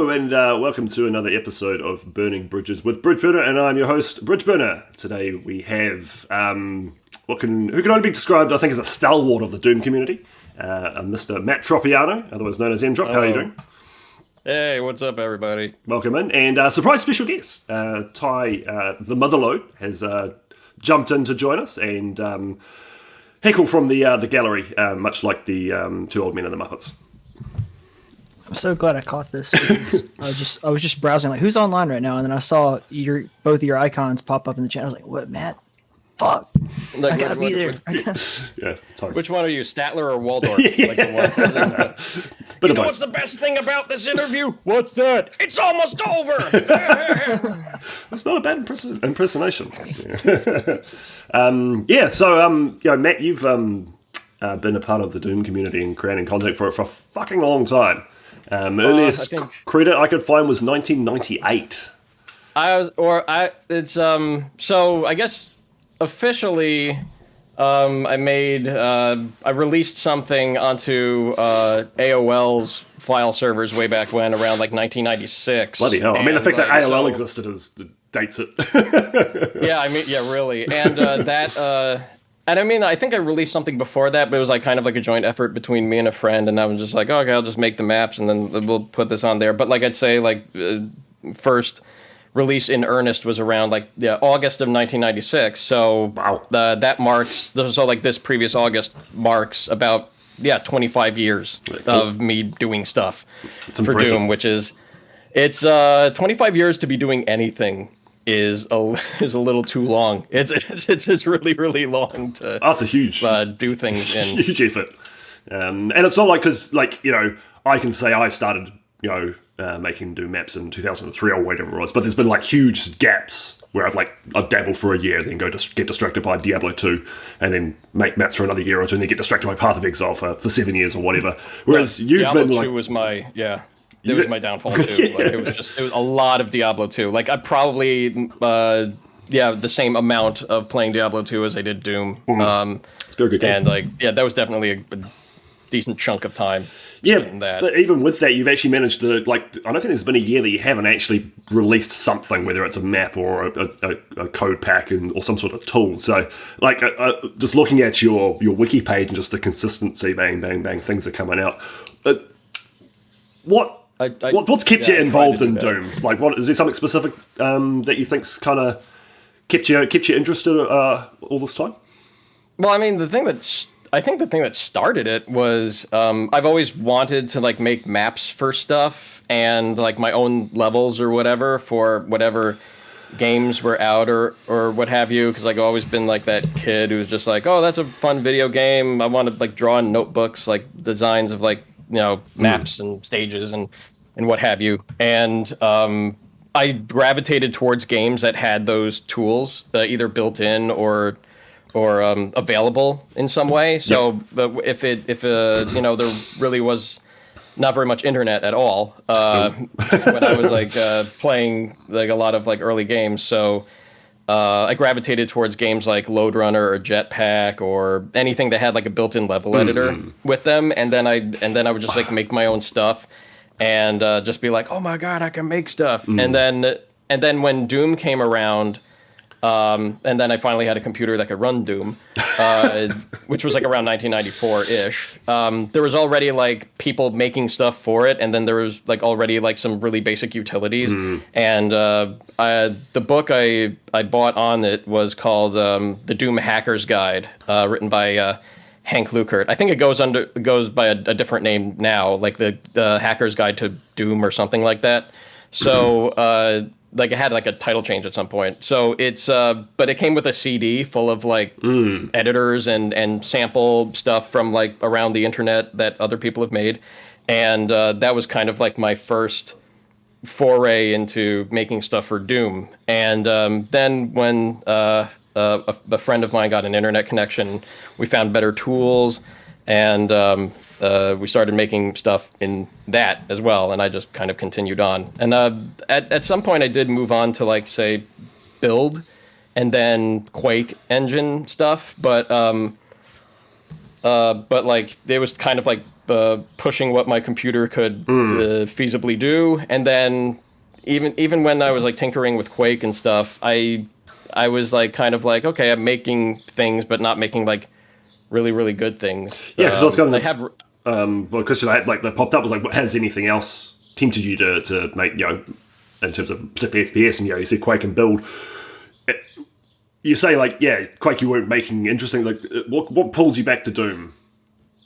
Hello and welcome to another episode of Burning Bridges with Bridgeburner, and I'm your host, Bridgeburner. Today we have who can only be described, I think, as a stalwart of the Doom community, Mr. Matt Tropiano, otherwise known as MTrop. How are you doing? Hey, what's up, everybody? Welcome in, and surprise special guest, TheMotherload has jumped in to join us and heckle from the gallery, much like the two old men in the Muppets. I'm so glad I caught this. I was just browsing, like, who's online right now, and then I saw both of your icons pop up in the chat. I was like, "What, Matt? Fuck! Like, I gotta be there." Yeah, totally. Which one are you, Statler or Waldorf? Yeah. Like the one. But you know what's the best thing about this interview? What's that? It's almost over. That's not a bad impersonation. So Matt, you've been a part of the Doom community and creating content for it for a fucking long time. Earliest credit I could find was 1998. So I guess officially, I released something onto AOL's file servers way back when, around like 1996. Bloody hell! I mean, the fact that AOL existed dates it. Yeah, really, and And I mean, I think I released something before that, but it was like kind of like a joint effort between me and a friend, and I was just like, oh, okay, I'll just make the maps and then we'll put this on there. But like I'd say, like first release in earnest was around August of 1996. So wow, that marks this previous August marks about 25 years of me doing stuff for Doom, which is 25 years to be doing anything. Is a little too long. It's really, really long to. That's a huge do things in huge effort, and it's not like because I can say I started making Doom maps in 2003 or whatever it was, but there's been like huge gaps where I've dabbled for a year, then get distracted by Diablo 2, and then make maps for another year or two, and then get distracted by Path of Exile for 7 years or whatever. Whereas you've Diablo been 2 was my It was my downfall too. Like it was a lot of Diablo 2. Like I probably the same amount of playing Diablo 2 as I did Doom. It's a very good game. And that was definitely a decent chunk of time. That. But even with that, you've actually managed to I don't think there's been a year that you haven't actually released something, whether it's a map or a code pack or some sort of tool. So just looking at your wiki page and just the consistency, bang, bang, bang, things are coming out. What's kept you involved in Doom? Like, is there something specific that you think's kind of kept you interested all this time? Well, I mean, the thing that started it was I've always wanted to make maps for stuff and my own levels or whatever for whatever games were out or what have you, because I've always been that kid who's just oh, that's a fun video game. I want to draw in notebooks designs of maps and stages and what have you. And I gravitated towards games that had those tools either built in or available in some way. So if there really was not very much internet at all when I was playing a lot of early games. So I gravitated towards games like Load Runner or Jetpack or anything that had a built-in level editor with them, and then I would just make my own stuff and just be oh my god, I can make stuff. And then when Doom came around, and then I finally had a computer that could run Doom, which was around 1994-ish. There was already people making stuff for it, and then there was already some really basic utilities. And the book I bought on it was called The Doom Hacker's Guide, written by Hank Lukert. I think it goes by a different name now, the Hacker's Guide to Doom or something like that. So it had a title change at some point. So it's but it came with a CD full of editors and sample stuff from around the internet that other people have made, and that was kind of my first foray into making stuff for Doom. And then when a friend of mine got an internet connection, we found better tools, and we started making stuff in that as well, and I just kind of continued on. And at some point, I did move on to say build, and then Quake engine stuff. But it was kind of pushing what my computer could feasibly do, and then even when I was like tinkering with Quake and stuff, I was like kind of like, okay, I'm making things, but not making like really really good things. Yeah, because I was going to I have. well, question I had, like, that popped up was like, has anything else tempted you to make, in terms of particularly FPS, and you said Quake and build. You say like, yeah, Quake you weren't making interesting. Like, what pulls you back to Doom?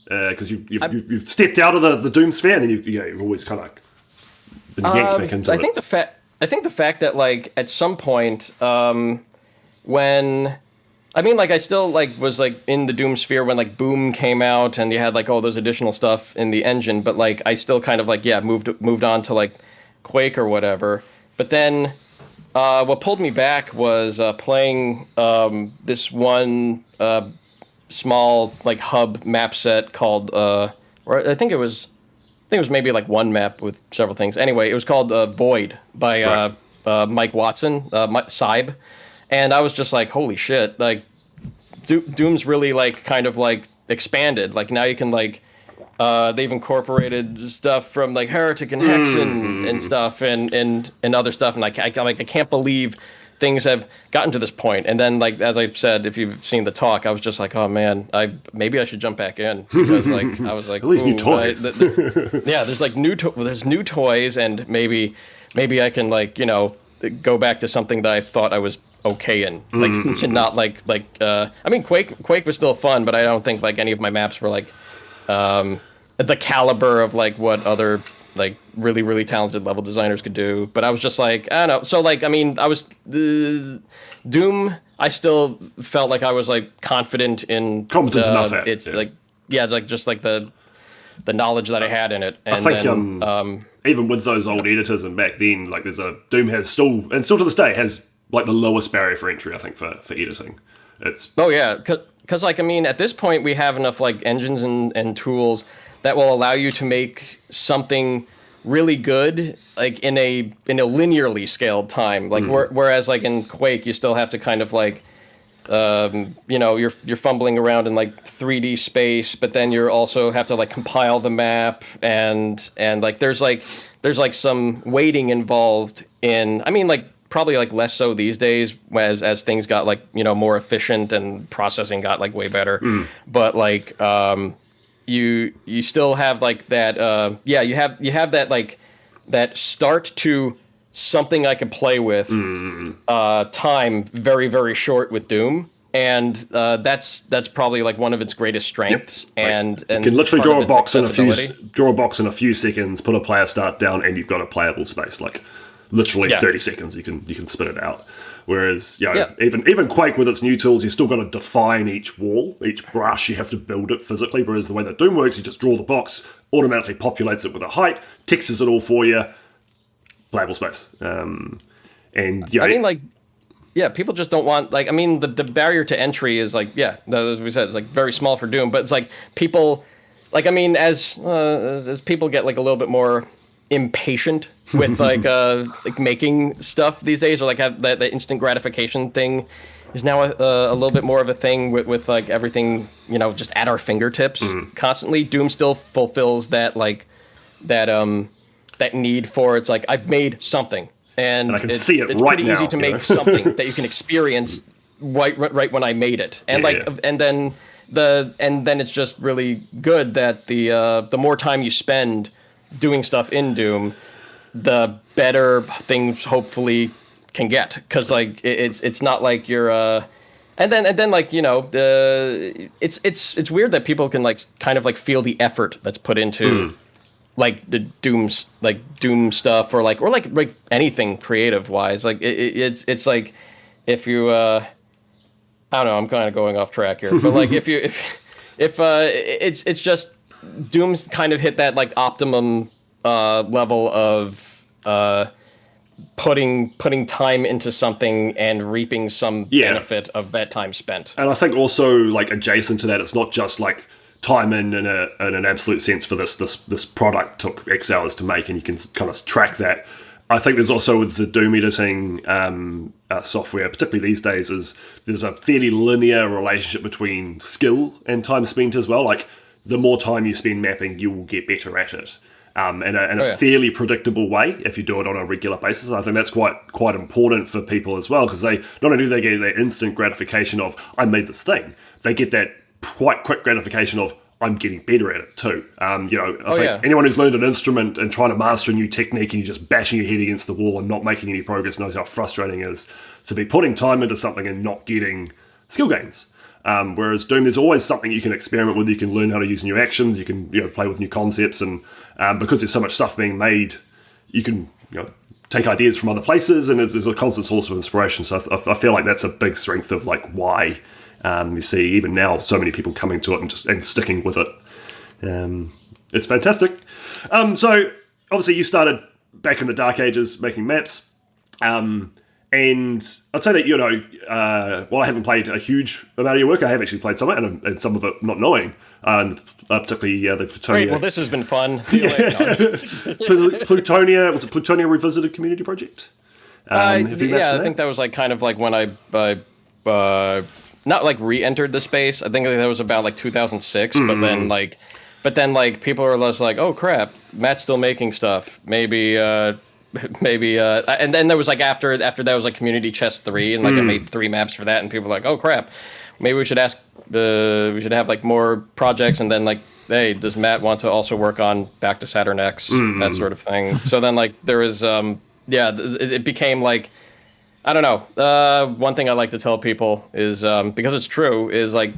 Because you've stepped out of the Doom sphere, and then you've always kind of been yanked back into it. I think the fact that like at some point, when I mean, like, I still like was like in the Doom sphere when like Boom came out, and you had like all those additional stuff in the engine, but like I still kind of like moved on to like Quake or whatever. But then what pulled me back was playing this one small like hub map set called or I think it was maybe like one map with several things. Anyway, it was called Void by Mike Watson, Sybe. And I was just like, holy shit, like Doom's really like kind of like expanded. Like now you can like they've incorporated stuff from like Heretic and Hex and stuff and other stuff, and I can't believe things have gotten to this point. And then, like, as I said, if you've seen the talk, I was just like, oh man, maybe I should jump back in, because like I was like, at least new toys. Yeah, there's like there's new toys, and maybe I can like go back to something that I thought I was okay in, like and not like I mean Quake was still fun, but I don't think like any of my maps were like the caliber of like what other like really really talented level designers could do. But I was just like, I don't know. So like, I mean, I was Doom. I still felt like I was like confident in competent enough at it's like it's like just like the knowledge that I had in it. And I think then, even with those old editors and back then, like Doom has still to this day has like the lowest barrier for entry, I think, for editing. It's because like, I mean, at this point we have enough like engines and tools that will allow you to make something really good, like in a linearly scaled time. Like whereas like in Quake, you still have to kind of like, you're fumbling around in like 3D space, but then you also have to like compile the map and like there's like some waiting involved in. I mean, like probably like less so these days as things got like more efficient and processing got like way better. But like you still have like that you have that like that start to something I could play with time very very short with Doom, and that's probably like one of its greatest strengths. Yep. And you can literally draw a box in a few seconds, put a player start down, and you've got a playable space. Like literally 30 seconds, you can spit it out. Whereas, even Quake with its new tools, you still got to define each wall, each brush. You have to build it physically. Whereas the way that Doom works, you just draw the box, automatically populates it with a height, textures it all for you, playable space. I mean, like, people just don't want, like, I mean, the barrier to entry is like, as we said, it's like very small for Doom, but it's like people, like, I mean, as people get like a little bit more impatient with like making stuff these days, or like have that instant gratification thing is now a little bit more of a thing with like everything just at our fingertips constantly. Doom still fulfills that like that need for, it's like, I've made something and I can see it it's right pretty now, easy to make something that you can experience right when I made it, and and then it's just really good that the more time you spend doing stuff in Doom, the better things hopefully can get, because like it's not like you're and then like it's weird that people can like kind of like feel the effort that's put into like the Doom stuff, or like anything creative wise. Like it's like, if you I don't know, I'm kind of going off track here, but like if it's just Doom's kind of hit that like optimum level of putting time into something and reaping some benefit of that time spent. And I think also, like, adjacent to that, it's not just like time in an absolute sense for this product took X hours to make, and you can kind of track that. I think there's also, with the Doom editing software, particularly these days, there's a fairly linear relationship between skill and time spent as well. Like, the more time you spend mapping, you will get better at it. In a fairly predictable way if you do it on a regular basis. I think that's quite important for people as well, because they not only do they get that instant gratification of I made this thing, they get that quite quick gratification of I'm getting better at it too. I think anyone who's learned an instrument and trying to master a new technique and you're just bashing your head against the wall and not making any progress knows how frustrating it is to be putting time into something and not getting skill gains. Whereas Doom, there's always something you can experiment with. You can learn how to use new actions. You can play with new concepts, and because there's so much stuff being made, you can take ideas from other places, and there's a constant source of inspiration. So I feel like that's a big strength of like why you see even now so many people coming to it and sticking with it. It's fantastic. So obviously you started back in the Dark Ages making maps. And I'd say that, while I haven't played a huge amount of your work, I have actually played some of it, and some of it not knowing, particularly the Plutonia. Great, well, this has been fun. See you later. Plutonia, was it Plutonia Revisited Community Project? I think that was like kind of like when I not like re-entered the space. I think that was about like 2006, but then people are less like, oh crap, Matt's still making stuff. Maybe, and then there was like after that was like Community Chest 3, and like I made 3 maps for that, and people were like, oh crap, maybe we should we should have like more projects, and then like, hey, does Matt want to also work on Back to Saturn X, that sort of thing. So then like there was it became like, I don't know. One thing I like to tell people is because it's true is like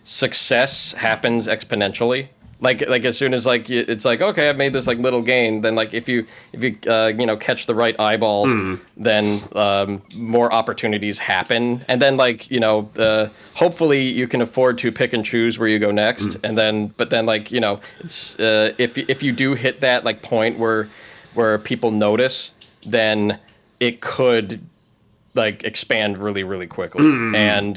success happens exponentially. Like as soon as like it's like, okay, I've made this like little gain, then like if you catch the right eyeballs, then more opportunities happen, and then like hopefully you can afford to pick and choose where you go next, and then like it's if you do hit that like point where people notice, then it could like expand really, really quickly, and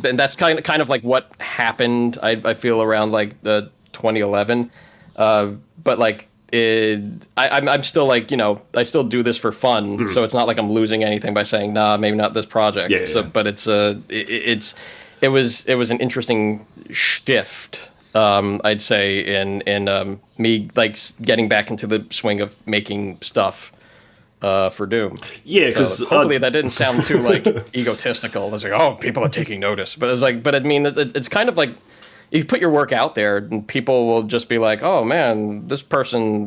that's kind of like what happened. I feel around like the 2011, but like I'm still like I still do this for fun, so it's not like I'm losing anything by saying nah, maybe not this project. But it was an interesting shift, I'd say, in me like getting back into the swing of making stuff for Doom. Yeah, because hopefully that didn't sound too like egotistical. It's like, oh, people are taking notice, but it's like, but I mean, it's kind of like, you put your work out there, and people will just be like, "Oh man, this person,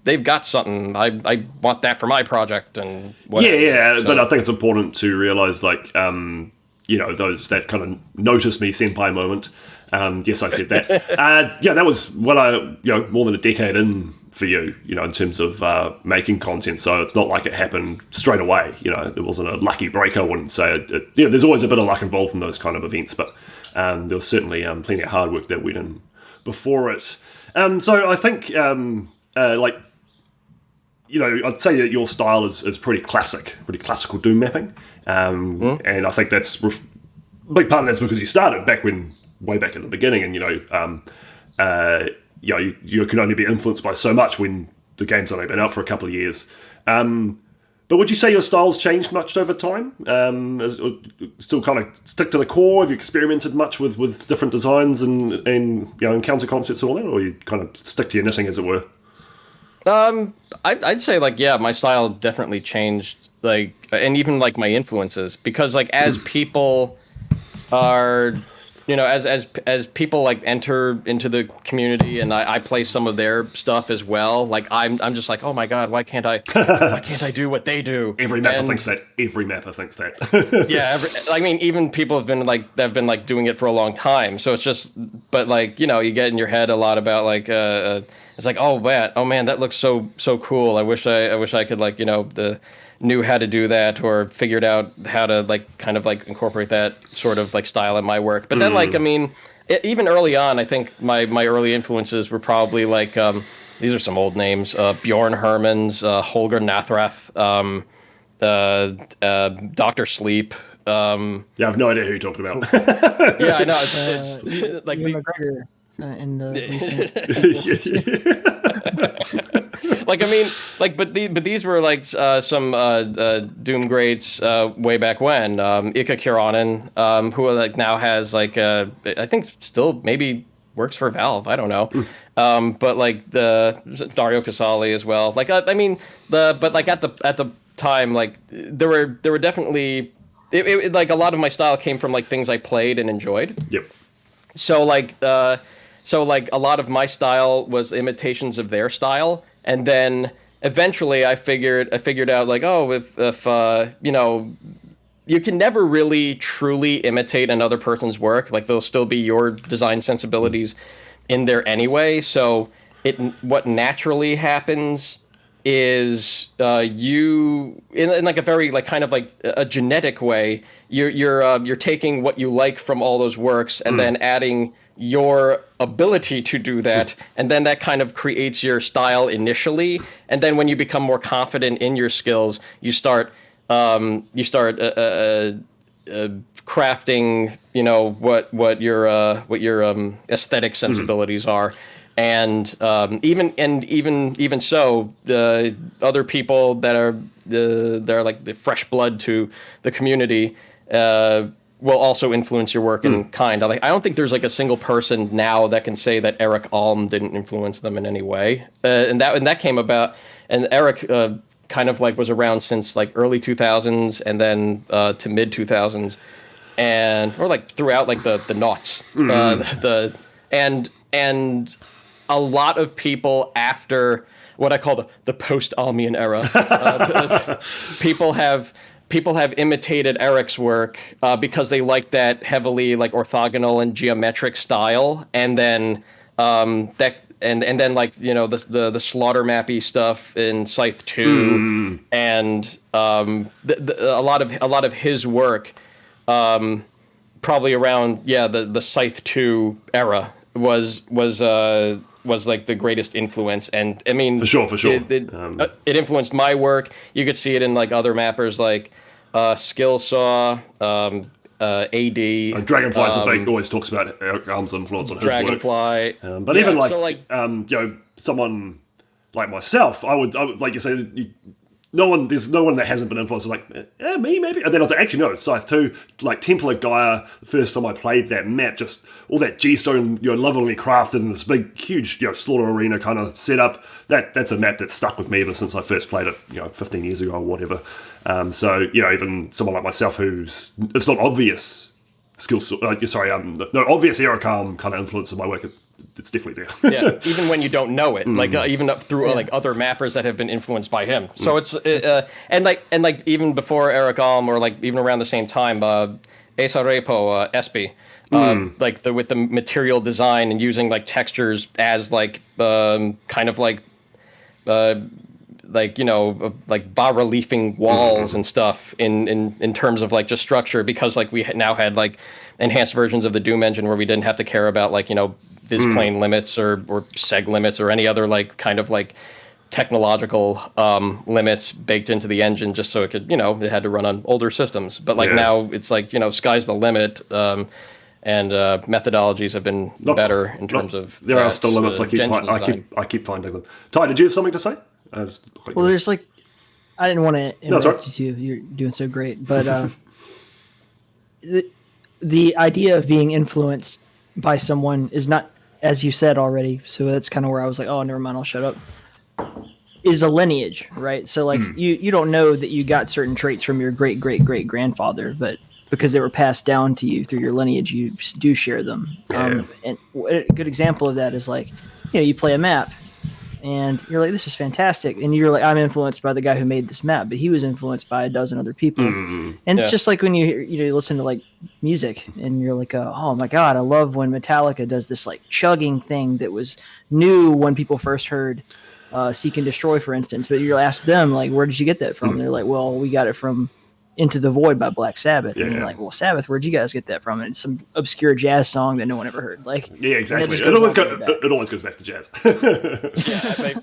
they've got something. I want that for my project." And whatever. Yeah. So, but I think it's important to realize, like, those that kind of notice me senpai moment. Yes, I said that. That was what more than a decade in for you, in terms of making content. So it's not like it happened straight away. There wasn't a lucky break. I wouldn't say. There's always a bit of luck involved in those kind of events, but. There was certainly plenty of hard work that went in before it. So I think, I'd say that your style is pretty classical Doom mapping. And I think that's a big part of that's because you started way back at the beginning, and you can only be influenced by so much when the game's only been out for a couple of years. But would you say your style's changed much over time? Still kind of stick to the core? Have you experimented much with different designs and encounter concepts and all that, or you kind of stick to your knitting, as it were? I'd say like, yeah, my style definitely changed, like, and even like my influences, because like as people are, as people like enter into the community, and I play some of their stuff as well. Like I'm just like, oh my god, why can't I do what they do? Every mapper thinks that. Yeah, I mean, even people have been doing it for a long time. So it's just, but like you get in your head a lot about like it's like, oh man, that looks so cool. I wish I could knew how to do that, or figured out how to like kind of like incorporate that sort of like style in my work. But then like, I mean, even early on, I think my early influences were probably like, these are some old names, Bjorn Hermans, Holger Nathrath, Dr. Sleep. I have no idea who you're talking about. Yeah, I know. It's like McGregor in the recent. Like, I mean, like, but these were like some Doom greats way back when. Ika Kiranen, who like now has like I think still maybe works for Valve. I don't know. But like the Dario Casali as well. Like I mean but like at the time, like there were definitely it like a lot of my style came from like things I played and enjoyed. Yep. So like a lot of my style was imitations of their style, and then eventually I figured out like, oh, if you know, you can never really truly imitate another person's work. Like there'll still be your design sensibilities in there anyway. So what naturally happens is you in like a very like kind of like a genetic way, you're taking what you like from all those works and then adding your ability to do that, and then that kind of creates your style initially, and then when you become more confident in your skills, you start crafting, you know, what your aesthetic sensibilities are. And even so, the other people that are like the fresh blood to the community will also influence your work in kind. I don't think there's like a single person now that can say that Eric Alm didn't influence them in any way. And that came about. And Eric kind of like was around since like early 2000s and then to mid 2000s, or like throughout like the noughts. And a lot of people after what I call the post-Almian era, people have imitated Eric's work because they like that heavily like orthogonal and geometric style, and then and then like, you know, the slaughter mappy stuff in Scythe 2, and a lot of his work, probably around the Scythe 2 era was like the greatest influence. And I mean, for sure it influenced my work. You could see it in like other mappers like Skillsaw, AD. Dragonfly always talks about Eric Alm's influence on his Dragonfly. work. But even you know, someone like myself, I would like you say, there's no one that hasn't been influenced. Like, me maybe. And then I was like, actually no, Scythe 2, like Templar Gaia. The first time I played that map, just all that G-stone, you know, lovingly crafted in this big, huge, you know, slaughter arena kind of setup. That's a map that stuck with me ever since I first played it, you know, 15 years ago or whatever. So you know, even someone like myself it's not obvious no obvious Eric Alm kind of influence in my work. It's definitely there. Yeah, even when you don't know it, like even up through like other mappers that have been influenced by him. So it's and like even before Eric Alm, or like even around the same time, Asa Repo, Espy, like with the material design and using like textures as like kind of like you know, like bas-reliefing walls and stuff in terms of like just structure, because like we now had like enhanced versions of the Doom engine where we didn't have to care about like, you know, visplane limits or seg limits or any other like kind of like technological limits baked into the engine, just so it could, you know, it had to run on older systems. But like now it's like, you know, sky's the limit. And methodologies have been better in terms of. There are still limits. I keep finding them. Ty, did you have something to say? Well, there's like, I didn't want to interrupt you. You're doing so great, but the idea of being influenced by someone is not, as you said already. So that's kind of where I was like, oh, never mind, I'll shut up. Is a lineage, right? So like you don't know that you got certain traits from your great great great grandfather, but because they were passed down to you through your lineage, you do share them. And a good example of that is like, you know, you play a map and you're like, this is fantastic. And you're like, I'm influenced by the guy who made this map, but he was influenced by a dozen other people. And it's just like when you listen to like music and you're like, oh my God, I love when Metallica does this like chugging thing that was new when people first heard Seek and Destroy, for instance. But you ask them, like, where did you get that from? And they're like, well, we got it from Into the Void by Black Sabbath. And you're like, well, Sabbath, where'd you guys get that from? And it's some obscure jazz song that no one ever heard. Like, yeah, exactly. It always goes back to jazz. I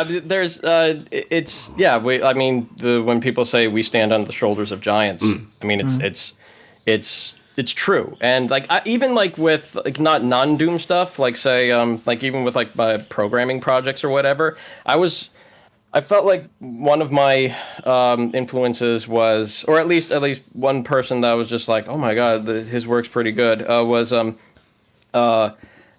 mean, there's I mean, when people say we stand on the shoulders of giants, I mean, it's true. And like even like with like not non-Doom stuff, like say like even with like my programming projects or whatever, I felt like one of my influences was, or at least one person that was just like, oh my God, his work's pretty good, was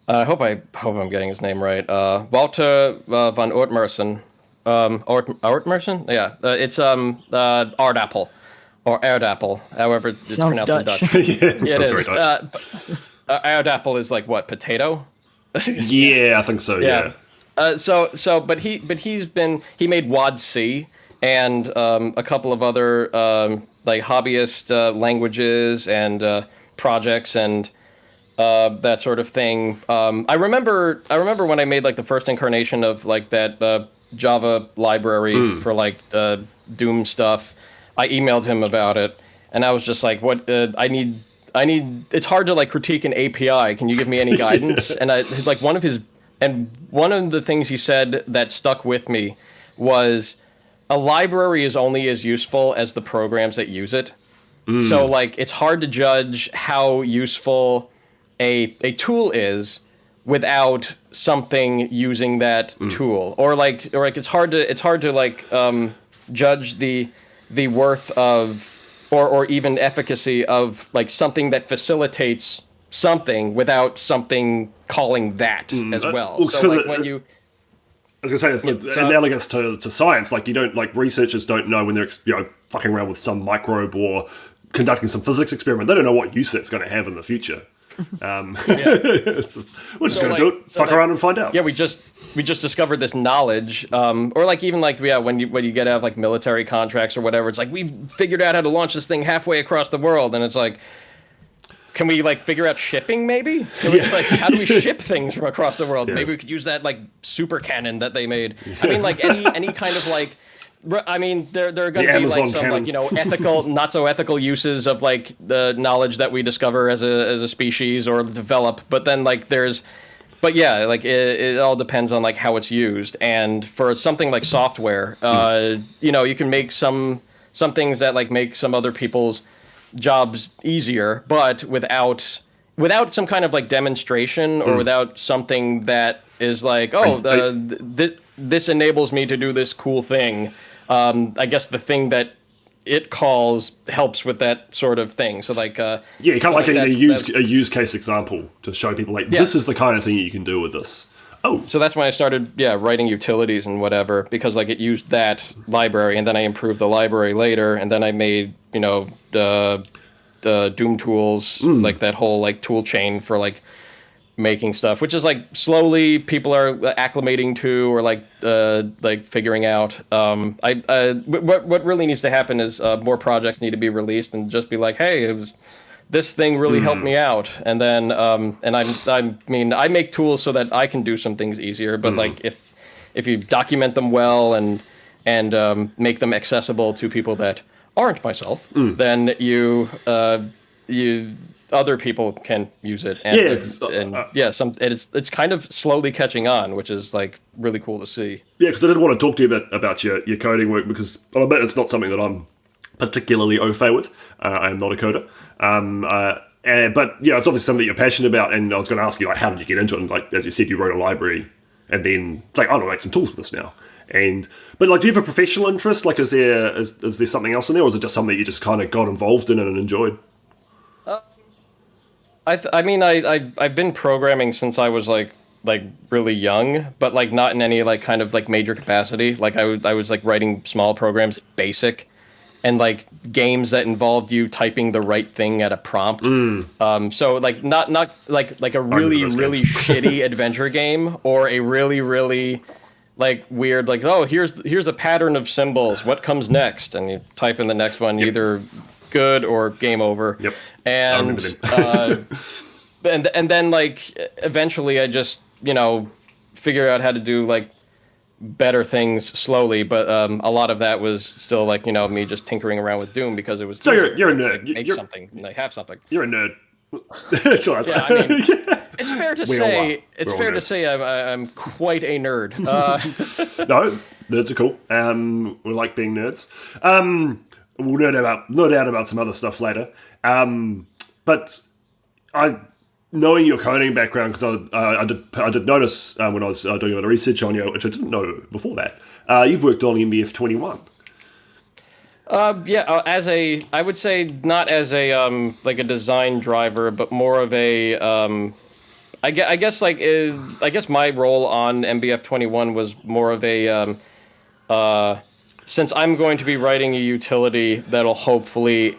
I hope I'm getting his name right. Walter von Ortmersen. Ortmersen? Yeah. It's Ardapple or Erdapple, however it's Sounds pronounced Dutch. in Dutch. Yeah, Yeah, it sounds very is. Dutch. Erdapple is like what, potato? Yeah, I think so. Yeah. But he made WAD C and a couple of other like hobbyist languages and projects and that sort of thing. I remember when I made like the first incarnation of like that Java library for like the Doom stuff. I emailed him about it, and I was just like, "What? I need. It's hard to like critique an API. Can you give me any guidance?" And I like one of the things he said that stuck with me was a library is only as useful as the programs that use it. So like it's hard to judge how useful a tool is without something using that tool, or it's hard to like judge the worth of or even efficacy of like something that facilitates something without something calling that as well. So like when you I was gonna say it's analogous to science. Like you don't like researchers don't know when they're fucking around with some microbe or conducting some physics experiment. They don't know what use that's going to have in the future. We're just going to do it, fuck around and find out. Yeah, we just discovered this knowledge, or like even like when you get out of like military contracts or whatever, it's like we've figured out how to launch this thing halfway across the world, and it's like, can we like figure out shipping maybe? Like, how do we ship things from across the world? Maybe we could use that like super cannon that they made. I mean, like any kind of like. I mean, there are going to be like some cannon. Like ethical, not so ethical uses of like the knowledge that we discover as a species or develop. But then like but yeah, like it all depends on like how it's used. And for something like software, you can make some things that like make some other people's jobs easier, but without some kind of like demonstration or without something that is like, this enables me to do this cool thing. I guess the thing that it calls helps with that sort of thing. So like, kind of like a use case example to show people like this is the kind of thing you can do with this. Oh, so that's when I started writing utilities and whatever, because like it used that library, and then I improved the library later, and then I made the Doom tools, like that whole like tool chain for like making stuff, which is like slowly people are acclimating to or like figuring out. What really needs to happen is more projects need to be released and just be like, hey, this thing really helped me out, and then I make tools so that I can do some things easier, but like if you document them well and make them accessible to people that aren't myself, then you other people can use it, and it's kind of slowly catching on, which is like really cool to see. Yeah, because I did want to talk to you a bit about your coding work, because I'll admit it's not something that I'm particularly au fait with. I am not a coder, but it's obviously something that you're passionate about. And I was going to ask you, like, how did you get into it? And like as you said, you wrote a library, and then like, I don't know, make some tools with this now. But like, do you have a professional interest? Like, is there something else in there, or is it just something that you just kind of got involved in and enjoyed? I've been programming since I was like really young, but like not in any like kind of like major capacity. Like I was like writing small programs, BASIC, and like games that involved you typing the right thing at a prompt. So like not like a really shitty adventure game, or a really like weird like, oh, here's a pattern of symbols. What comes next? And you type in the next one, either good or game over. Yep. And and then like eventually I just figured out how to do like better things slowly, but a lot of that was still like me just tinkering around with Doom because it was so you're a nerd. Like, make something and like have something. You're a nerd. Sure, yeah, I mean, it's fair to say. It's fair to say I'm quite a nerd. No, nerds are cool. We like being nerds. We'll nerd out about some other stuff later. But knowing your coding background, because I did notice when I was doing a bit of research on you, which I didn't know before that, you've worked on MBF 21. I would say not as a like a design driver, but more of a I guess I guess my role on MBF 21 was more of a since I'm going to be writing a utility that'll hopefully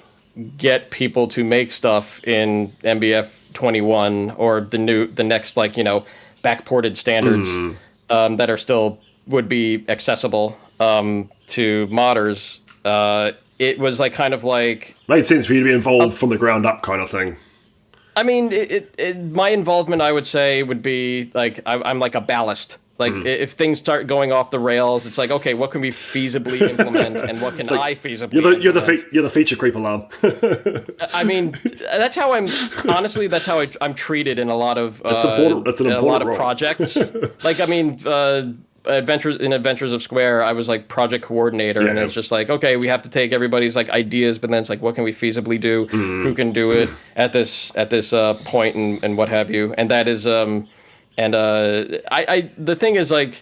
get people to make stuff in MBF 21 or the next backported standards that are still would be accessible to modders. It was kind of made sense for you to be involved from the ground up kind of thing. I mean, my involvement, I would say, would be I'm like a ballast. If things start going off the rails, it's okay, what can we feasibly implement, and what can I feasibly implement? You're the feature creep alarm. I mean, that's how I'm treated in a lot of role. Projects. Adventures of Square, I was project coordinator, and it's just okay, we have to take everybody's ideas, but then it's what can we feasibly do? Who can do it at this point, and what have you? And that is the thing is you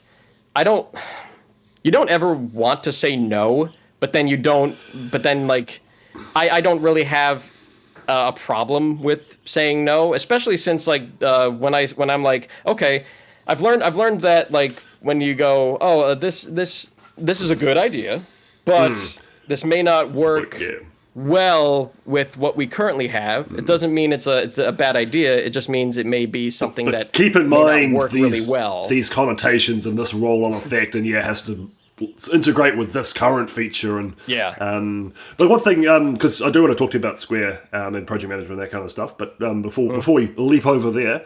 don't ever want to say no, but then I don't really have a problem with saying no, especially since when I'm okay, I've learned that when you go, oh, this is a good idea, but this may not work well with what we currently have. It doesn't mean it's a bad idea. It just means it may be something that keep in mind work really well. These connotations and this roll-on effect, and has to integrate with this current feature. And but one thing, because I do want to talk to you about Square and project management and that kind of stuff. But before we leap over there.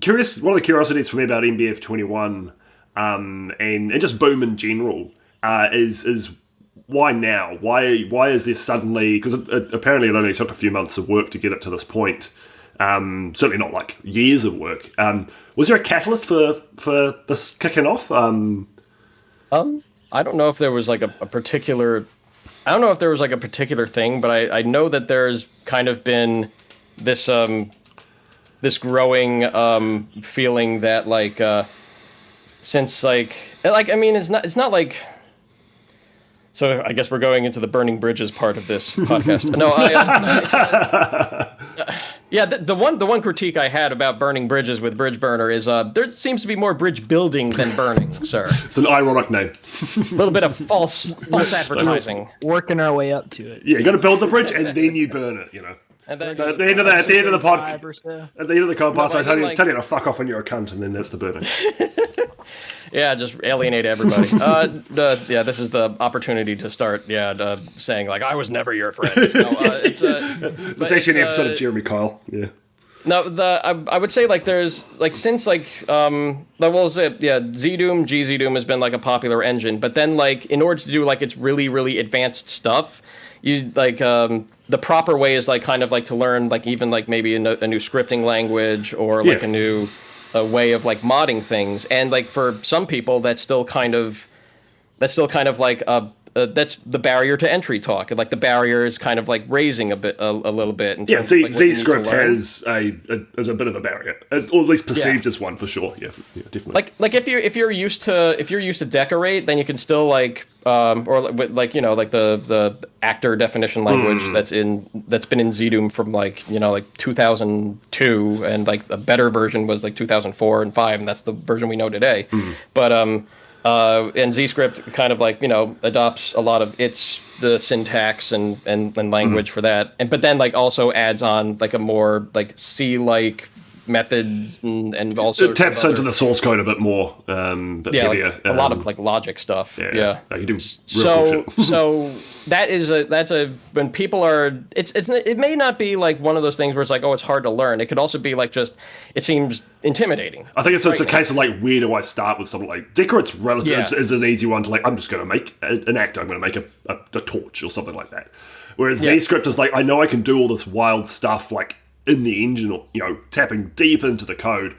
Curious. One of the curiosities for me about MBF 21 and just Boom in general is why now? Why is there suddenly? Because apparently it only took a few months of work to get it to this point. Certainly not years of work. Was there a catalyst for this kicking off? I don't know if there was a particular. I don't know if there was a particular thing, but I know that there's kind of been this this growing feeling that since I mean it's not so I guess we're going into the burning bridges part of this podcast. No, the one critique I had about burning bridges with Bridgeburner is there seems to be more bridge building than burning, sir. It's an ironic name. A little bit of false advertising. Working our way up to it. Yeah, you got to build the bridge and then you burn it. And then so at the end of the podcast, at the end of the podcast, I tell you to fuck off when you're a cunt, and then that's the burning. Yeah, just alienate everybody. This is the opportunity to start. Saying I was never your friend. No, it's actually an episode of Jeremy Kyle. Yeah. No, I would say there's since ZDoom, GZDoom has been a popular engine, but then in order to do its really really advanced stuff, you the proper way is kind of to learn even maybe a new scripting language or a new way of modding things, and for some people that's still kind of that's the barrier to entry talk. The barrier is kind of raising a little bit. Z-Script has a bit of a barrier, or at least perceived as one for sure. Yeah, definitely. If you're used to decorate, then you can still the actor definition language that's been in ZDoom from 2002, and a better version was 2004 and 5, and that's the version we know today. But and Z-Script kind of adopts a lot of the syntax and language for that, but then also adds on a more C-like methods and also it taps into the source code a bit more, but heavier. A lot of logic stuff. You do so that's a when people are it may not be one of those things where it's it's hard to learn. It could also be just it seems intimidating. I think it's a case of where do I start with something Decorate's relative is an easy one to I'm just going to make an actor. I'm going to make a torch or something like that. Whereas Z-Script is I know I can do all this wild stuff in the engine, or tapping deep into the code.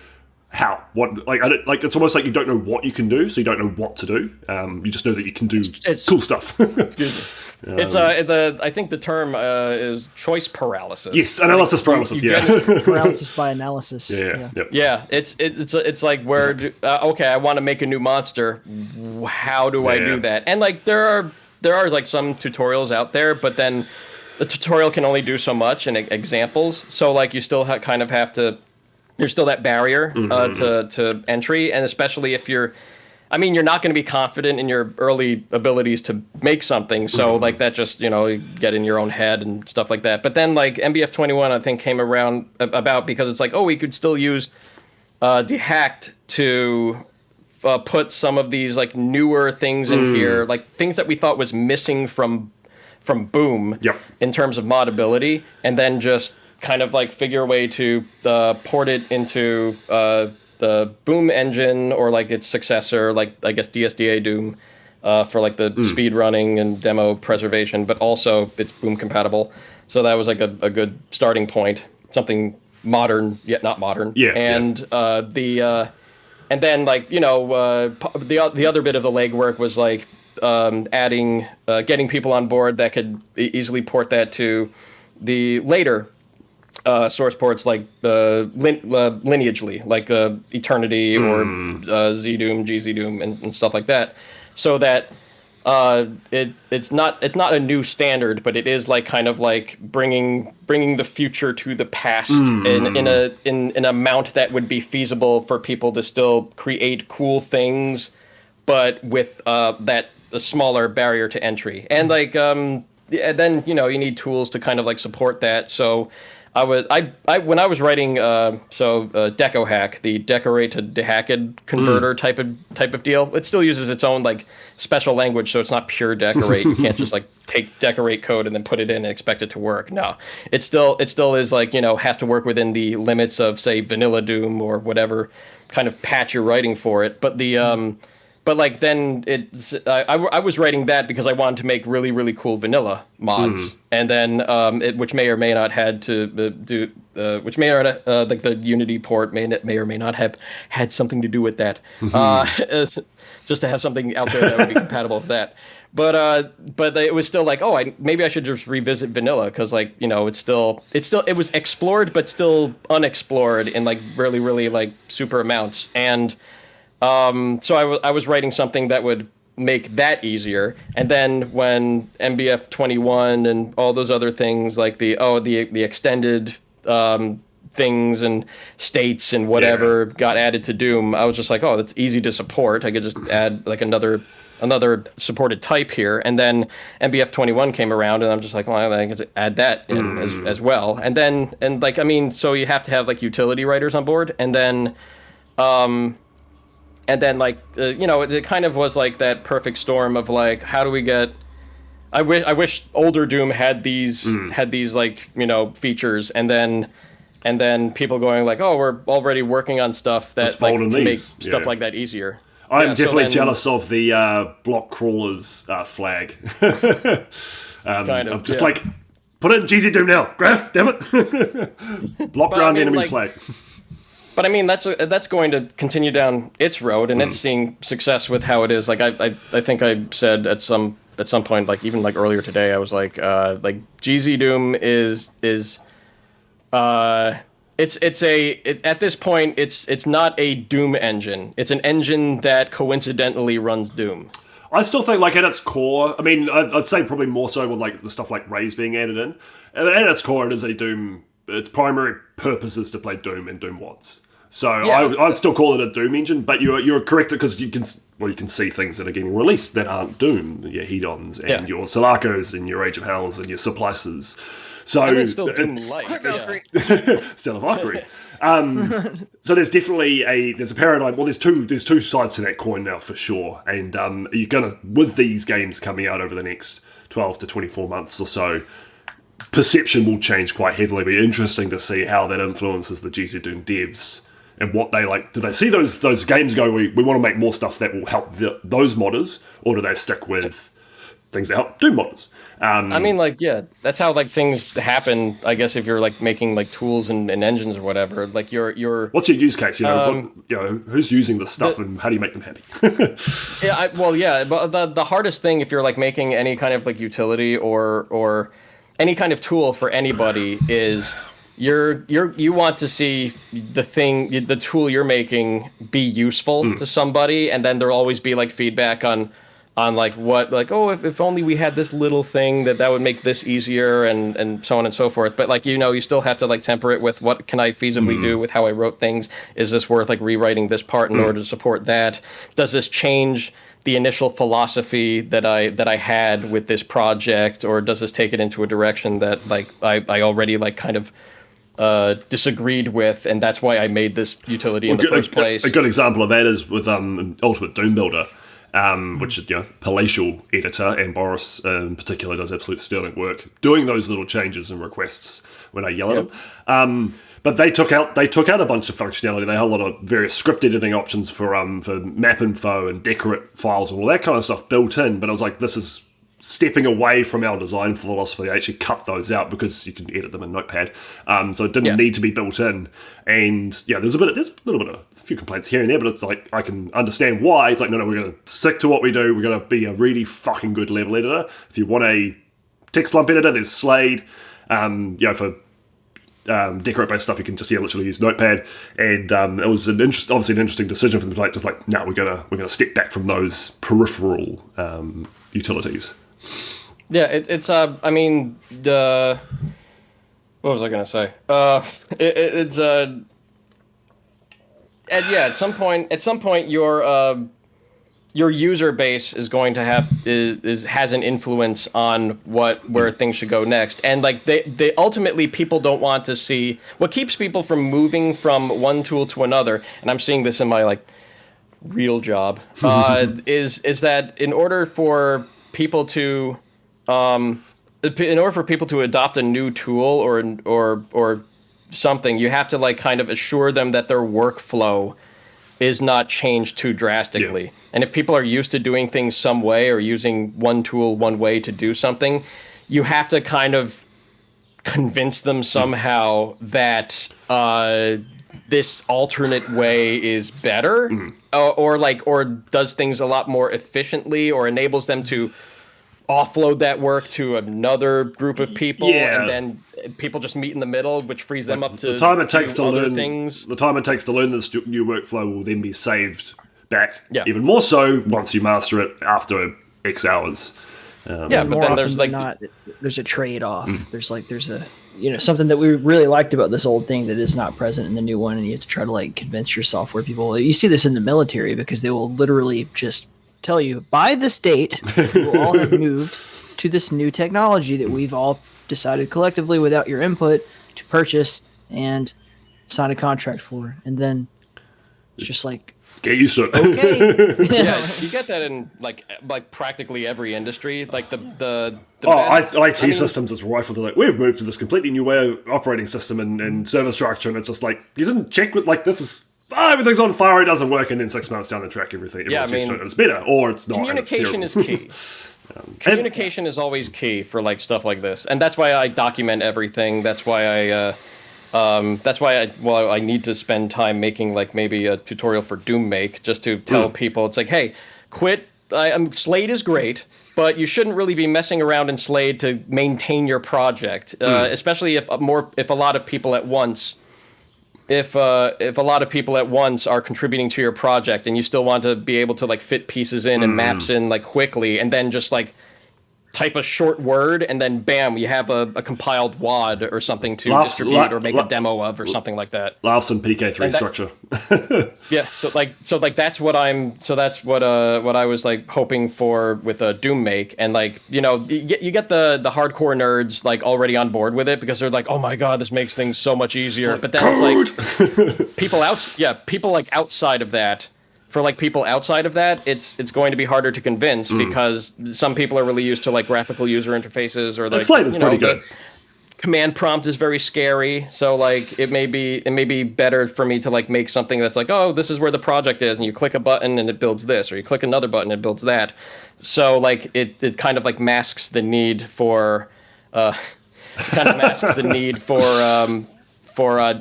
How? What? It's almost you don't know what you can do, so you don't know what to do. You just know that you can do cool stuff. Excuse me. I think the term is choice paralysis. Yes, analysis paralysis. Paralysis by analysis. Yeah. It's where okay, I want to make a new monster. How do I do that? And there are some tutorials out there, but then the tutorial can only do so much in examples. So you still kind of have to there's still that barrier to entry, and especially if you're not going to be confident in your early abilities to make something, so like that just, you get in your own head and stuff like that. But then like MBF 21 I think came around about because it's like, oh, we could still use Dehacked to put some of these like newer things in here, like things that we thought was missing from Boom in terms of modability, and then just kind of like figure a way to port it into the Boom engine or like its successor, like I guess DSDA Doom, for like the speed running and demo preservation, but also it's Boom compatible. So that was like a good starting point, something modern yet not modern. And and then like the other bit of the legwork was like adding getting people on board that could easily port that to the later source ports like lineagely, like Eternity or Z-Doom, GZ-Doom, and stuff like that, so that it's not a new standard, but it is like kind of like bringing the future to the past in an amount that would be feasible for people to still create cool things, but with a smaller barrier to entry. And like and then you need tools to kind of like support that. So I when I was writing Deco Hack, the decorate to dehacked converter type of deal, it still uses its own like special language, so it's not pure decorate. You can't just like take decorate code and then put it in and expect it to work. No, it still is like has to work within the limits of say vanilla Doom or whatever kind of patch you're writing for it. But the but like then it's I was writing that because I wanted to make really, really cool vanilla mods, and then which may or may not had to do which may or not like the Unity port may or may not have had something to do with that, just to have something out there that would be compatible with that. But it was still like, maybe I should just revisit vanilla because like it was explored but still unexplored in like really, really like super amounts. And so I was writing something that would make that easier, and then when MBF 21 and all those other things like the extended things and states and whatever got added to Doom, I was just like, that's easy to support. I could just add like another supported type here, and then MBF 21 came around, and I'm just like, I could add that in as well. And then so you have to have like utility writers on board, and then like it kind of was like that perfect storm of like, how do we get? I wish older Doom had these like features, and then people going like, we're already working on stuff that like can make stuff like that easier. I'm definitely jealous of the block crawlers flag. I'm just like, put it in GZ Doom now, Graph, damn it, block ground enemy flag. But I mean, that's going to continue down its road, and it's seeing success with how it is. Like I think I said at some point, like even like earlier today, I was like GZ Doom is at this point it's not a Doom engine. It's an engine that coincidentally runs Doom. I still think, like, at its core, I mean, I'd say probably more so with like the stuff like Rays being added in. At its core, it is a Doom. Its primary purpose is to play Doom and Doom WADs. So I'd still call it a Doom engine, but you're correct because you can see things that are getting released that aren't Doom, your Hedons and your Solarcos and your Age of Hells and your Supplices. So it's still Doom-like. Still a Valkyrie. So there's definitely a paradigm. Well, there's two sides to that coin now for sure, and you're gonna, with these games coming out over the next 12 to 24 months or so, perception will change quite heavily. It'll be interesting to see how that influences the GZ Doom devs and what they like. Do they see those games go, we want to make more stuff that will help those modders, or do they stick with things that help Doom modders? I mean, like, yeah, that's how like things happen. I guess if you're like making like tools and engines or whatever, like you're. What's your use case? Who's using this stuff and how do you make them happy? But the hardest thing if you're like making any kind of like utility or any kind of tool for anybody is you want to see the tool you're making be useful to somebody, and then there'll always be like feedback on on like what, like, oh, if only we had this little thing that would make this easier, and so on and so forth. But like, you still have to like temper it with what can I feasibly do with how I wrote things. Is this worth like rewriting this part in order to support that? Does this change the initial philosophy that I had with this project, or does this take it into a direction that like I already like kind of disagreed with, and that's why I made this utility in the first place. A good example of that is with Ultimate Doom Builder, which is palatial editor, and Boris in particular does absolute sterling work doing those little changes and requests when I yell at them. But they took out a bunch of functionality. They had a lot of various script editing options for map info and decorate files and all that kind of stuff built in. But I was like, this is stepping away from our design philosophy. They actually cut those out because you can edit them in Notepad. So it didn't need to be built in. And there's a few complaints here and there, but it's like, I can understand why. It's like, no, we're going to stick to what we do. We're going to be a really fucking good level editor. If you want a text lump editor, there's Slade. For decorate-based stuff, you can just literally use Notepad. And it was obviously an interesting decision for them to like, just like, no, we're gonna step back from those peripheral utilities. Yeah, it's I mean, what was I gonna say? At some point, your user base is going to has an influence on where things should go next, and like they ultimately, people don't want to see what keeps people from moving from one tool to another. And I'm seeing this in my like real job is that in order for people to adopt a new tool or something, you have to like kind of assure them that their workflow is not changed too drastically. Yeah. And if people are used to doing things some way or using one tool one way to do something, you have to kind of convince them somehow that this alternate way is better, or does things a lot more efficiently, or enables them to offload that work to another group of people, and then people just meet in the middle, which frees them up to the time it takes to learn things. The time it takes to learn this new workflow will then be saved back, even more so once you master it after X hours. But then there's like there's a trade-off. There's a something that we really liked about this old thing that is not present in the new one, and you have to try to like convince your software people. You see this in the military because they will literally just tell you by this date we will all have moved to this new technology that we've all decided collectively without your input to purchase and sign a contract for, and then it's just like, get used to it. Okay. Yeah, you get that in like practically every industry. Like the IT systems is rife with like, we've moved to this completely new way of operating system and server structure, and it's just like, you didn't check with like, this is everything's on fire, it doesn't work, and then 6 months down the track, it's better, or it's not. Communication is key. Communication is always key for like stuff like this, and that's why I document everything. That's why I need to spend time making like maybe a tutorial for Doom Make, just to tell people it's like, hey, quit. Slade is great, but you shouldn't really be messing around in Slade to maintain your project, especially if a lot of people at once. If a lot of people at once are contributing to your project, and you still want to be able to like fit pieces in and maps in like quickly, and then just like type a short word, and then bam, you have a compiled WAD or something to distribute or make a demo of or something like that. Laughs and PK3 structure. Yeah, so that's what I was like hoping for with a Doom Make, and like you get the hardcore nerds like already on board with it because they're like, oh my god, this makes things so much easier. But then it's like people like outside of that. For like people outside of that, it's going to be harder to convince because some people are really used to like graphical user interfaces, or like Slate is pretty good. Command prompt is very scary, so like it may be better for me to like make something that's like, oh, this is where the project is, and you click a button and it builds this, or you click another button and it builds that. So like it kind of like masks the need for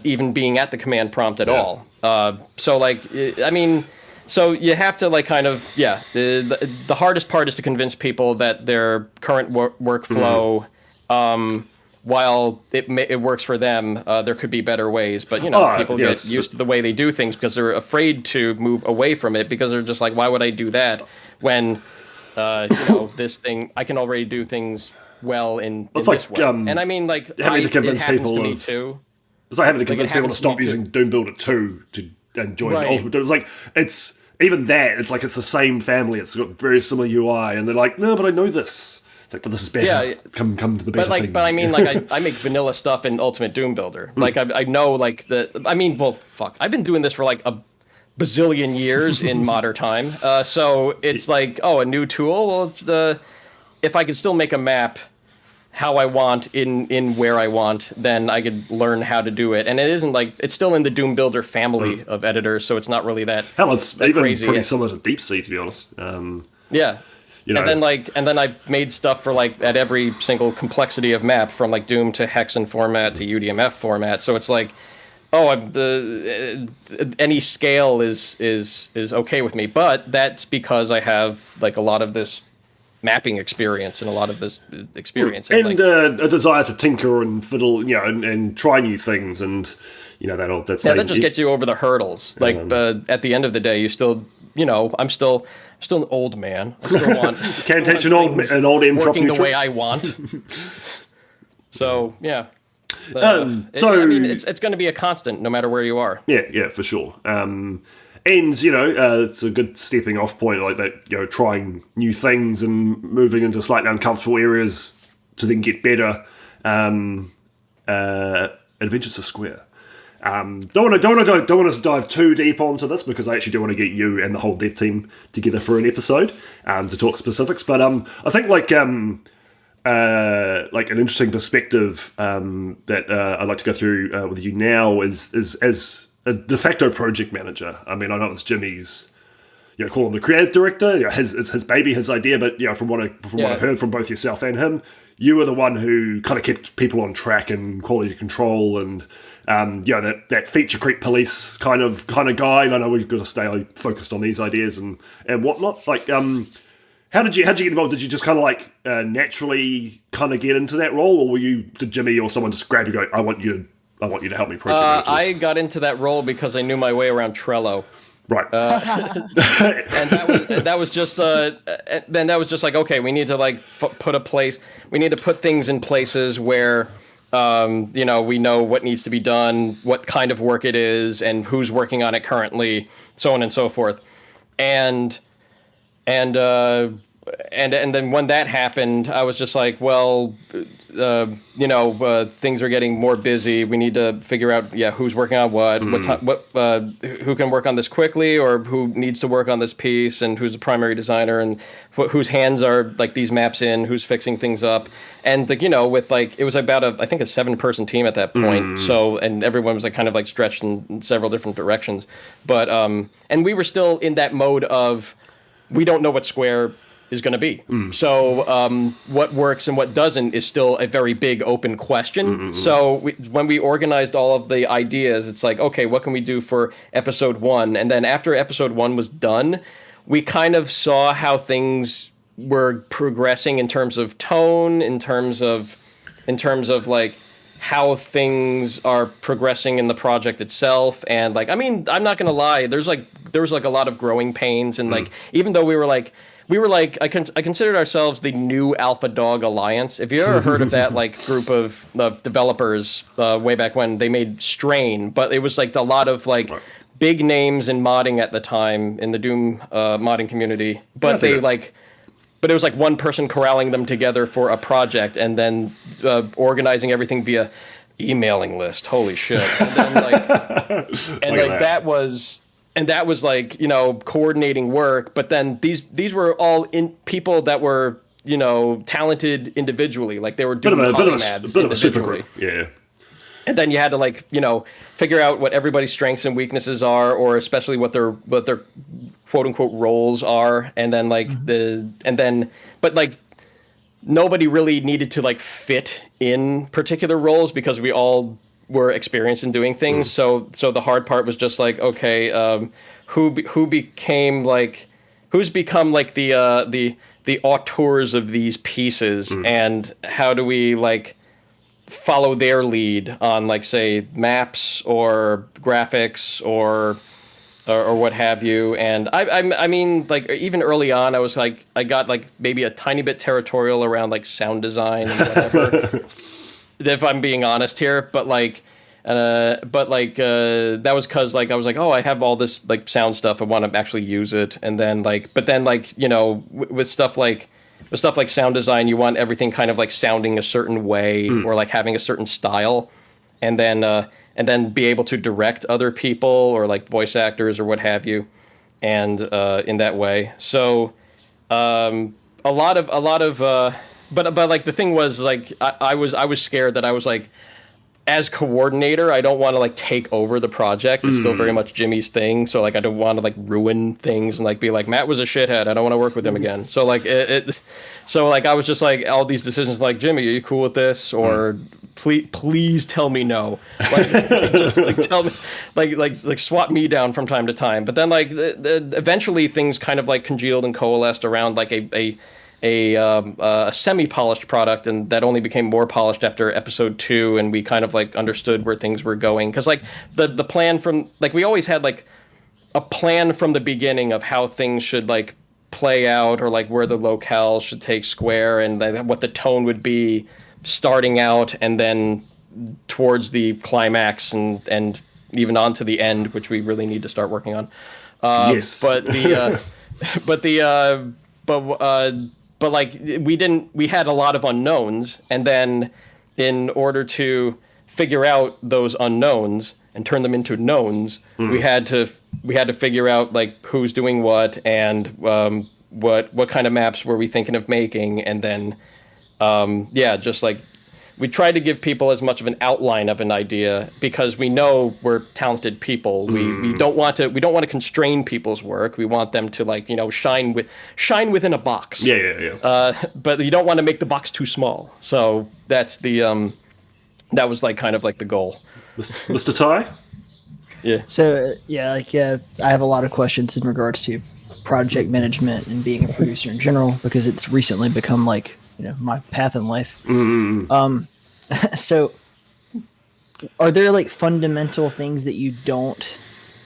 even being at the command prompt at all. So like I mean. So you have to like kind of the hardest part is to convince people that their current workflow, while it works for them, there could be better ways. But people get used to the way they do things because they're afraid to move away from it because they're just like, why would I do that when this thing, I can already do things well in It's this like, way. And I mean, like, having to convince it happens people to me of- too. It's like having to Like, convince it people to happens to stop me using Doom Builder 2 and join Right. Ultimate Doom. It's like, it's even that. It's like it's the same family. It's got very similar UI, and they're like, no, but I know this. It's like, but this is better. Yeah. Come to the better thing. But I mean, like, I make vanilla stuff in Ultimate Doom Builder. Like, I know, like, I've been doing this for, like, a bazillion years in modern time. So it's like, a new tool? Well, if I could still make a map how I want in where I want, then I could learn how to do it. And it isn't like, it's still in the Doom Builder family of editors, so it's not really that Hell, it's that even crazy. pretty similar to Deep Sea, to be honest. Yeah. You know, And then I've made stuff for like at every single complexity of map, from like Doom to Hexen format to UDMF format. So it's like, any scale is okay with me, but that's because I have like a lot of this mapping experience and a lot of this experience and a desire to tinker and fiddle, and try new things, and that just gets you over the hurdles. Like, at the end of the day, you still, I'm still an old man. I still want can't teach an old MTrop working the way tricks. I want. So yeah. I mean, it's going to be a constant no matter where you are. Yeah, for sure. It's a good stepping off point, like that, trying new things and moving into slightly uncomfortable areas to then get better. Adventures of Square. Don't want to dive too deep onto this, because I actually do want to get you and the whole dev team together for an episode to talk specifics. But I think like an interesting perspective that I'd like to go through with you now is as a de facto project manager. I mean, I know it's Jimmy's, call him the creative director. His baby, his idea. But from what I've heard from both yourself and him, you were the one who kind of kept people on track and quality control, and that feature creep police kind of guy. And I know we've got to stay focused on these ideas and whatnot. Like, how did you get involved? Did you just kind of like naturally kind of get into that role, or did Jimmy or someone just grab you and go, I want you to help me project manage this? I got into that role because I knew my way around Trello. Right. And that was just like, okay, we need to like we need to put things in places where we know what needs to be done, what kind of work it is, and who's working on it currently, so on and so forth. And then when that happened, I was just like, well, things are getting more busy. We need to figure out, who's working on what, who can work on this quickly, or who needs to work on this piece, and who's the primary designer, and whose hands are like these maps in, who's fixing things up, and with like it was about I think a 7-person team at that point. So, and everyone was like kind of like stretched in several different directions, but and we were still in that mode of we don't know what Square is going to be. So what works and what doesn't is still a very big open question. So when we organized all of the ideas, it's like, okay, what can we do for episode 1? And then after episode 1 was done, we kind of saw how things were progressing in terms of tone, in terms of like how things are progressing in the project itself. And like, I mean, I'm not going to lie, there was like a lot of growing pains, and like, even though we were like, I considered ourselves the new Alpha Dog Alliance. If you ever heard of that like group of developers way back when, they made Strain, but it was like a lot of like big names in modding at the time in the Doom modding community. But it was like one person corralling them together for a project, and then organizing everything via emailing list. Holy shit! And then like, that was. And that was like, coordinating work. But then these were all people that were, talented individually. Like they were doing polymaths bit of a super group. Yeah. And then you had to like, figure out what everybody's strengths and weaknesses are, or especially what their quote unquote roles are. And then like but like nobody really needed to like fit in particular roles, because we all were experienced in doing things. So the hard part was just like, okay, who's become like the auteurs of these pieces, and how do we like follow their lead on like, say, maps or graphics or or what have you. And I mean, like even early on, I was like, I got like maybe a tiny bit territorial around like sound design and whatever. If I'm being honest here, but that was because like I was like, oh, I have all this like sound stuff, I want to actually use it, and then like, but then like with stuff like sound design, you want everything kind of like sounding a certain way or like having a certain style, and then be able to direct other people or like voice actors or what have you, and in that way. So a lot of but like the thing was like I was scared that I was like, as coordinator, I don't want to like take over the project. It's still very much Jimmy's thing, so like I don't want to like ruin things and like be like, Matt was a shithead, I don't want to work with him again. So like so like I was just like, all these decisions like, Jimmy, are you cool with this, or please tell me no, like just like tell me, like swat me down from time to time. But then like eventually things kind of like congealed and coalesced around like a semi-polished product, and that only became more polished after episode 2, and we kind of like understood where things were going, because like the plan from like, we always had like a plan from the beginning of how things should like play out, or like where the locale should take Square, and what the tone would be starting out, and then towards the climax, and even on to the end, which we really need to start working on. Yes. But the but like we had a lot of unknowns, and then in order to figure out those unknowns and turn them into knowns, we had to figure out like who's doing what, and what kind of maps were we thinking of making, and then just like we tried to give people as much of an outline of an idea, because we know we're talented people. We don't want to constrain people's work. We want them to like shine within a box. Yeah. But you don't want to make the box too small. So that's that was like kind of like the goal. Mr. Ty? Yeah. So I have a lot of questions in regards to project management and being a producer in general, because it's recently become like my path in life. So are there like fundamental things that you don't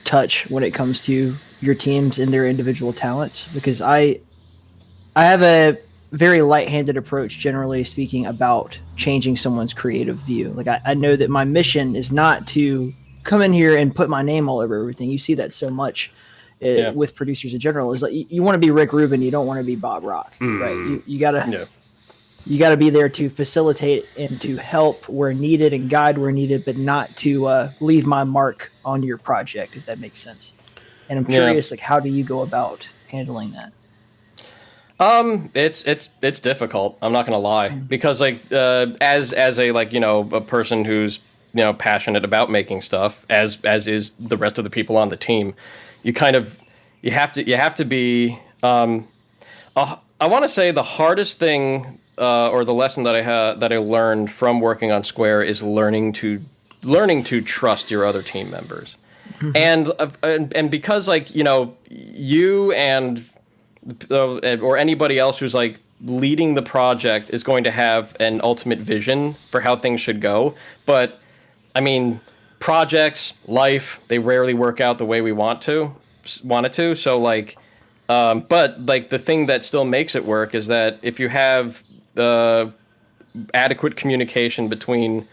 touch when it comes to your teams and their individual talents? Because I have a very light-handed approach, generally speaking, about changing someone's creative view. Like I know that my mission is not to come in here and put my name all over everything. You see that so much with producers in general. Is like you want to be Rick Rubin, you don't want to be Bob Rock, right? You gotta you gotta be there to facilitate and to help where needed and guide where needed, but not to leave my mark on your project, if that makes sense. And I'm curious, like, how do you go about handling that? It's difficult. I'm not gonna lie, because like as a like a person who's passionate about making stuff, as is the rest of the people on the team, you have to be. I want to say the hardest thing, or the lesson that I learned from working on Square, is learning to trust your other team members, and because like you and or anybody else who's like leading the project is going to have an ultimate vision for how things should go, but I mean, projects, life, they rarely work out the way we want it to. So like, but like the thing that still makes it work is that if you have adequate communication between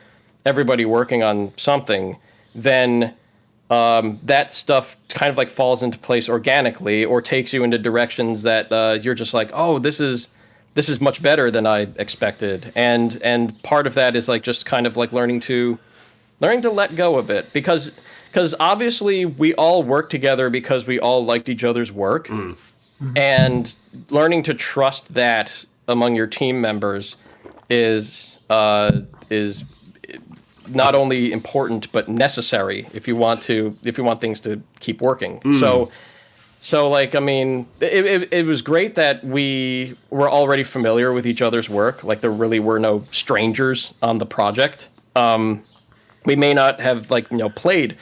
everybody working on something, then that stuff kind of like falls into place organically, or takes you into directions that you're just like, oh, this is much better than I expected. And part of that is like just kind of like learning to let go a bit, because obviously we all work together because we all liked each other's work, and learning to trust that among your team members is not only important but necessary if you want things to keep working. So like, I mean, it was great that we were already familiar with each other's work. Like there really were no strangers on the project. We may not have like played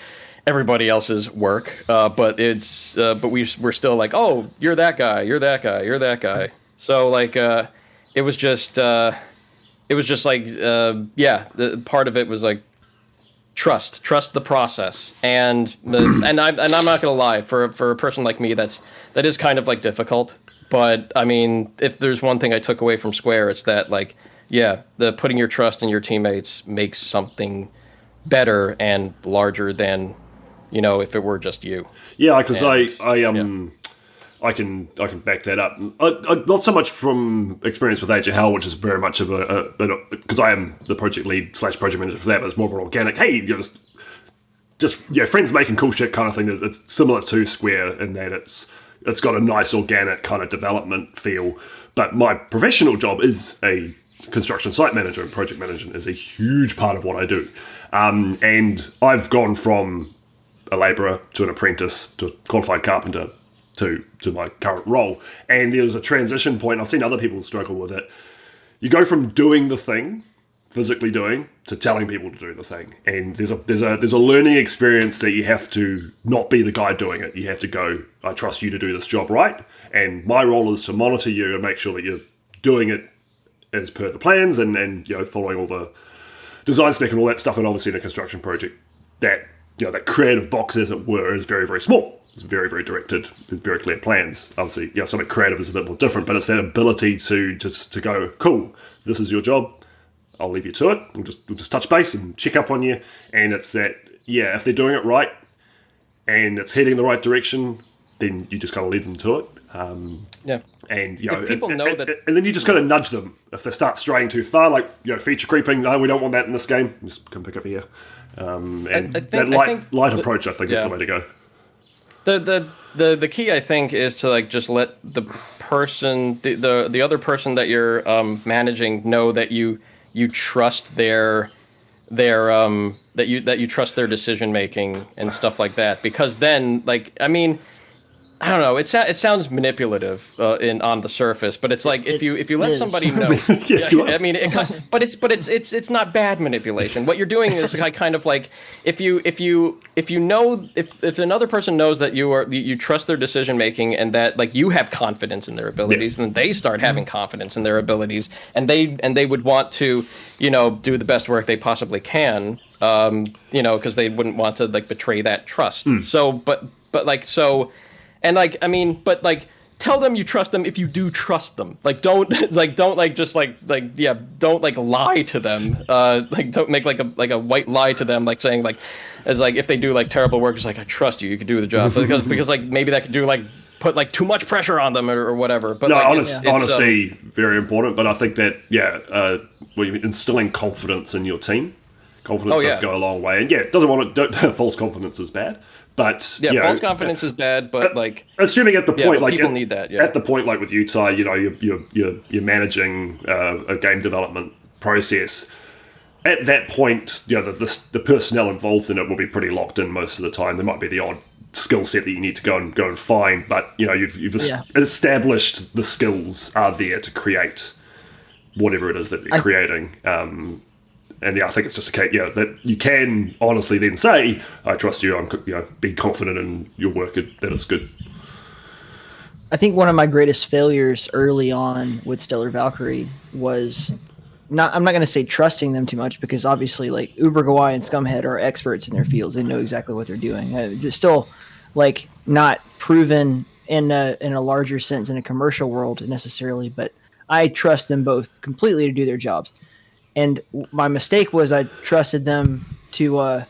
everybody else's work, but we're still like, oh, you're that guy, you're that guy, you're that guy. So like it was just like the part of it was like trust the process, and I'm not gonna lie, for a person like me, that is kind of like difficult. But I mean, if there's one thing I took away from Square, it's that like, yeah, the putting your trust in your teammates makes something better and larger than, if it were just you. Yeah, because I can back that up. Not so much from experience with Age of Hell, which is very much of because I am the project lead / project manager for that, but it's more of an organic, hey, you're just friends making cool shit kind of thing. It's similar to Square in that it's got a nice organic kind of development feel. But my professional job is a construction site manager, and project management is a huge part of what I do. And I've gone from a labourer to an apprentice to a qualified carpenter to my current role. And there's a transition point. I've seen other people struggle with it. You go from doing the thing, physically doing, to telling people to do the thing. And there's a learning experience that you have to not be the guy doing it. You have to go, I trust you to do this job right. And my role is to monitor you and make sure that you're doing it as per the plans and following all the design spec and all that stuff. And obviously in a construction project, that creative box, as it were, is very, very small. It's very, very directed, very clear plans. Obviously, something creative is a bit more different, but it's that ability to go, cool, this is your job, I'll leave you to it. We'll just touch base and check up on you. And it's that, if they're doing it right and it's heading in the right direction, then you just kind of lead them to it. And if people know that, and then you just got to nudge them if they start straying too far, like feature creeping. No, we don't want that in this game. Just come pick over here. That light approach, I think, is the way to go. The key, I think, is to like just let the person, the other person that you're managing, know that you trust that you trust their decision making and stuff like that. Because then, like, I mean, I don't know. It sounds manipulative on the surface, but it's like if you let somebody know. I mean, but it's not bad manipulation. What you're doing is kind of like if another person knows that you trust their decision making and that like you have confidence in their abilities, then they start having confidence in their abilities, and they would want to do the best work they possibly can, because they wouldn't want to like betray that trust. So, but like so. And like, I mean, but like, tell them you trust them if you do trust them. Like, don't lie to them. Don't make like a white lie to them, like saying like, as like if they do like terrible work, it's like I trust you, you can do the job, because like maybe that could do like put like too much pressure on them or whatever. But no, like, honesty very important. But I think that instilling confidence in your team. Confidence does go a long way, and false confidence is bad. But false confidence is bad. But like, assuming at the point, like people need that. Yeah. At the point, like with Utah, you're managing a game development process. At that point, the personnel involved in it will be pretty locked in most of the time. There might be the odd skill set that you need to go and find, but you've established the skills are there to create whatever it is that they're creating. And I think it's just a case, that you can honestly then say, I trust you, be confident in your work, that it's good. I think one of my greatest failures early on with Stellar Valkyrie was I'm not going to say trusting them too much, because obviously like Uber Gawai and Scumhead are experts in their fields. They know exactly what they're doing. It's still like not proven in a larger sense in a commercial world necessarily, but I trust them both completely to do their jobs. And my mistake was I trusted them to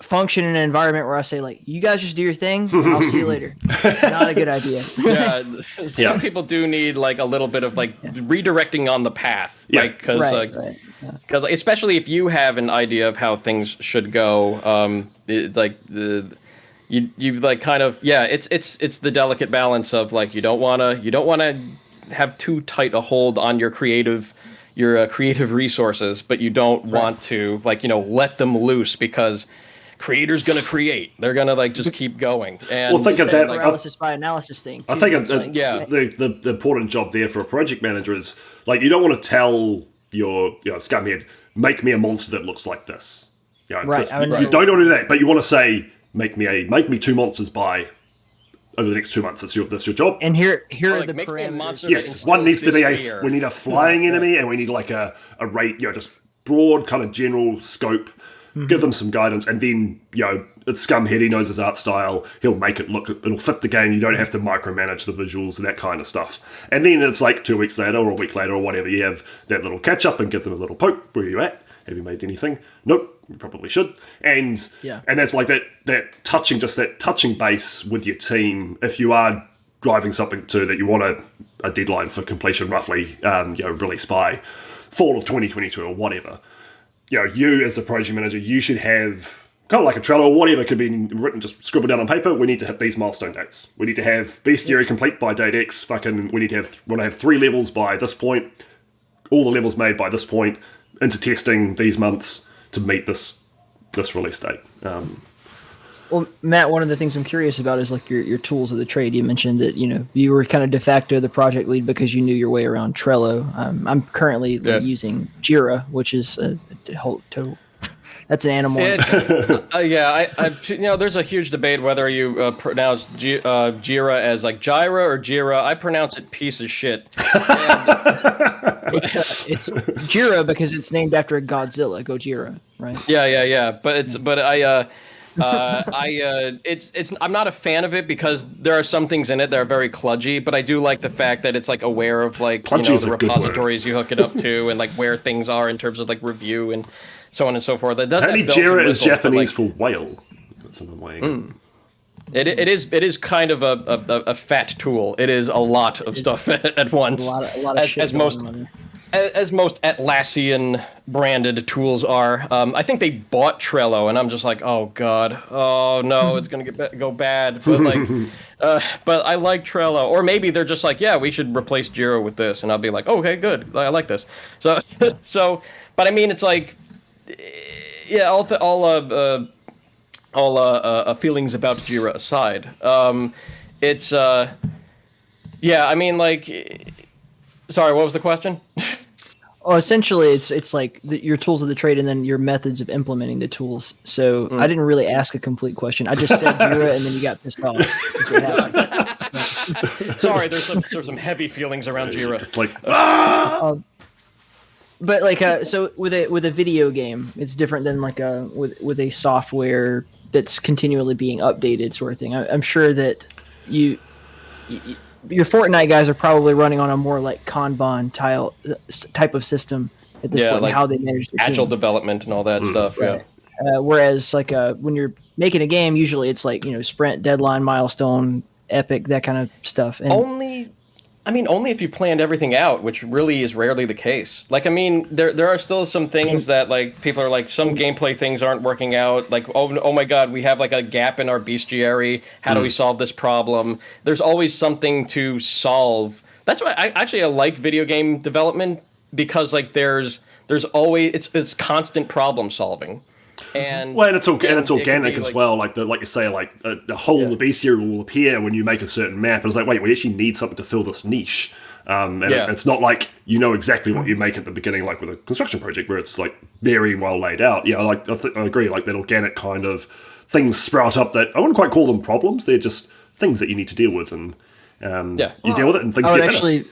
function in an environment where I say, like, you guys just do your thing, I'll see you later. Not a good idea. Some people do need, like, a little bit of, like, redirecting on the path. Yeah. Like, because especially if you have an idea of how things should go, it's the delicate balance of, like, you don't want to have too tight a hold on your creative resources, but you don't want to let them loose, because creators gonna create. They're gonna just keep going. And think of that paralysis by analysis thing. Too. I think the important job there for a project manager is you don't want to tell your scumhead, make me a monster that looks like this. You don't want to do that, but you want to say, make me 2 monsters by over the next 2 months. That's your job. And here are the parameters. Yes, one needs to be we need a flying enemy, and we need like a rate, just broad kind of general scope, give them some guidance, and then, it's Scumhead, he knows his art style, he'll make it look, it'll fit the game, you don't have to micromanage the visuals and that kind of stuff. And then it's like 2 weeks later, or a week later, or whatever, you have that little catch up and give them a little poke, where are you at? Have you made anything? Nope, you probably should. And that's like that touching base with your team, if you are driving something to that you want a deadline for completion roughly, release by fall of 2022 or whatever. You as a project manager, you should have kind of like a Trello or whatever could be written, just scribbled down on paper. We need to hit these milestone dates. We need to have bestiary complete by date X. We need to have 3 levels by this point. All the levels made by this point into testing these months to meet this release date. Well, Matt, one of the things I'm curious about is like your tools of the trade. You mentioned that you were kind of de facto the project lead because you knew your way around Trello. I'm currently using Jira, which is that's an animal. There's a huge debate whether you pronounce Jira as like Jira or Jira. I pronounce it piece of shit. It's Jira because it's named after Godzilla, Gojira, right? Yeah. I'm not a fan of it because there are some things in it that are very kludgy, but I do like the fact that it's like aware of like the repositories you hook it up to and like where things are in terms of like review and so on and so forth. It does. Only Jira is Japanese for whale. That's annoying. It is kind of a fat tool. It is a lot of stuff at once. A lot of shit as most Atlassian branded tools are. I think they bought Trello, and I'm just like, oh god, oh no, it's gonna go bad. But like, but I like Trello, or maybe they're just like, yeah, we should replace Jira with this, and I'll be like, okay, good, I like this. So, but I mean, it's like, yeah, all feelings about Jira aside, it's yeah, I mean, like. Sorry, what was the question? Oh, essentially, it's like your tools of the trade and then your methods of implementing the tools. So I didn't really ask a complete question. I just said Jira, and then you got pissed off. That's what happened. Sorry, there's some heavy feelings around Jira. Just like, but like, so with a video game, it's different than like with a software that's continually being updated, sort of thing. I'm sure that your Fortnite guys are probably running on a more like Kanban type of system at this point, like how they manage their agile team. Development and all that stuff. Right. Yeah. Whereas like when you're making a game, usually it's like sprint, deadline, milestone, epic, that kind of stuff. And only if you planned everything out, which really is rarely the case. Like, I mean, there are still some things that like people are like, some gameplay things aren't working out. Like, oh my god, we have like a gap in our bestiary. How do we solve this problem? There's always something to solve. That's why I like video game development, because like there's always it's constant problem solving. And it's organic as well. Like you say, like a hole in the bestiary will appear when you make a certain map. And it's like, wait, we actually need something to fill this niche. It's not like exactly what you make at the beginning, like with a construction project where it's like very well laid out. Yeah, like I agree. Like that organic kind of things sprout up that I wouldn't quite call them problems. They're just things that you need to deal with, and you deal with it, and things get better.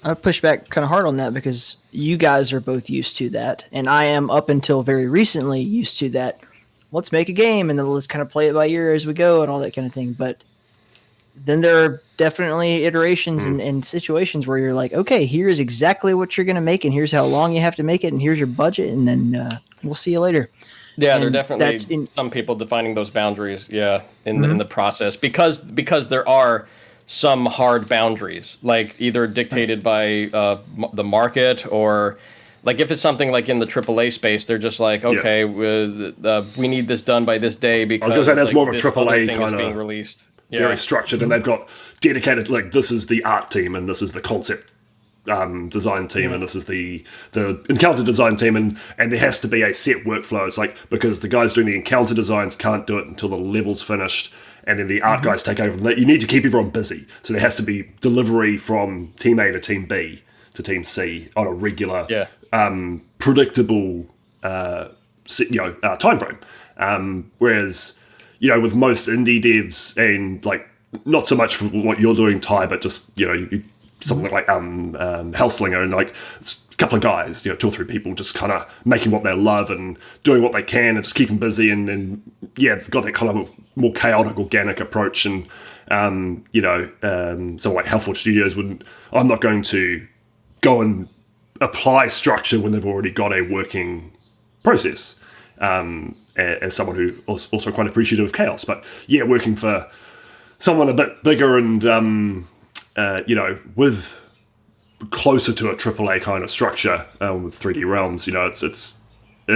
I would push back kind of hard on that because you guys are both used to that, and I am up until very recently used to that. Let's make a game, and then let's kind of play it by ear as we go, and all that kind of thing. But then there are definitely iterations and situations where you're like, okay, here's exactly what you're going to make, and here's how long you have to make it, and here's your budget, and then we'll see you later. Yeah, there are definitely some people defining those boundaries. Yeah, in the process, because there are some hard boundaries, like either dictated by the market, or like if it's something like in the AAA space, they're just like, okay, we need this done by this day because I was going to say that's more of a AAA thing kind is being of released. Very structured, and they've got dedicated, like this is the art team, and this is the concept design team, and this is the encounter design team, and there has to be a set workflow. It's like, because the guys doing the encounter designs can't do it until the level's finished, and then the art guys take over from that. You need to keep everyone busy, so there has to be delivery from team A to team B to team C on a regular, predictable, time frame. Whereas, with most indie devs, and like not so much for what you're doing, Ty, but just something like Hellslinger, and like couple of guys, 2 or 3 people just kind of making what they love and doing what they can and just keeping busy and it's got that kind of more chaotic, organic approach. And, someone like Hellforge Studios I'm not going to go and apply structure when they've already got a working process. As someone who also quite appreciative of chaos, but working for someone a bit bigger and with closer to a AAA kind of structure with 3D Realms, it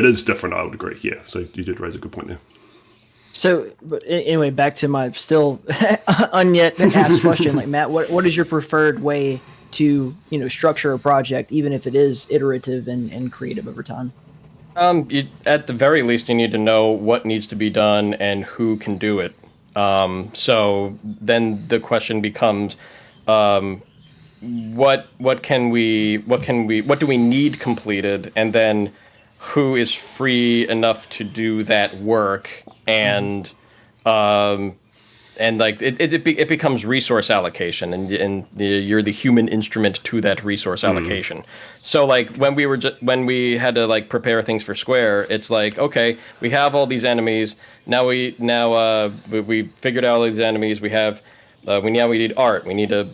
is different. I would agree. Yeah, so you did raise a good point there. So, but anyway, back to my still unyet asked question. Like, Matt, what is your preferred way to structure a project, even if it is iterative and creative over time? At the very least, you need to know what needs to be done and who can do it. So then the question becomes, what do we need completed, and then who is free enough to do that work, and like it becomes resource allocation, and you're the human instrument to that resource allocation. So like when we had to like prepare things for Square, it's like, okay, we have all these enemies. Now we figured out all these enemies. We need art. We need a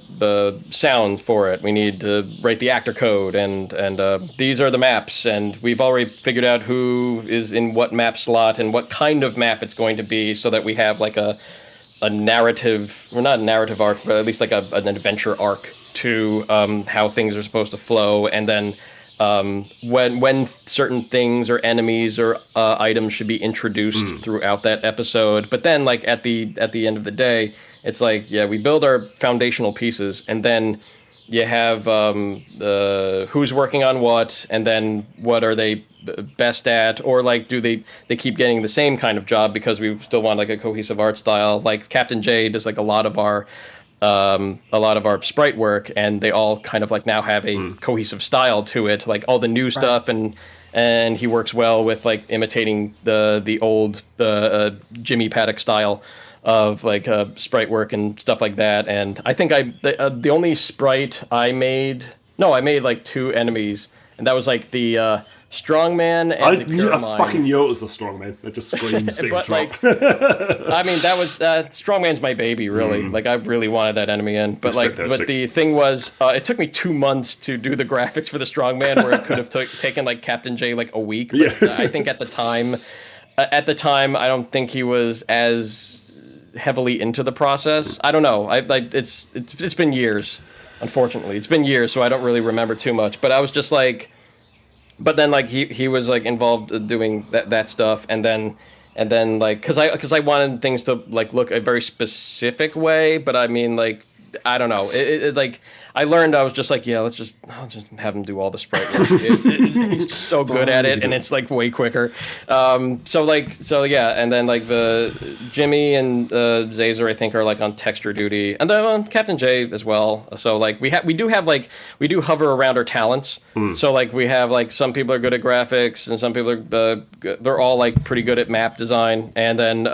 sound for it. We need to write the actor code, and these are the maps. And we've already figured out who is in what map slot and what kind of map it's going to be, so that we have like a narrative, well, not a narrative arc, but at least like an adventure arc to how things are supposed to flow. And then when certain things or enemies or items should be introduced throughout that episode. But then like at the end of the day, it's like, we build our foundational pieces, and then you have who's working on what, and then what are they best at, or like do they keep getting the same kind of job because we still want like a cohesive art style. Like Captain J does like a lot of our sprite work, and they all kind of like now have a cohesive style to it, like all the new stuff, and he works well with like imitating the old Jimmy Paddock style of like sprite work and stuff like that. And I think the only sprite I made like 2 enemies, and that was like the Strongman and the Pyramid. I fucking knew it was the Strongman. It just screams being but dropped. like, I mean, that was Strongman's my baby, really. Like, I really wanted that enemy in. But like, fantastic. But the thing was, it took me 2 months to do the graphics for the Strongman, where it could have taken like Captain J like a week. But I think at the time, I don't think he was as heavily into the process. I don't know. It's been years. Unfortunately, it's been years, so I don't really remember too much. But I was just like. But then, like, he was like involved doing that stuff, and then like, because I wanted things to like look a very specific way. But I mean, like, I don't know. It like I learned, I was just like, I'll just have him do all the sprite work. He's just so good at it, and it's like way quicker. And then like the Jimmy and Zazer, I think, are like on texture duty, and then Captain J as well. So like we do hover around our talents. So like we have like some people are good at graphics, and some people are they're all like pretty good at map design, and then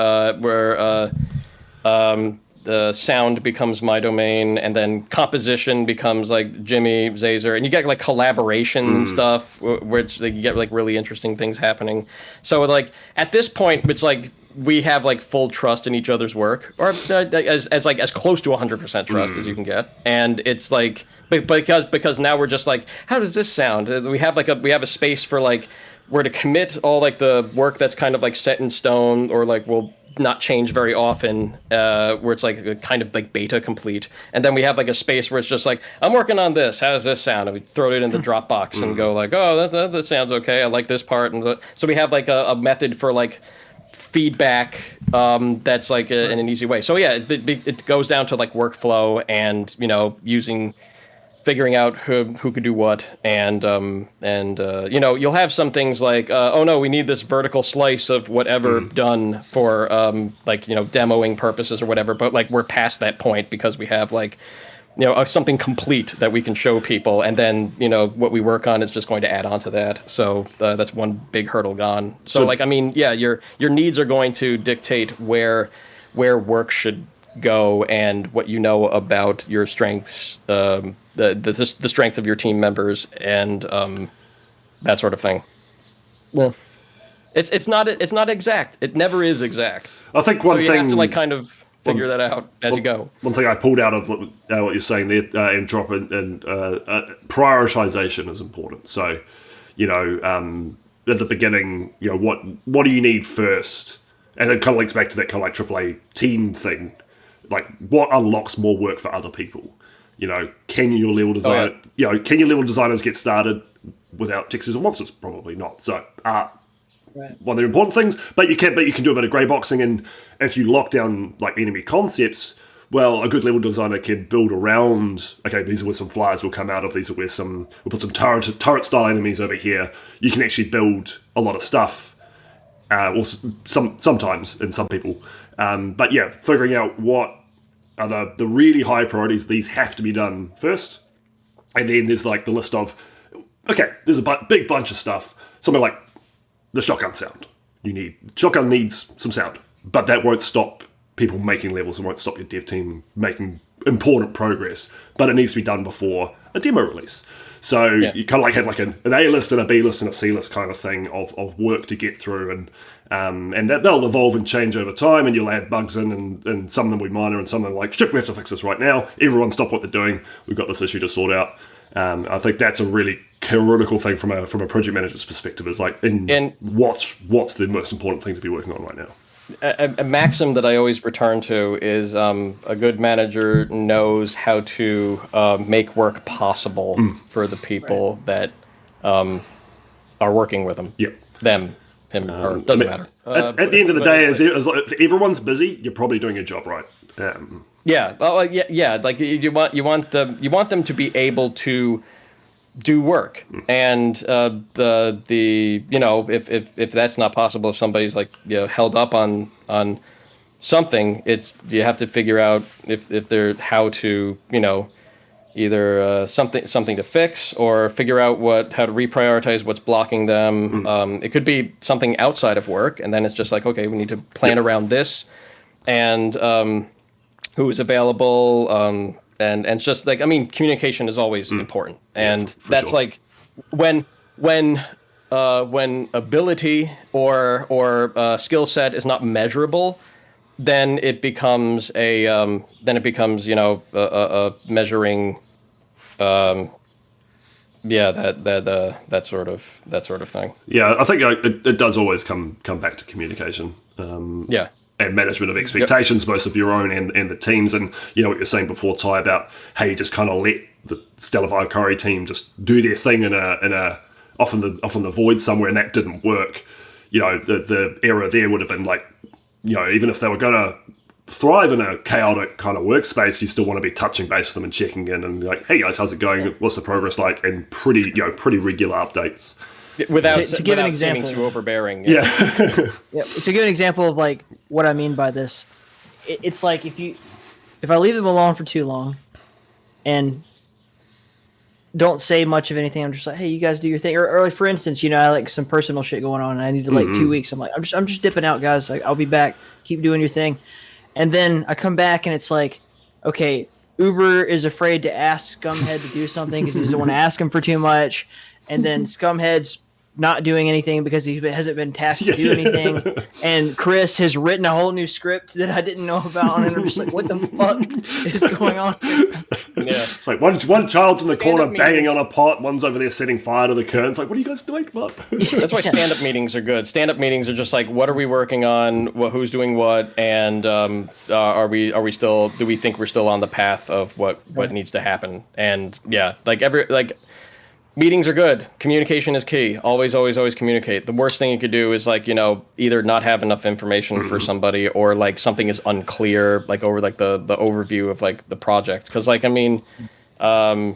the sound becomes my domain, and then composition becomes like Jimmy, Zazer, and you get like collaboration and stuff, which like, you get like really interesting things happening. So like at this point, it's like we have like full trust in each other's work, or as close to 100% trust as you can get, and it's like because now we're just like, how does this sound? We have a space for like where to commit all like the work that's kind of like set in stone, or like will not change very often, where it's like a kind of like beta complete, and then we have like a space where it's just like, I'm working on this, how does this sound, and we throw it in the Dropbox and go like, oh, that sounds okay, I like this part. And so we have like a method for like feedback that's like in an easy way. So it goes down to like workflow, and figuring out who could do what, and you'll have some things like, oh no, we need this vertical slice of whatever done for demoing purposes or whatever, but like we're past that point because we have like something complete that we can show people, and then what we work on is just going to add on to that. So that's one big hurdle gone. So like, I mean, your needs are going to dictate where work should go and what you know about your strengths, the strength of your team members, and that sort of thing. Well, it's not exact. It never is exact. I think one so you thing have to like kind of figure that out as you go. One thing I pulled out of what you're saying there, MTrop, and prioritization is important. So, at the beginning, what do you need first? And it kind of links back to that kind of like AAA team thing. Like, what unlocks more work for other people? Can your level design? Can your level designers get started without Jixes and monsters? Probably not. So, one of the important things, but you can do a bit of grey boxing, and if you lock down like enemy concepts, well, a good level designer can build around. Okay, these are where some flyers will come out of. These are where we'll put some turret style enemies over here. You can actually build a lot of stuff, or sometimes in some people. But yeah, figuring out what are the really high priorities. These have to be done first, and then there's like the list of there's a big bunch of stuff. Something like the shotgun sound. Shotgun needs some sound, but that won't stop people making levels and won't stop your dev team making important progress. But it needs to be done before a demo release. So you kind of like have like an A list and a B list and a C list kind of thing of work to get through, and that they'll evolve and change over time, and you'll add bugs in, and some of them will be minor, and some of them like, shit, we have to fix this right now. Everyone stop what they're doing. We've got this issue to sort out. I think that's a really critical thing from a project manager's perspective, is like, what's the most important thing to be working on right now. A maxim that I always return to is a good manager knows how to make work possible for the people that are working with them. Yeah. Them, him, or doesn't matter. At the end of the day, as if everyone's busy, you're probably doing your job right. Yeah. Like you want them to be able to do work, and if that's not possible, if somebody's like held up on something, you have to figure out if they're how to either something to fix, or figure out how to reprioritize what's blocking them. It could be something outside of work, and then it's just like, okay, we need to plan around this, and who is available, and it's just like, I mean, communication is always important, and for that's sure. like when ability or skill set is not measurable, then it becomes a measuring, that sort of thing. Yeah, I think it does always come back to communication. And management of expectations, both of your own and the teams. And what you're saying before, Ty, about how you just kind of let the Stellar Valkyrie team just do their thing in a off in the void somewhere, and that didn't work. The error there would have been like, even if they were going to thrive in a chaotic kind of workspace, you still want to be touching base with them and checking in and be like, hey guys, how's it going? What's the progress like? And pretty regular updates. Without to give an example, seeming too overbearing. Yeah. To give an example of like what I mean by this, it's like if I leave them alone for too long, and don't say much of anything, I'm just like, hey, you guys do your thing. Or like, for instance, I like some personal shit going on, and I need to like 2 weeks. I'm like, I'm just dipping out, guys. Like, I'll be back. Keep doing your thing. And then I come back, and it's like, okay, Uber is afraid to ask Scumhead to do something because he doesn't want to ask him for too much, and then Scumhead's not doing anything because he hasn't been tasked to do anything, and Chris has written a whole new script that I didn't know about, and I'm just like, what the fuck is going on? It's like one child's in the corner banging on a pot, one's over there setting fire to the curtains. Like, what are you guys doing? What? That's why stand-up meetings are good. Stand-up meetings are just like, what are we working on? Who's doing what? And are we still? Do we think we're still on the path of what needs to happen? And meetings are good. Communication is key. Always, always, always communicate. The worst thing you could do is either not have enough information for somebody, or like something is unclear, like over like the overview of like the project. Because I don't know.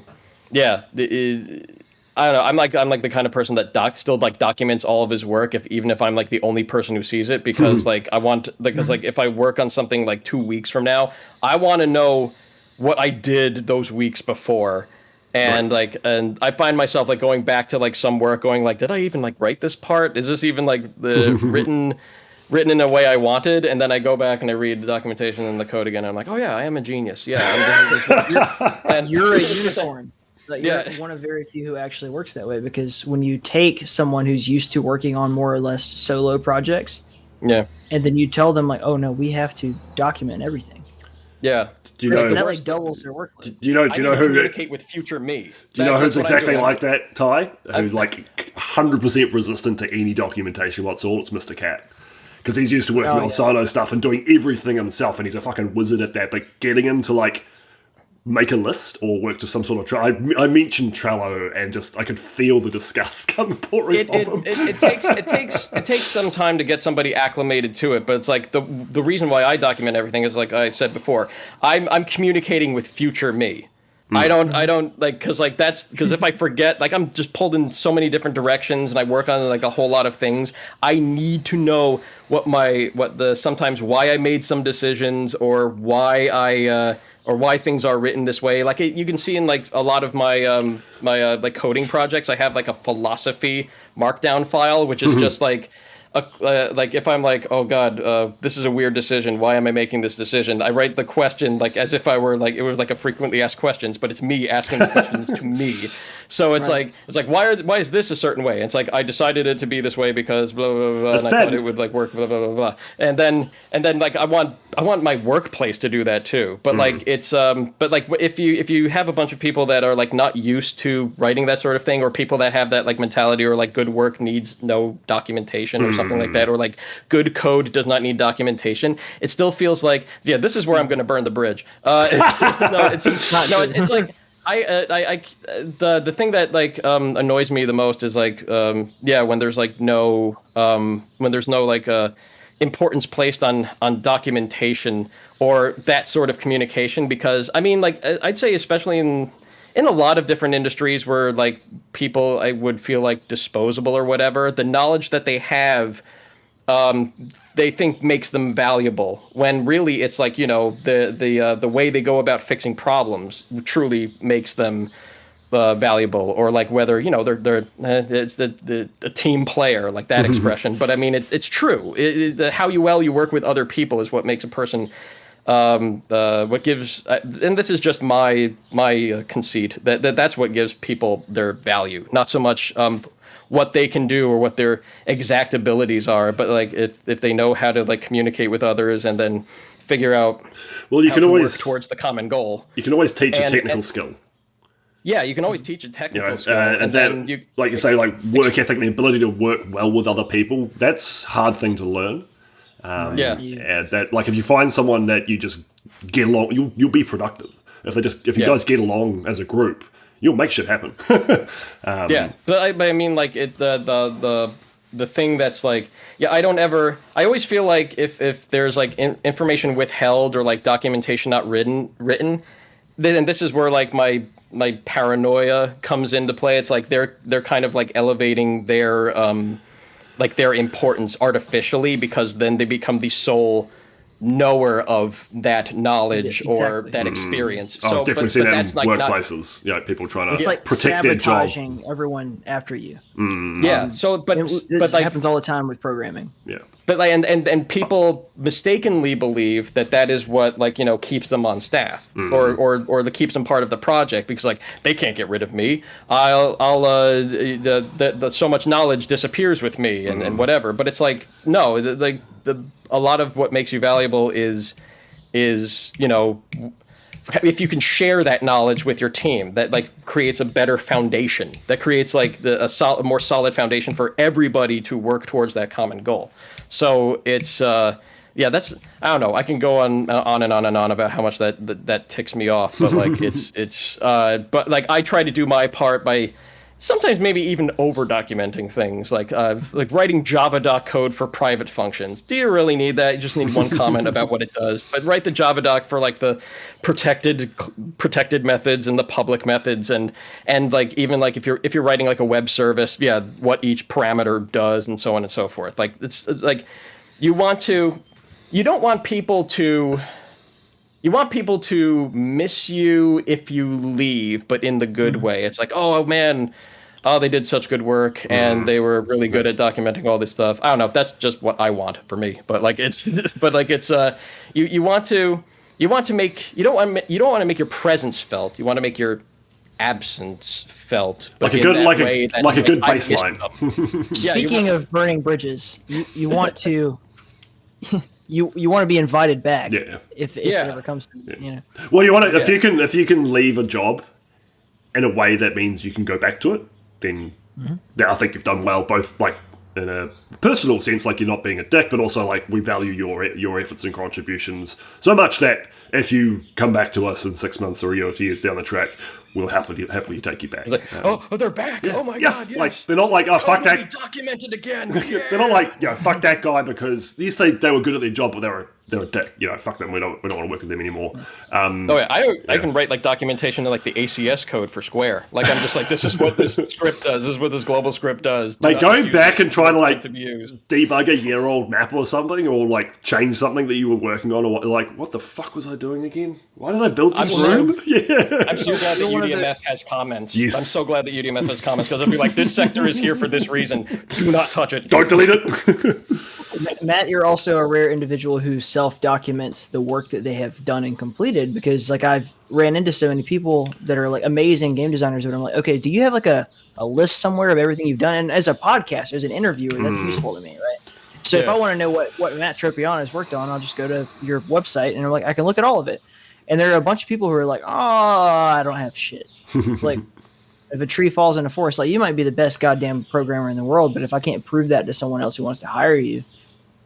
I'm like the kind of person that still like documents all of his work, even if I'm like the only person who sees it, because like I want, because like if I work on something like 2 weeks from now, I want to know what I did those weeks before. And and I find myself like going back to like some work, going like, did I even like write this part? Is this even like the written written in a way I wanted, and then I go back and I read the documentation and the code again. And I'm like, oh yeah, I am a genius. Yeah, and you're a unicorn. Like, you're one of very few who actually works that way, because when you take someone who's used to working on more or less solo projects, yeah, and then you tell them like, oh no, we have to document everything. Yeah. Do you know that like doubles their workload? Do you know who communicate with future me? Do you know who's exactly like that, Ty? Who's like 100% resistant to any documentation whatsoever? It's Mr. Cat. Because he's used to working on solo stuff and doing everything himself, and he's a fucking wizard at that. But getting him to like make a list or work to some sort of I mentioned Trello, and just I could feel the disgust coming pouring off him. It takes some time to get somebody acclimated to it, but it's like the reason why I document everything is, like I said before, I'm communicating with future me. I don't like, because if I forget, like, I'm just pulled in so many different directions and I work on like a whole lot of things. I need to know sometimes why I made some decisions, or why or why things are written this way. Like, you can see in like a lot of my like coding projects, I have like a philosophy markdown file, which is just like like if I'm like, oh god, this is a weird decision, why am I making this decision? I write the question like as if I were like, it was like a frequently asked questions, but it's me asking the questions to me. So it's like why is this a certain way? It's like, I decided it to be this way because blah blah blah, and I thought it would like work blah blah blah blah. And then like I want my workplace to do that too. But like it's but like if you have a bunch of people that are like not used to writing that sort of thing, or people that have that like mentality, or like good work needs no documentation or something like that, or like good code does not need documentation, it still feels like, yeah, this is where I'm going to burn the bridge. It's like the thing that like annoys me the most is like when there's like no like importance placed on documentation or that sort of communication, because I mean, like, I'd say especially in a lot of different industries where like people, I would feel like disposable or whatever, the knowledge that they have they think makes them valuable, when really it's like, you know, the way they go about fixing problems truly makes them valuable, or like whether, you know, they're it's the team player, like that expression. But I mean, it's true. How well you work with other people is what makes a person what gives, and this is just my conceit, that's what gives people their value, not so much what they can do or what their exact abilities are, but like if they know how to like communicate with others and then figure out you can always work towards the common goal. You can always teach a technical skill. Yeah, you can always teach a technical skill, and then you, like you say, like work ethic, the ability to work well with other people, that's a hard thing to learn. And that, like, if you find someone that you just get along, you'll be productive. If you guys get along as a group, you'll make shit happen. But I mean, like, the thing that's like, I always feel like if there's like information withheld or like documentation not written, then this is where like my paranoia comes into play. It's like they're kind of like elevating their importance artificially, because then they become the sole knower of that knowledge or that experience. So I've definitely seen that in workplaces. People trying to it's like protect their job. Sabotaging everyone after you. This like, happens all the time with programming. Yeah. But like, and people mistakenly believe that is what, like, you know, keeps them on staff or that keeps them part of the project, because like they can't get rid of me. So much knowledge disappears with me and whatever. But it's like, no, a lot of what makes you valuable is, you know, if you can share that knowledge with your team, that like creates a better foundation, that creates like a more solid foundation for everybody to work towards that common goal. So it's that's, I don't know, I can go on and on and on about how much that ticks me off, but like but like I try to do my part by sometimes maybe even over documenting things, like writing Java doc code for private functions. Do you really need that? You just need one comment about what it does. But write the Java doc for like the protected methods and the public methods, and like even like if you're writing like a web service, what each parameter does and so on and so forth. Like it's like you don't want people to. You want people to miss you if you leave, but in the good way. It's like, oh man, oh, they did such good work and they were really good at documenting all this stuff. I don't know if that's just what I want for me, but like it's you want to make, you don't want to make your presence felt. You want to make your absence felt, but like a good baseline. Speaking of burning bridges, you want to you want to be invited back. Yeah. If it ever comes to, you know. Well, you want to if you can leave a job in a way that means you can go back to it, then I think you've done well, both like in a personal sense, like you're not being a dick, but also like we value your efforts and contributions so much that if you come back to us in 6 months or a year or 2 years down the track, we'll happily take you back. Like, they're back! Yeah. Oh my god! Yes, Yes. like they're not like, oh fuck that. Documented again. They're not like, fuck that guy because yes, they were good at their job, but they're a dick. Fuck them. We don't want to work with them anymore. I can write like documentation in like the ACS code for Square. Like I'm just like, this is what this script does. This is what this global script does. Like going back and trying to like be debug a year-old map or something, or like change something that you were working on, or like what the fuck was I doing again? Why did I build this room? I'm so glad that UDMF has comments. Yes. I'm so glad that UDMF has comments because it'll be like, this sector is here for this reason. Do not touch it. Don't delete it. Matt, you're also a rare individual who self-documents the work that they have done and completed, because like I've ran into so many people that are like amazing game designers, but I'm like, okay, do you have like a list somewhere of everything you've done? And as a podcaster, as an interviewer, that's useful to me, right? So if I want to know what Matt Tropiano has worked on, I'll just go to your website and I'm like, I can look at all of it. And there are a bunch of people who are like, oh, I don't have shit. Like, if a tree falls in a forest, like you might be the best goddamn programmer in the world, but if I can't prove that to someone else who wants to hire you,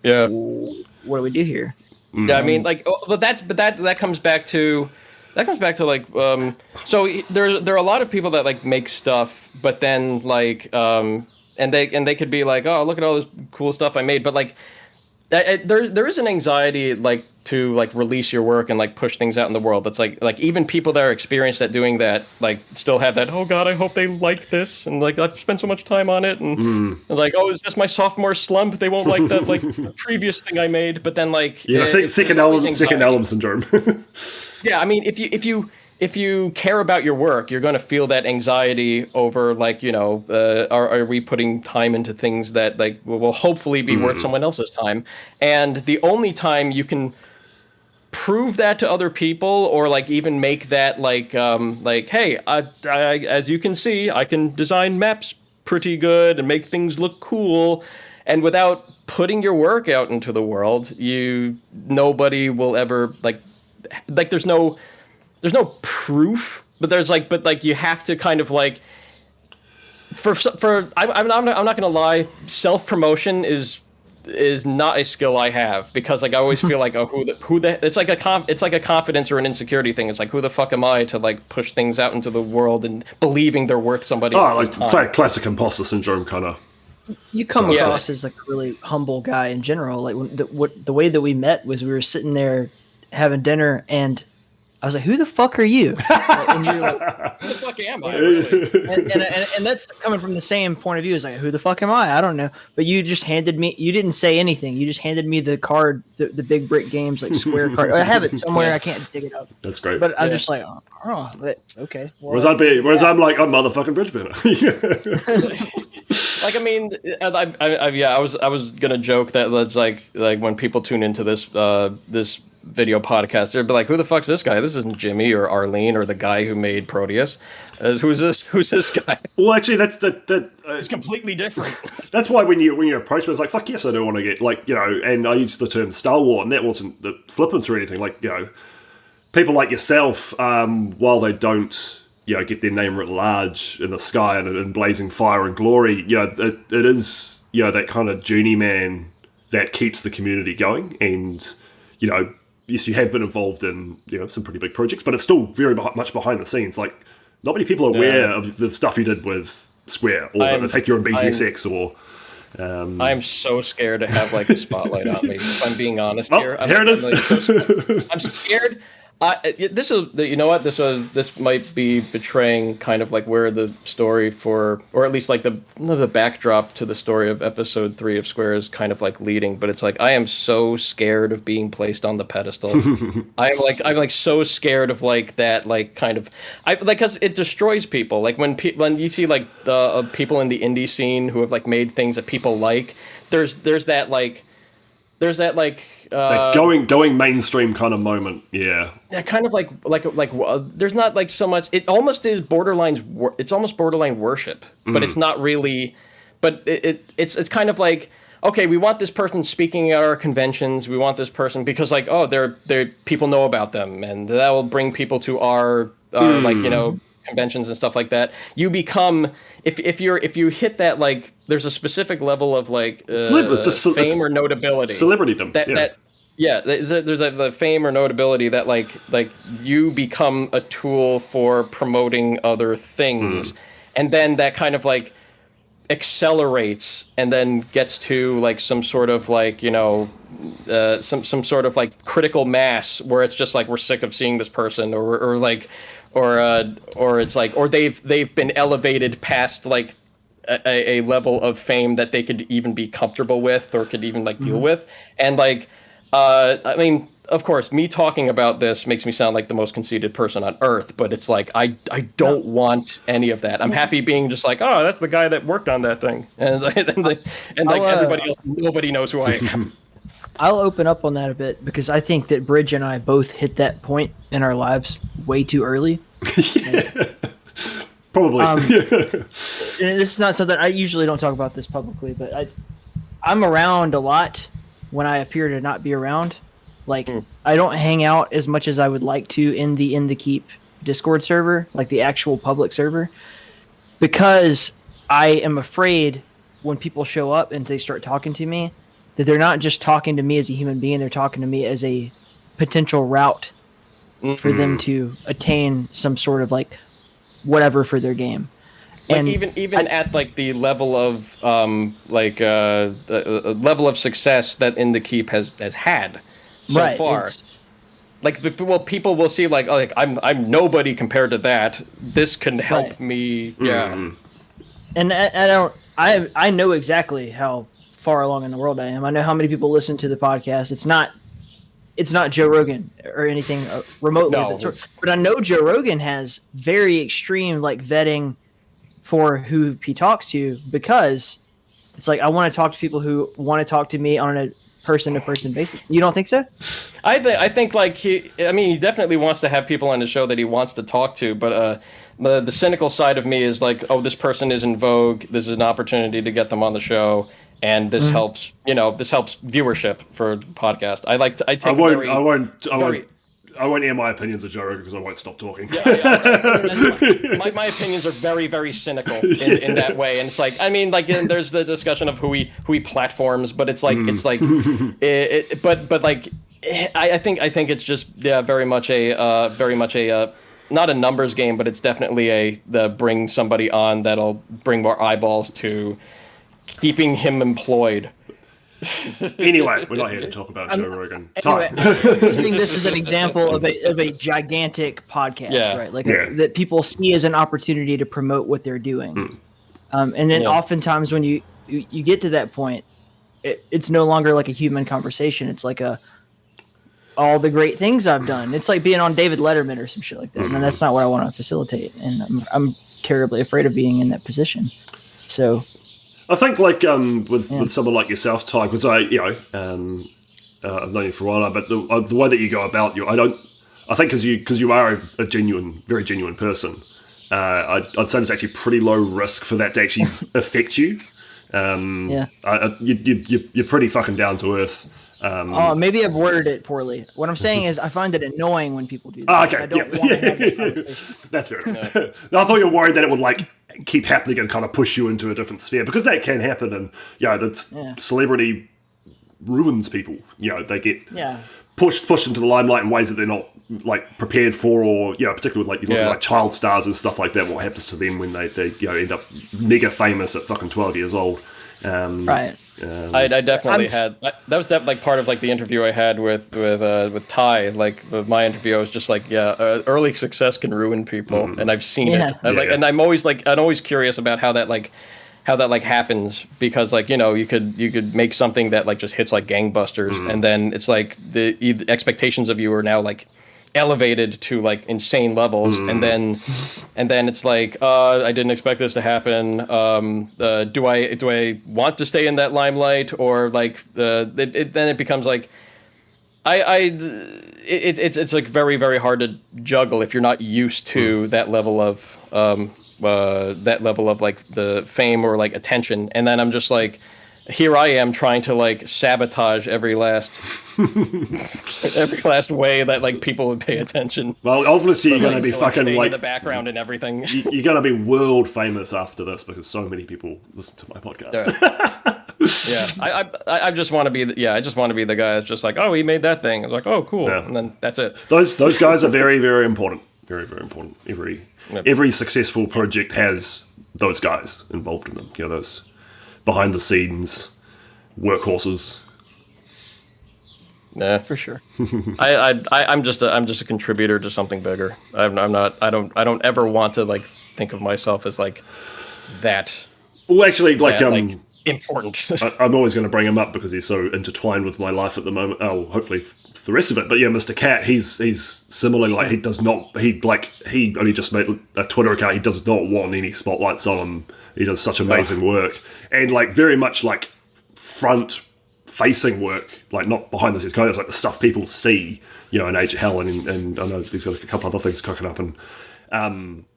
what do we do here? Yeah, I mean, like, but that comes back to like, so there are a lot of people that like make stuff, but then like, and they could be like, oh, look at all this cool stuff I made, but like, there is an anxiety like to like release your work and like push things out in the world. That's like even people that are experienced at doing that like still have that, oh god, I hope they like this, and like I've spent so much time on it, and like, oh, is this my sophomore slump? They won't like that like previous thing I made. But then like second album syndrome. Yeah, I mean, if you care about your work, you're going to feel that anxiety over, like, you know, are we putting time into things that like will hopefully be worth someone else's time? And the only time you can prove that to other people, or like even make that like hey, I as you can see, I can design maps pretty good and make things look cool, and without putting your work out into the world, nobody will ever like there's no proof, but you have to kind of like I'm not gonna lie, self-promotion is not a skill I have, because like I always feel like, oh, who the it's like a confidence or an insecurity thing. It's like, who the fuck am I to like push things out into the world and believing they're worth somebody else's time? Like classic imposter syndrome kind of. You come across as like a really humble guy in general. Like the way that we met was we were sitting there having dinner, and I was like, who the fuck are you? And you're like, who the fuck am I? Really? and that's coming from the same point of view. It's like, who the fuck am I? I don't know. But you just handed me, you didn't say anything. You just handed me the card, the Big Brick Games, like Square card. I have it somewhere. I can't dig it up. That's great. But I'm just like, oh, okay. Well, whereas I'm like, I'm motherfucking Bridgeburner. Like, I mean, I was gonna joke that it's like when people tune into this video podcast, they'd be like, who the fuck's this guy? This isn't Jimmy or Arlene or the guy who made Proteus. Who's this guy? Well, actually, that's it's completely different. That's why when you approach me, it's like, fuck yes, I do want to get, like, you know, and I used the term Star Wars, and that wasn't the flipping through anything. Like, you know, people like yourself, while they don't, you know, get their name written large in the sky and in blazing fire and glory, you know, it is, you know, that kind of journeyman that keeps the community going. And, you know, yes, you have been involved in, you know, some pretty big projects, but it's still very much behind the scenes. Like, not many people are aware of the stuff you did with Square, or the fact you're in BTSX, or... I'm so scared to have, like, a spotlight on me, if I'm being honest here. Here it is. I'm scared. This is, you know what, this might be betraying kind of like where the story for, or at least like the backdrop to the story of episode 3 of Square is kind of like leading, but it's like I am so scared of being placed on the pedestal. I'm like so scared of like that, like kind of, because it destroys people. Like when you see like the people in the indie scene who have like made things that people like, there's that going mainstream kind of moment, yeah. Yeah, kind of like there's not like so much. It almost is it's almost borderline worship, but it's not really. But it's kind of like, okay, we want this person speaking at our conventions. We want this person because like, oh, they're people know about them, and that will bring people to our like, you know, conventions and stuff like that. You become if you hit that, like there's a specific level of like fame or notability, celebritydom. There's the fame or notability that like you become a tool for promoting other things, and then that kind of like accelerates and then gets to like some sort of like, you know, some sort of like critical mass where it's just like we're sick of seeing this person or it's like, or they've been elevated past like a level of fame that they could even be comfortable with or could even like deal with. And like, I mean, of course, me talking about this makes me sound like the most conceited person on earth, but it's like, I don't want any of that. I'm happy being just like, oh, that's the guy that worked on that thing. And everybody else, nobody knows who I am. I'll open up on that a bit because I think that Bridge and I both hit that point in our lives way too early. Probably. It's not something I usually don't talk about this publicly, but I'm around a lot when I appear to not be around. Like I don't hang out as much as I would like to in the Keep Discord server, like the actual public server, because I am afraid when people show up and they start talking to me that they're not just talking to me as a human being, they're talking to me as a potential route for them to attain some sort of like whatever for their game. Like and even at like the level of the level of success that In the Keep has had so far. Like, well, people will see like, oh, like I'm nobody compared to that. This can help me. Yeah. And I know exactly how far along in the world I am. I know how many people listen to the podcast. It's not Joe Rogan or anything remotely of that sort. But I know Joe Rogan has very extreme like vetting for who he talks to, because it's like I want to talk to people who want to talk to me on a person-to-person basis. You don't think so? I think like he definitely wants to have people on the show that he wants to talk to, but the cynical side of me is like, oh, this person is in vogue. This is an opportunity to get them on the show. And this helps, this helps viewership for the podcast. I won't air my opinions of Joe Rogan because I won't stop talking. My opinions are very, very cynical in that way. And it's like, I mean, like there's the discussion of who he platforms, but it's like, but like, I think it's just very much a not a numbers game, but it's definitely the bring somebody on that'll bring more eyeballs to keeping him employed. Anyway, we're not here to talk about Joe Rogan. Anyway, I'm using this as an example of a gigantic podcast, right? Like that people see as an opportunity to promote what they're doing. And then oftentimes when you get to that point, it's no longer like a human conversation. It's like all the great things I've done. It's like being on David Letterman or some shit like that. And that's not what I want to facilitate. And I'm terribly afraid of being in that position. So I think like with someone like yourself, Ty, because I've known you for a while now, but the way that you go about I think because you are a very genuine person, I'd say there's actually pretty low risk for that to actually affect you. You're pretty fucking down to earth. Maybe I've worded it poorly. What I'm saying is I find it annoying when people do that. Okay, I don't want to have that conversation. That's fair enough. I thought you were worried that it would like keep happening and kind of push you into a different sphere, because that can happen, and celebrity ruins people. They get pushed into the limelight in ways that they're not like prepared for, or particularly with like you look at like child stars and stuff like that. What happens to them when they end up mega famous at fucking 12 years old? Right. I definitely had that was like part of like the interview I had with Ty. Like with my interview, I was just like, early success can ruin people, and I've seen it. And I'm always curious about how that happens, because like, you could make something that like just hits like gangbusters, and then it's like the expectations of you are now like elevated to like insane levels, and then it's like, I didn't expect this to happen. Do I want to stay in that limelight, or like then it becomes like it's like very, very hard to juggle if you're not used to that level of like the fame or like attention, and then I'm just like, here I am trying to like sabotage every last way that like people would pay attention. Well, obviously you're going to be fucking like like in the background and everything. You're going to be world famous after this, because so many people listen to my podcast. I just want to be I just want to be the guy that's just like, oh, he made that thing. It's like, oh, cool, and then that's it. Those guys are very, very important. Very, very important. Every successful project has those guys involved in them. Those behind the scenes workhorses. Yeah, for sure. I'm just a contributor to something bigger. I don't ever want to like think of myself as like that. Well, actually, like important. I'm always going to bring him up because he's so intertwined with my life at the moment. Oh, hopefully for the rest of it. But yeah, Mr. Cat, he's similarly like he only just made a Twitter account. He does not want any spotlights on him. He does such amazing work, and like very much like front facing work, like not behind the scenes kind of like the stuff people see, in Age of Hell, and I know he's got a couple other things cooking up, and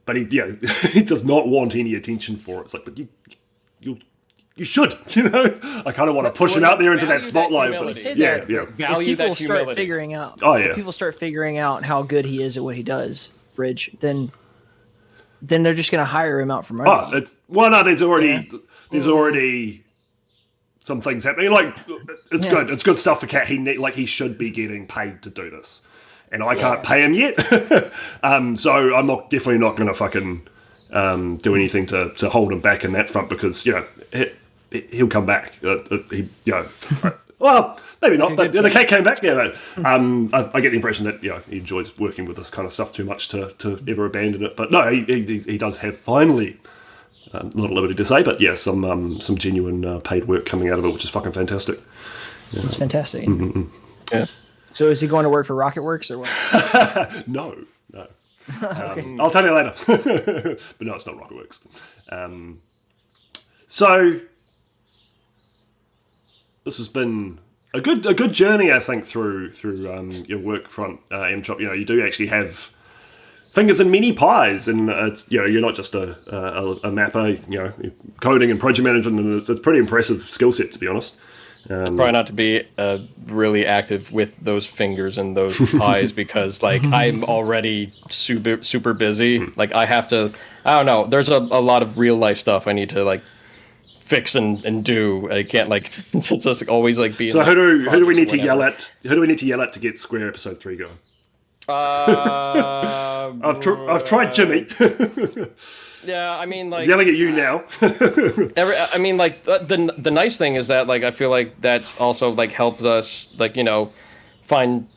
but he he does not want any attention for it. It's like, but you should, I kind of want to push him out there into that spotlight. But Value that humility. Figuring out. If people start figuring out how good he is at what he does, Bridge, then they're just going to hire him out from early. There's already some things happening. Like it's good. It's good stuff for Cat. He should be getting paid to do this, and I can't pay him yet. So I'm definitely not going to fucking do anything to hold him back in that front, because he'll come back. Well, maybe not, but the cat came back. I get the impression that he enjoys working with this kind of stuff too much to ever abandon it. But no, he does have finally a little liberty to say, but some genuine paid work coming out of it, which is fucking fantastic. It's fantastic. Mm-hmm. Yeah. So is he going to work for Rocketworks or what? No. Okay. I'll tell you later. But no, it's not Rocketworks. So this has been a good journey, I think, through your work front, MTrop. You do actually have fingers in many pies, and it's, you're not just a mapper. Coding and project management, and it's a pretty impressive skill set, to be honest. Try not to be really active with those fingers and those pies, because like I'm already super busy. Like I have to, I don't know. There's a lot of real life stuff I need to like fix and do. I can't like just always like be. So who do we need to yell at? Who do we need to yell at to get Square Episode 3 going? I've tried Jimmy. Yeah, I mean, like yelling at you now. I mean, like the nice thing is that like I feel like that's also like helped us like find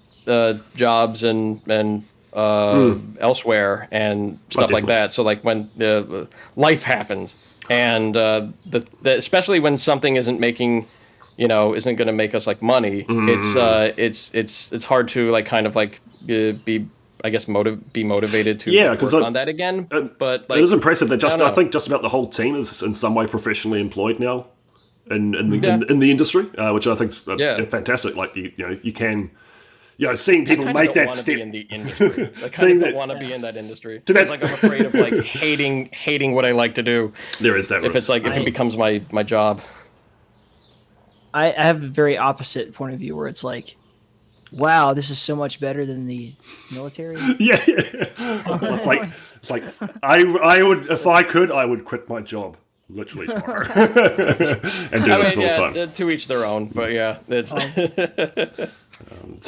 jobs and elsewhere and stuff like that. So like when life happens, and especially when something isn't making isn't going to make us like money, it's hard to like kind of like be. I guess be motivated to work on that again. But like, it is impressive that I think just about the whole team is in some way professionally employed now in the industry, which I think is fantastic. Like you can seeing people make that step. In the industry. I kind of want to be in that industry. Because like I'm afraid of like hating what I like to do. There is that risk. If it's like if it becomes my job. I have a very opposite point of view where it's like, wow, this is so much better than the military. Yeah. It's like I would, if I could, I would quit my job literally tomorrow and do this full time. To each their own, but yeah, it's. But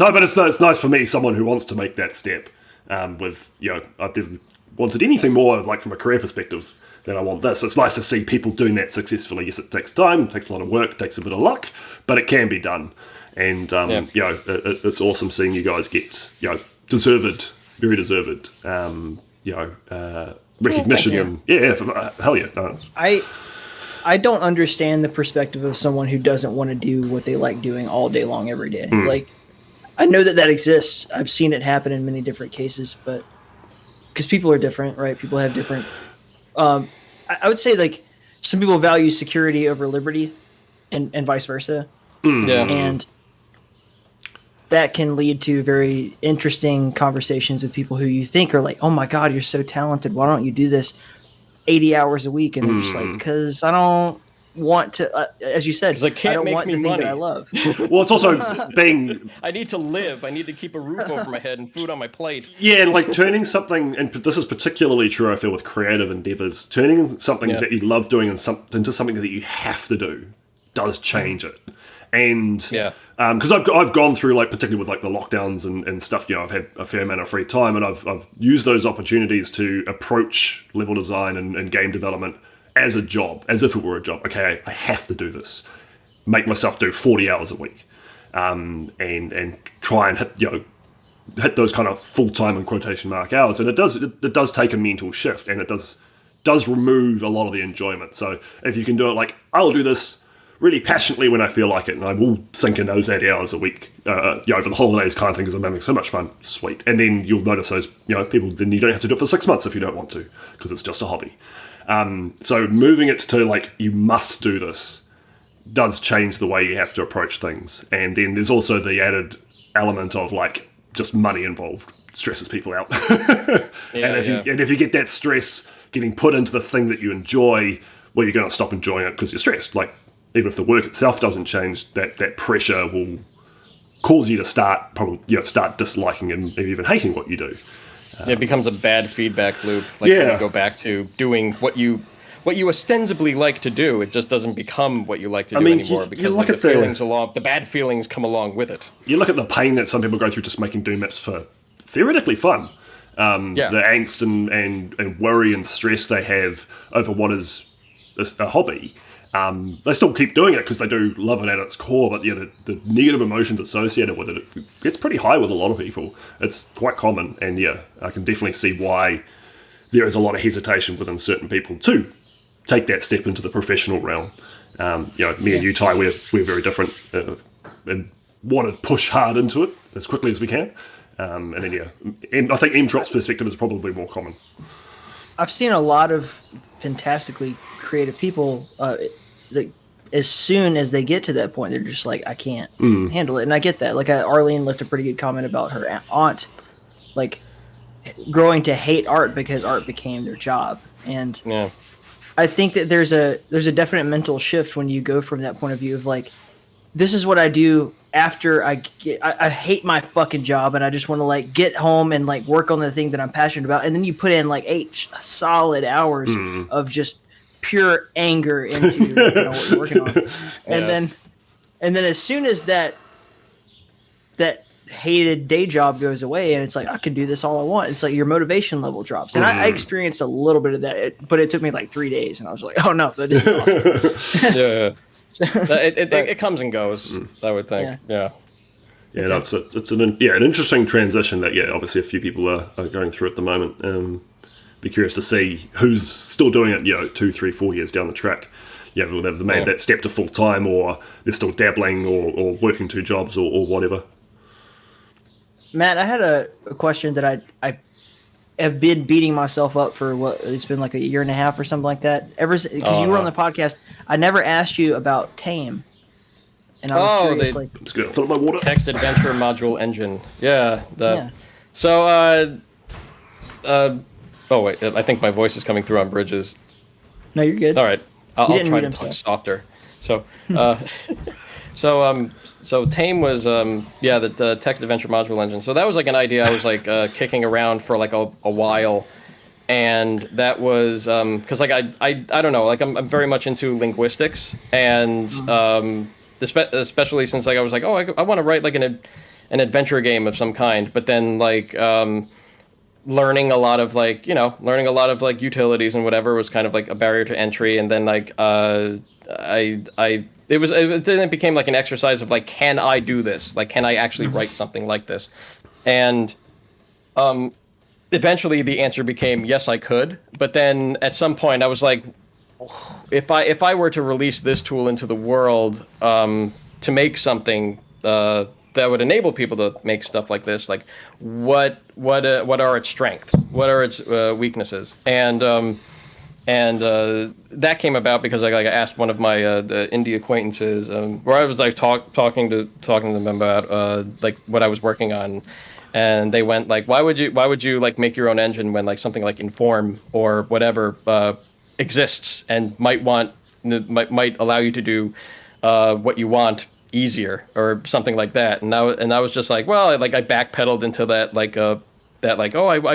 it's nice for me, someone who wants to make that step. I've never wanted anything more like from a career perspective then I want this. It's nice to see people doing that successfully. Yes, it takes time, it takes a lot of work, it takes a bit of luck, but it can be done. And it's awesome seeing you guys get deserved, very deserved, recognition. Hell yeah. No, I don't understand the perspective of someone who doesn't want to do what they like doing all day long every day. Like, I know that exists. I've seen it happen in many different cases, but because people are different, right? People have different. I would say like some people value security over liberty, and vice versa. And that can lead to very interesting conversations with people who you think are like, oh my God, you're so talented. Why don't you do this 80 hours a week? And they're just like, because I don't want to, as you said, I can't don't make want me the thing money. that I love. Well, it's also being... I need to live. I need to keep a roof over my head and food on my plate. Yeah, and like turning something, and this is particularly true, I feel, with creative endeavors, turning something that you love doing into something that you have to do does change it. And because I've gone through, like, particularly with like the lockdowns and stuff, I've had a fair amount of free time, and I've used those opportunities to approach level design and game development as a job, as if it were a job. Okay, I have to do this. Make myself do 40 hours a week, and try and hit those kind of full-time in quotation mark hours. And it does take a mental shift, and it does remove a lot of the enjoyment. So if you can do it, like, I'll do this really passionately when I feel like it, and I will sink in those 80 hours a week over the holidays kind of thing, because I'm having so much fun. Sweet. And then you'll notice those people, then you don't have to do it for 6 months if you don't want to, because it's just a hobby. So moving it to like, you must do this, does change the way you have to approach things. And then there's also the added element of like just money involved stresses people out. And if you get that stress getting put into the thing that you enjoy, well, you're going to stop enjoying it because you're stressed. Like, even if the work itself doesn't change, that pressure will cause you to start disliking and even hating what you do. It becomes a bad feedback loop. Like when you go back to doing what you ostensibly like to do, it just doesn't become what you like to do anymore, because the bad feelings come along with it. You look at the pain that some people go through just making Doom maps for theoretically fun. The angst and worry and stress they have over what is a hobby. They still keep doing it because they do love it at its core, but the negative emotions associated with it gets pretty high with a lot of people. It's quite common, and I can definitely see why there is a lot of hesitation within certain people to take that step into the professional realm. Me and you, Ty, we're very different and want to push hard into it as quickly as we can. And I think MTrop's perspective is probably more common. I've seen a lot of fantastically creative people like, as soon as they get to that point, they're just like, I can't handle it. And I get that. Like, Arlene left a pretty good comment about her aunt, like, growing to hate art because art became their job. And I think that there's a definite mental shift when you go from that point of view of like, this is what I do after I hate my fucking job, and I just want to like get home and like work on the thing that I'm passionate about. And then you put in like 8 solid hours of just pure anger into what you're working on. And then as soon as that hated day job goes away, and it's like, I can do this all I want, it's like your motivation level drops. And I experienced a little bit of that, but it took me like 3 days, and I was like, oh no, that is awesome. It comes and goes, I would think. It's an interesting transition that obviously a few people are going through at the moment. Be curious to see who's still doing it 2, 3, 4 years down the track. Whether they've made that step to full time, or they're still dabbling or working 2 jobs or whatever. Matt, I had a question that I have been beating myself up for it's been like a year and a half or something like that. Because you were on the podcast, I never asked you about TAME, and I was curious. I'm just gonna fill up my water. Text adventure module engine. So oh wait, I think my voice is coming through on Bridges. No, you're good. All right, I'll try to talk softer. So So TAME was the text adventure module engine. So that was like an idea I was like kicking around for like a while, and that was because like I don't know, like I'm very much into linguistics, and especially since like I was like, I want to write like an adventure game of some kind, but then like learning a lot of like utilities and whatever was kind of like a barrier to entry, and then like then it became like an exercise of like, can I do this? Like, can I actually write something like this? And eventually the answer became yes, I could. But then at some point I was like, if I were to release this tool into the world to make something that would enable people to make stuff like this, like what are its strengths? What are its weaknesses? And that came about because I asked one of my indie acquaintances where I was like talking to them about like what I was working on, and they went like, why would you like make your own engine when like something like Inform or whatever exists and might allow you to do what you want easier or something like that. And I was just like, well, like I backpedaled into that I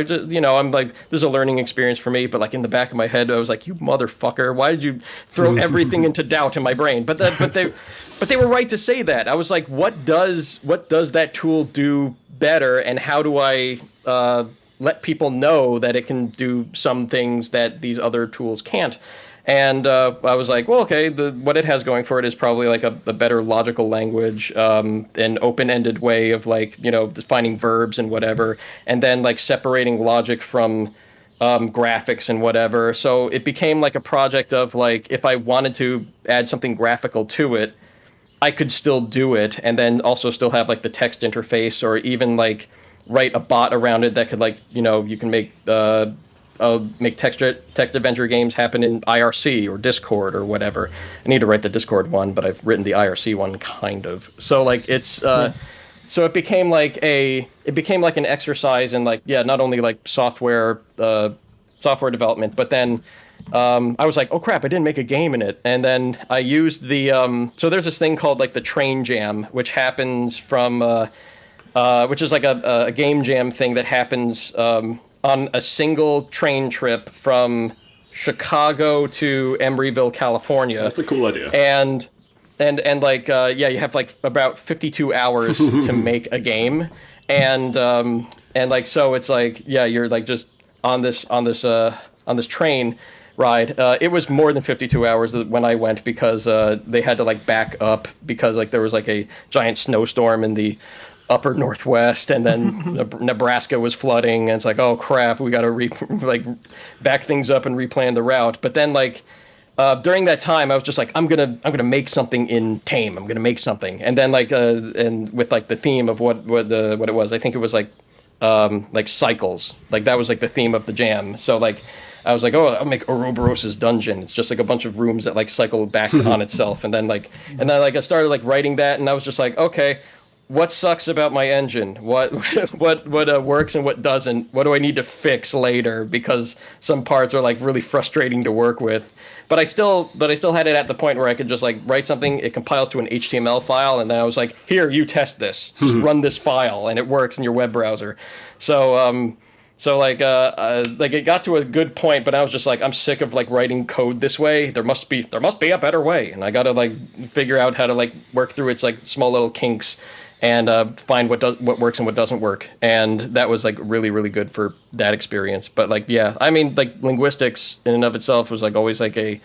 just, I'm like, this is a learning experience for me, but like in the back of my head I was like, you motherfucker, why did you throw everything into doubt in my brain? But they were right to say that. I was like, what does that tool do better, and how do I let people know that it can do some things that these other tools can't? And I was like, well, okay, what it has going for it is probably like a better logical language, an open-ended way of like, defining verbs and whatever, and then like separating logic from graphics and whatever. So it became like a project of like, if I wanted to add something graphical to it, I could still do it, and then also still have like the text interface, or even like write a bot around it that could like, you can make text adventure games happen in IRC or Discord or whatever. I need to write the Discord one, but I've written the IRC one kind of. So like it's so it became like an exercise in like, not only like software development, but then I was like, oh crap, I didn't make a game in it. And then I used the so there's this thing called like the Train Jam, which happens from which is like a game jam thing that happens on a single train trip from Chicago to Emeryville, California. That's a cool idea. And like you have like about 52 hours to make a game, and like so it's like you're like just on this train ride. It was more than 52 hours when I went, because they had to like back up because like there was like a giant snowstorm in the upper Northwest, and then Nebraska was flooding, and it's like, oh crap, we got to back things up and replan the route. But then like during that time I was just like, I'm gonna make something in TAME. I'm gonna make something. And then like and with like the theme of what it was, I think it was like cycles, like that was like the theme of the jam. So like I was like, oh, I'll make Ouroboros's dungeon. It's just like a bunch of rooms that like cycle back on itself. And then I started like writing that, and I was just like, okay, what sucks about my engine? What works and what doesn't? What do I need to fix later? Because some parts are like really frustrating to work with. But I still had it at the point where I could just like write something, it compiles to an HTML file, and then I was like, here, you test this. Just run this file, and it works in your web browser. So like it got to a good point, but I was just like, I'm sick of like writing code this way. There must be a better way, and I got to like figure out how to like work through its like small little kinks and find what works and what doesn't work. And that was like really, really good for that experience. But like, I mean, like linguistics in and of itself was like always like a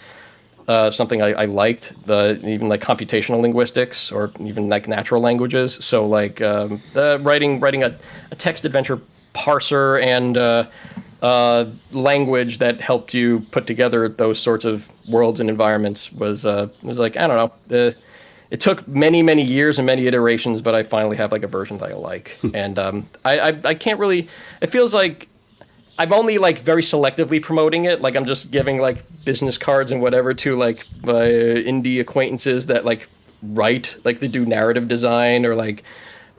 something I liked, even like computational linguistics or even like natural languages. So like writing a text adventure parser and language that helped you put together those sorts of worlds and environments was like, I don't know. It took many, many years and many iterations, but I finally have like a version that I like. And I can't really, it feels like I'm only like very selectively promoting it. Like I'm just giving like business cards and whatever to like my indie acquaintances that like write, like they do narrative design or like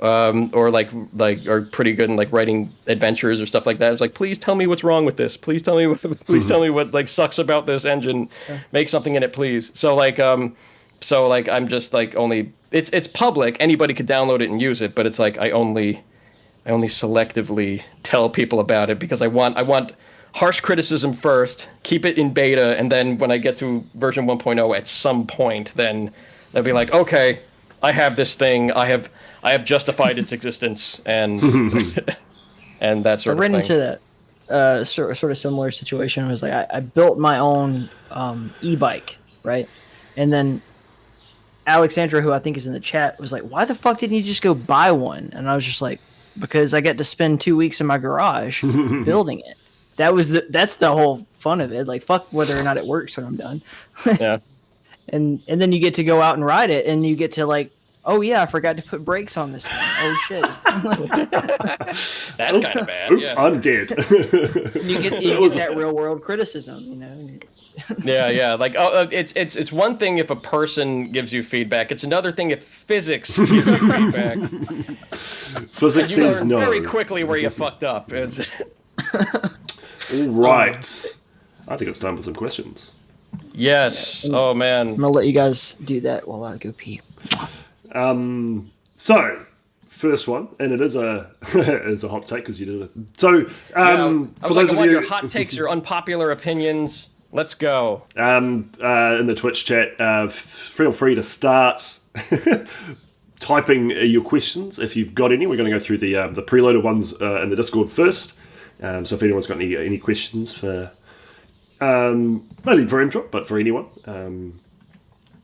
are pretty good in like writing adventures or stuff like that. It's like, please tell me what's wrong with this. Please tell me what like sucks about this engine. Make something in it, please. So like I'm just like only it's public. Anybody could download it and use it, but it's like I only selectively tell people about it because I want harsh criticism first, keep it in beta, and then when I get to version 1.0 at some point, then they'll be like, okay, I have this thing. I have justified its existence and and that sort of thing. I've written into that. sort of similar situation. It was like I built my own e-bike, right? And then Alexandra, who I think is in the chat, was like, "Why the fuck didn't you just go buy one?" And I was just like, "Because I get to spend 2 weeks in my garage building it. That's the whole fun of it. Like, fuck whether or not it works when I'm done." Yeah. And then you get to go out and ride it, and you get to like, oh yeah, I forgot to put brakes on this thing. Oh shit. That's kind of bad. Yeah. I'm dead. You get that real world criticism, you know. Yeah. Like, it's one thing if a person gives you feedback. It's another thing if physics gives you feedback. Physics You says learn no. very quickly where you fucked up. It's All right. I think it's time for some questions. yes. Oh I'm man. gonna let you guys do that while I go pee. So, first one, and it is a hot take because you did it. So, I want your hot takes, your unpopular opinions. Let's go. in the Twitch chat, feel free to start typing your questions if you've got any. We're going to go through the preloaded ones in the Discord first. So if anyone's got any questions for, mainly for MTrop, but for anyone,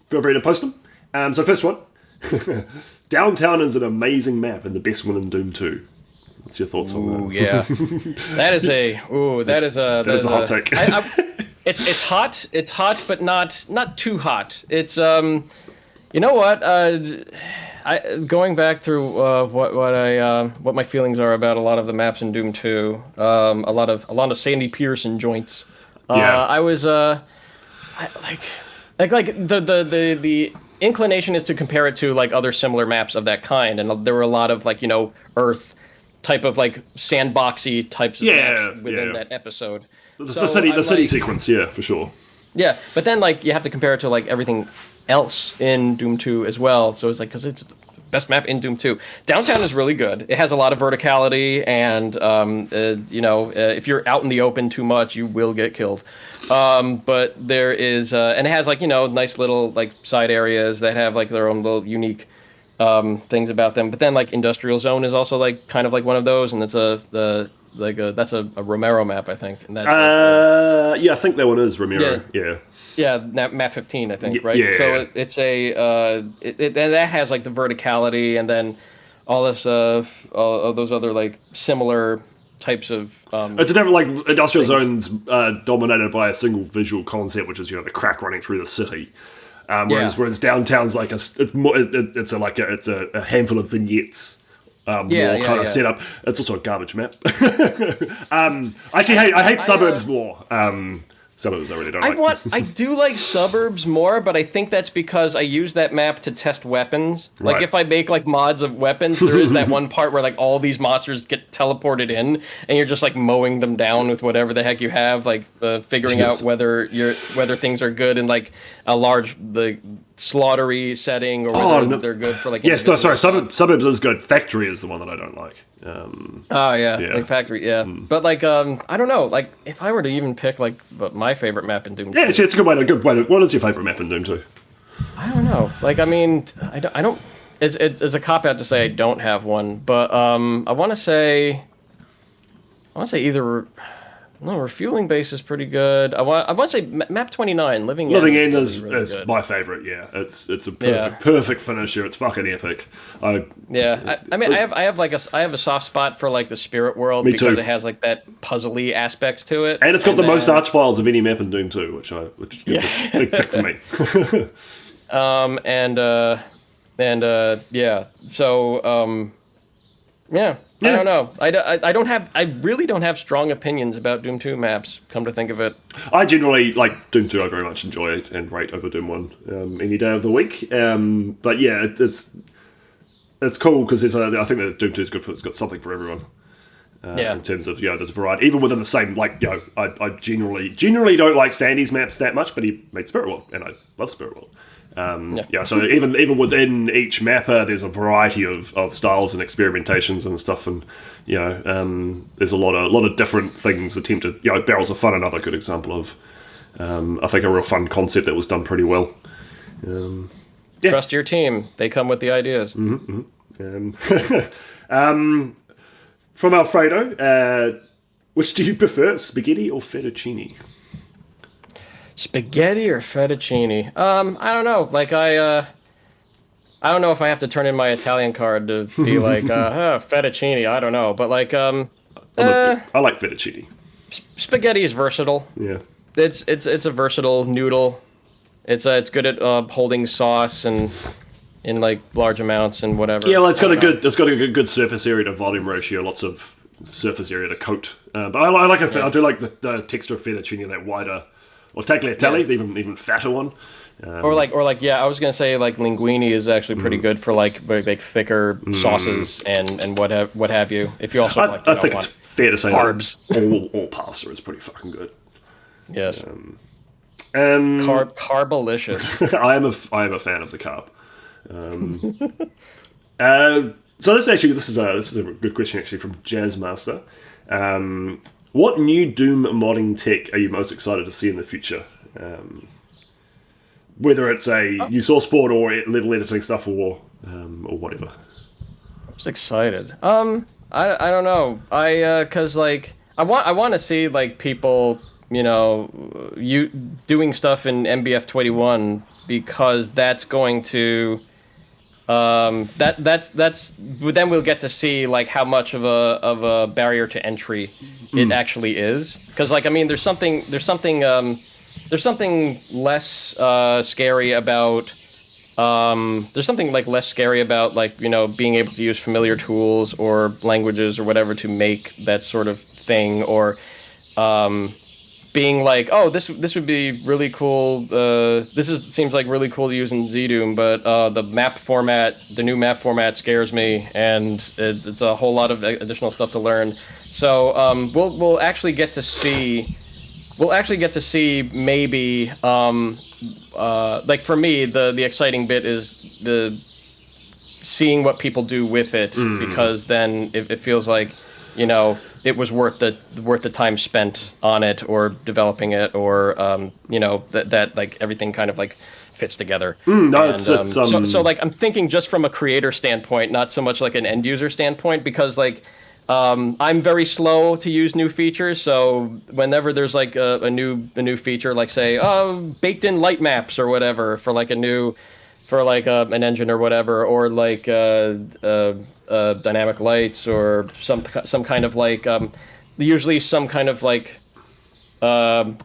feel free to post them. So first one, Downtown is an amazing map and the best one in Doom 2. What's your thoughts on that? Ooh, yeah. That is a hot take. It's hot. It's hot, but not too hot. It's you know what? Going back through what my feelings are about a lot of the maps in Doom 2, a lot of Sandy Pearson joints. I was the inclination is to compare it to like other similar maps of that kind, and there were a lot of like, you know, Earth type of like sandboxy types of maps within that episode. The city sequence, yeah, for sure. Yeah, but then like you have to compare it to like everything else in Doom 2 as well. So it's like, because it's the best map in Doom 2. Downtown is really good. It has a lot of verticality, and if you're out in the open too much, you will get killed. But there is, and it has like, you know, nice little like side areas that have like their own little unique things about them. But then like Industrial Zone is also like kind of like one of those, and that's a Romero map, I think. And that's I think that one is Romero. Yeah, map 15, I think, right? Yeah. So it's and that has like the verticality, and then all this, all those other like similar types of. It's a different, like Industrial Zone's dominated by a single visual concept, which is, you know, the crack running through the city. Whereas Downtown's like it's a handful of vignettes. Kind of setup. It's also a garbage map. I hate Suburbs more. Suburbs I really don't like. I do like Suburbs more, but I think that's because I use that map to test weapons. Like if I make like mods of weapons, there is that one part where like all these monsters get teleported in, and you're just like mowing them down with whatever the heck you have, like figuring out whether things are good in like a large slaughtery setting, or whether they're good for like. Yes, no, sorry. Suburbs is good. Factory is the one that I don't like. Like Factory, But like, I don't know. Like, if I were to even pick like my favorite map in Doom 2, it's a good way to. What is your favorite map in Doom 2? I don't know. Like, I mean, I don't. It's a cop out to say I don't have one, but I want to say either. No, Refueling Base is pretty good. I want to say map 29, Living End is really my favorite. Yeah, it's a perfect finisher. It's fucking epic. I have a soft spot for like the Spirit World because it has like that puzzly aspects to it, and it's got the most arch files of any map in Doom 2, which is a big tick for me. I don't know. I really don't have strong opinions about Doom 2 maps, come to think of it. I generally like Doom 2. I very much enjoy it and rate over Doom 1 any day of the week. But yeah, it's cool because I think that Doom 2 is good it's got something for everyone. In terms of, there's a variety. Even within the same, like, I generally don't like Sandy's maps that much, but he made Spirit World, and I love Spirit World. So even within each mapper, there's a variety of styles and experimentations and stuff, and there's a lot of different things attempted. Barrels of Fun, another good example of I think a real fun concept that was done pretty well. Trust your team; they come with the ideas. From Alfredo, Which do you prefer, spaghetti or fettuccine? Spaghetti or fettuccine? I don't know. Like I don't know if I have to turn in my Italian card to be like fettuccine. I don't know, but like I like fettuccine. spaghetti is versatile. Yeah. It's a versatile noodle. It's good at holding sauce and in like large amounts and whatever. Yeah, well, it's got a good surface area to volume ratio. Lots of surface area to coat. But I do like the texture of fettuccine, that wider, or tagliatelle, the even fatter one. Or like yeah, I was gonna say like linguine is actually pretty good for like thicker sauces and what have you. If you also I think it's fair to say carbs. All pasta is pretty fucking good. Yes. Carbolicious. I am a fan of the carb. So this is a good question actually from Jazzmaster. What new Doom modding tech are you most excited to see in the future? Whether it's a new source port or level editing stuff or whatever. I was excited. I don't know. Cause like I want to see like people, you doing stuff in MBF 21 because that's going to that's then we'll get to see like how much of a barrier to entry it actually is. Cause like I mean there's something less scary about like being able to use familiar tools or languages or whatever to make that sort of thing, or being like, oh, this would be really cool. Seems like really cool to use in ZDoom, but the new map format scares me, and it's a whole lot of additional stuff to learn. So we'll actually get to see. Maybe like for me the exciting bit is the seeing what people do with it, because then it feels like it was worth the time spent on it or developing it, or that like everything kind of like fits together. So like I'm thinking just from a creator standpoint, not so much like an end user standpoint, because like I'm very slow to use new features, so whenever there's like a new feature, like say baked in light maps or whatever for like an engine or whatever, or like dynamic lights or some kind of like usually some kind of like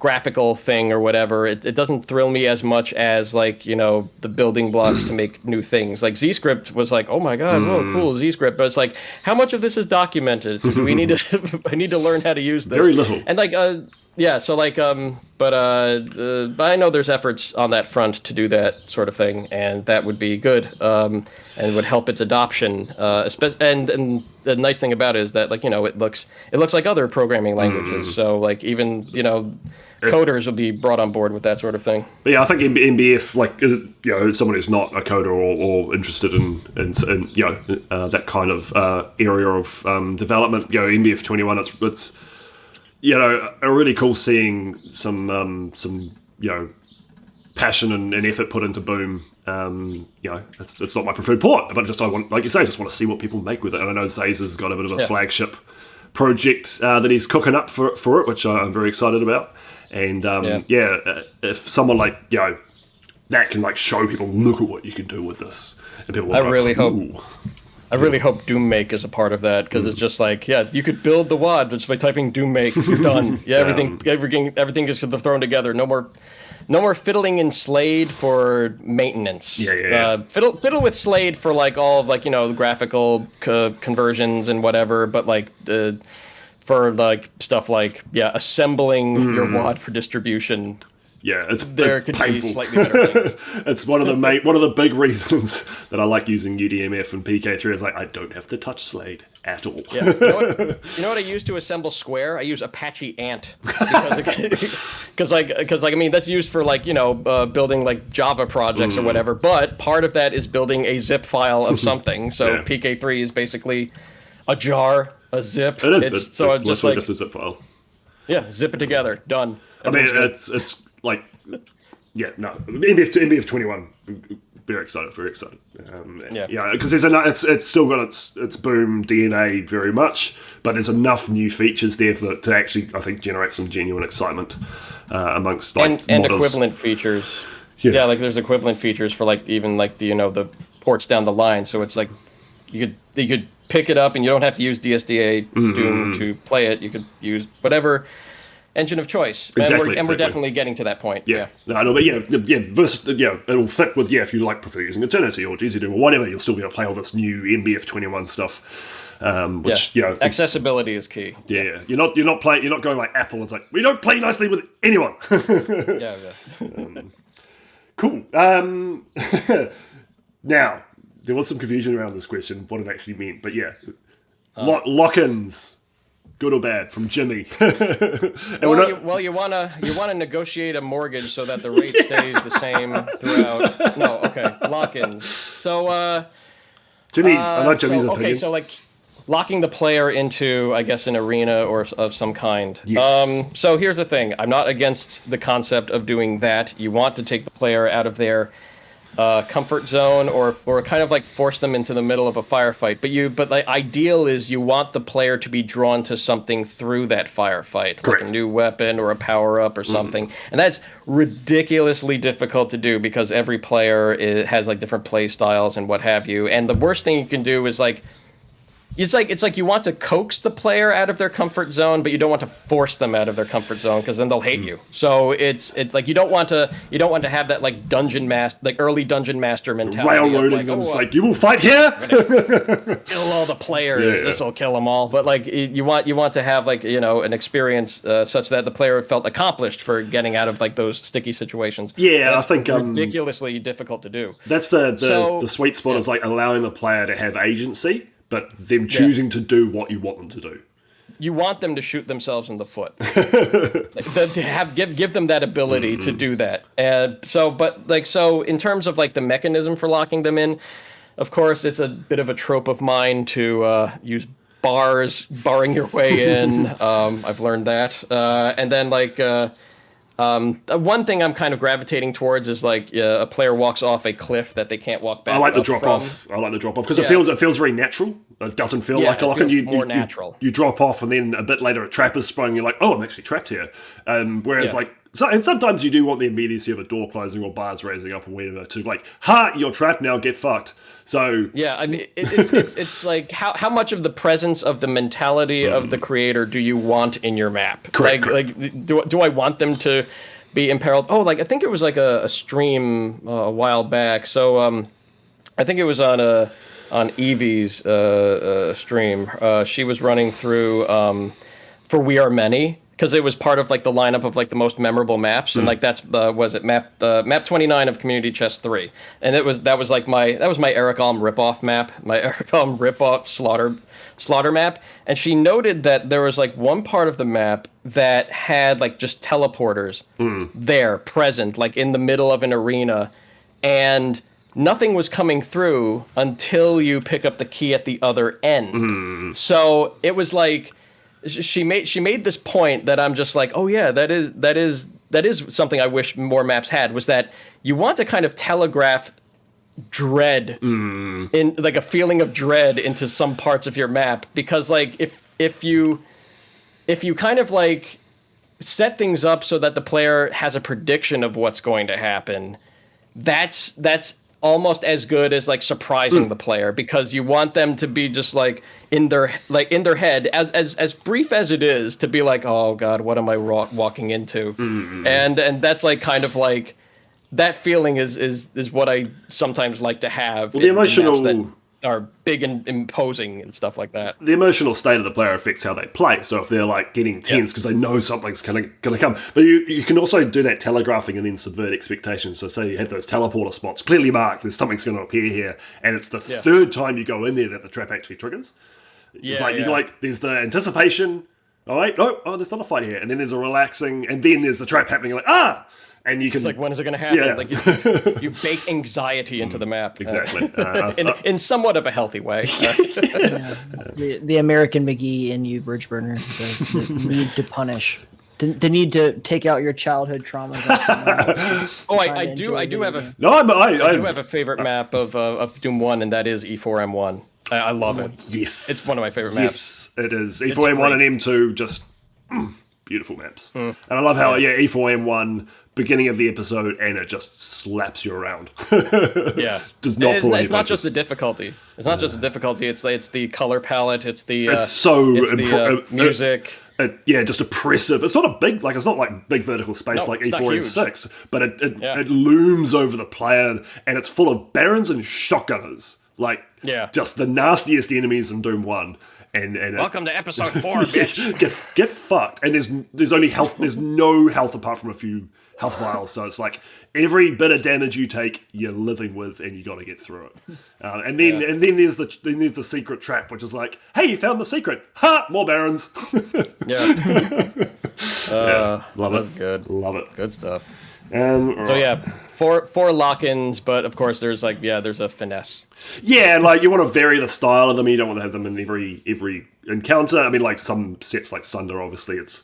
graphical thing or whatever, it doesn't thrill me as much as like the building blocks to make new things. Like ZScript was like, oh my god, whoa, cool, ZScript, but it's like, how much of this is documented? Do we need to I need to learn how to use this? Very little. And like so like but I know there's efforts on that front to do that sort of thing, and that would be good, and would help its adoption, and the nice thing about it is that like it looks like other programming languages, so like even coders will be brought on board with that sort of thing. But yeah, I think MBF, like someone who's not a coder or interested in that kind of area of development, MBF 21, it's a really cool seeing some passion and effort put into Boom. It's not my preferred port, but I want to see what people make with it. And I know Zays has got a bit of a flagship project that he's cooking up for it, which I'm very excited about. And if someone like that can like show people, look at what you can do with this, and people will I really hope DoomMake is a part of that, because it's just like, you could build the WAD just by typing DoomMake. You're done. Everything gets thrown together. No more fiddling in Slade for maintenance. Fiddle with Slade for like all of like graphical conversions and whatever, but like for like stuff like assembling your WAD for distribution. Yeah, it's could painful. Be slightly better things. It's one of the big reasons that I like using UDMF and PK3 is like I don't have to touch Slade at all. Yeah. You know what I use to assemble Square? I use Apache Ant, because I mean that's used for like building like Java projects or whatever. But part of that is building a zip file of something. So PK3 is basically a jar, a zip. It is. It's literally just a zip file. Yeah, zip it together. Done. I mean, it's like, MBF 21, very excited, very excited. Yeah. Because it's still got its boom DNA very much, but there's enough new features there to actually, I think, generate some genuine excitement amongst like and modders. equivalent features. Yeah. Like there's equivalent features for like even like the ports down the line. So it's like you could pick it up and you don't have to use DSDA Doom to play it. You could use whatever engine of choice. Exactly, And we're definitely getting to that point. Yeah. No, but it'll fit with, if you like prefer using Eternity or GZDoom or whatever, you'll still be able to play all this new MBF21 stuff. Which accessibility is key. Yeah. You're not going like Apple. It's like, we don't play nicely with anyone. Yeah. Cool. Now, there was some confusion around this question, what it actually meant, but yeah. Lock-ins. Good or bad from Jimmy? You wanna negotiate a mortgage so that the rate stays the same throughout. No, okay, lock-ins. So, Jimmy, I like Jimmy's opinion. Okay, so like locking the player into, I guess, an arena or of some kind. Yes. So here's the thing: I'm not against the concept of doing that. You want to take the player out of their comfort zone or kind of like force them into the middle of a firefight. But the ideal is you want the player to be drawn to something through that firefight, Correct. like a new weapon or a power-up or something. And that's ridiculously difficult to do because every player has like different play styles and what have you. And the worst thing you can do is like, it's like you want to coax the player out of their comfort zone, but you don't want to force them out of their comfort zone because then they'll hate you. So it's like you don't want to have that like early dungeon master mentality. Railroading them, it's like, you will fight here. Kill all the players. Yeah. This will kill them all. But like you want to have like an experience such that the player felt accomplished for getting out of like those sticky situations. Yeah, that's I think ridiculously difficult to do. That's the sweet spot is like allowing the player to have agency, but them choosing to do what you want them to do. You want them to shoot themselves in the foot. Give them that ability to do that. And so in terms of like the mechanism for locking them in, of course, it's a bit of a trope of mine to use barring your way in. I've learned that. And then like one thing I'm kind of gravitating towards is like a player walks off a cliff that they can't walk back. I like the drop off because it feels very natural. It doesn't feel like a lock, and more natural. You drop off, and then a bit later a trap is sprung. And you're like, oh, I'm actually trapped here. Whereas and sometimes you do want the immediacy of a door closing or bars raising up or whatever to like, you're trapped now, get fucked. So yeah, I mean, it's like how much of the presence of the mentality of the creator do you want in your map? Correct. Like do I want them to be imperiled? Oh, like I think it was like a stream a while back. So I think it was on Evie's stream. She was running through for We Are Many, because it was part of like the lineup of like the most memorable maps, and like that's was it map 29 of Community Chest 3, and that was my Eric Alm ripoff map, my Eric Alm ripoff slaughter map, and she noted that there was like one part of the map that had like just teleporters there present, like in the middle of an arena, and nothing was coming through until you pick up the key at the other end. So it was like she made this point that I'm just like, oh yeah, that is something I wish more maps had, was that you want to kind of telegraph dread in like a feeling of dread into some parts of your map, because like if you kind of like set things up so that the player has a prediction of what's going to happen, that's almost as good as like surprising the player, because you want them to be just like in their head, as brief as it is, to be like, oh god, what am I walking into? And that's like kind of like that feeling is what I sometimes like to have. Well, the emotional that are big and imposing and stuff like that. The emotional state of the player affects how they play. So if they're like getting tense because they know something's gonna come, but you can also do that telegraphing and then subvert expectations. So say you have those teleporter spots clearly marked, there's something's going to appear here, and it's the third time you go in there that the trap actually triggers. It's like there's the anticipation. All right, there's not a fight here, and then there's a relaxing, and then there's the trap happening. You're like and you can. It's like, when is it going to happen? Yeah. Like you bake anxiety into the map. Exactly. In somewhat of a healthy way. The American McGee in you, Bridgeburner, the need to punish. the need to take out your childhood traumas on someone else. Oh, I do have a No, I do have a favorite map of Doom 1, and that is E4M1. I love it. Yes. It's one of my favorite maps. Yes, it is. E4M1 and M2, just beautiful maps. And I love how, E4M1, beginning of the episode, and it just slaps you around. Yeah. Does not pull any it's not punches. just the difficulty. It's not just the difficulty, it's the color palette, it's the music. Just oppressive. It's not a big, it's not like big vertical space like it's not E4 huge. M6, but it looms over the player, and it's full of barons and shotgunners. Just the nastiest enemies in Doom 1. And Welcome to episode 4, bitch. get fucked. And there's only health. There's no health apart from a few health vials. So it's like every bit of damage you take, you're living with, and you got to get through it. And then there's the secret trap, which is like, hey, you found the secret. Ha! More barons. Love That's it. good. Love it. Good stuff. So yeah, four lock-ins, but of course there's a finesse. Yeah, you want to vary the style of them. You don't want to have them in every encounter. I mean, some sets like Sunder, obviously, it's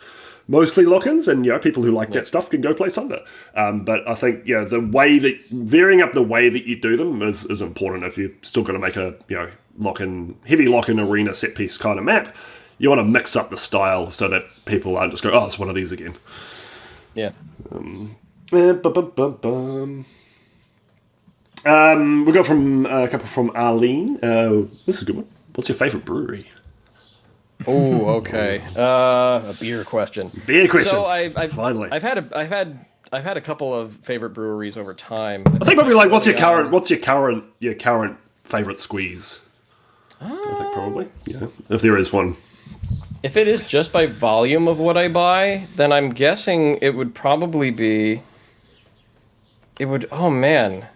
mostly lock-ins, and people who like that stuff can go play Sunder. But I think the way that varying up the way that you do them is important. If you're still going to make a heavy lock-in arena set piece kind of map, you want to mix up the style so that people aren't just go, oh, it's one of these again. Yeah. We got from a couple from Arlene. This is a good one. What's your favourite brewery? Oh, okay. A beer question. Beer question. So Finally, I've had a couple of favorite breweries over time. I think probably what's your current favourite squeeze? I think probably if there is one. If it is just by volume of what I buy, then I'm guessing it would probably be. Oh man.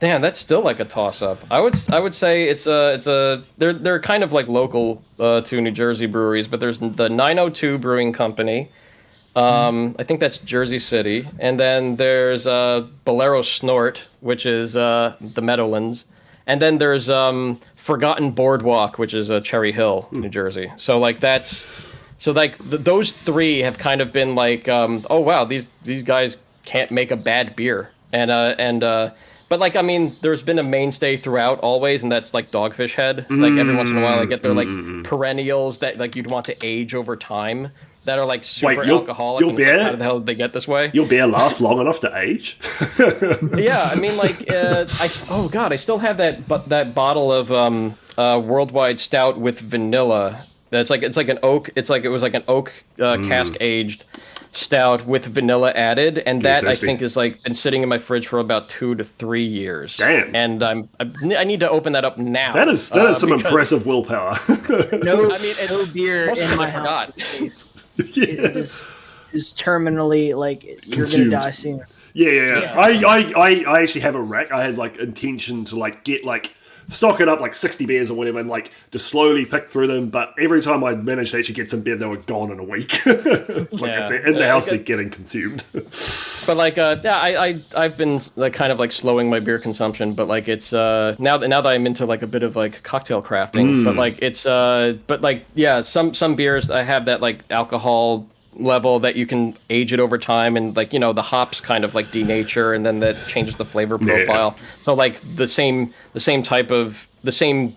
Damn, that's still like a toss-up. I would say they're kind of like local to New Jersey breweries, but there's the 902 Brewing Company. I think that's Jersey City, and then there's Bolero Snort, which is the Meadowlands, and then there's Forgotten Boardwalk, which is Cherry Hill, New Jersey. So those three have kind of been like, oh wow, these guys can't make a bad beer, but there's been a mainstay throughout always, and that's like Dogfish Head. Every once in a while, I get their perennials that you'd want to age over time that are like super alcoholic. Your beer? How the hell did they get this way? Your beer lasts long enough to age? Yeah, I still have that bottle of Worldwide Stout with vanilla. It's like an oak. It was like an oak cask aged stout with vanilla added, and that I think is been sitting in my fridge for about 2 to 3 years. Damn. And I need to open that up now. That is some impressive willpower. No beer in my house. It is terminally you're Consumed. gonna die soon. Yeah. I actually have a rack. I had intention to get stock it up 60 beers or whatever, and just slowly pick through them. But every time I managed to actually get some beer, they were gone in a week. If they're in the house, they're getting consumed. But I've been kind of slowing my beer consumption. But it's now that I'm into a bit of cocktail crafting. But some beers I have that alcohol level that you can age it over time, and the hops kind of denature, and then that changes the flavor profile. So the same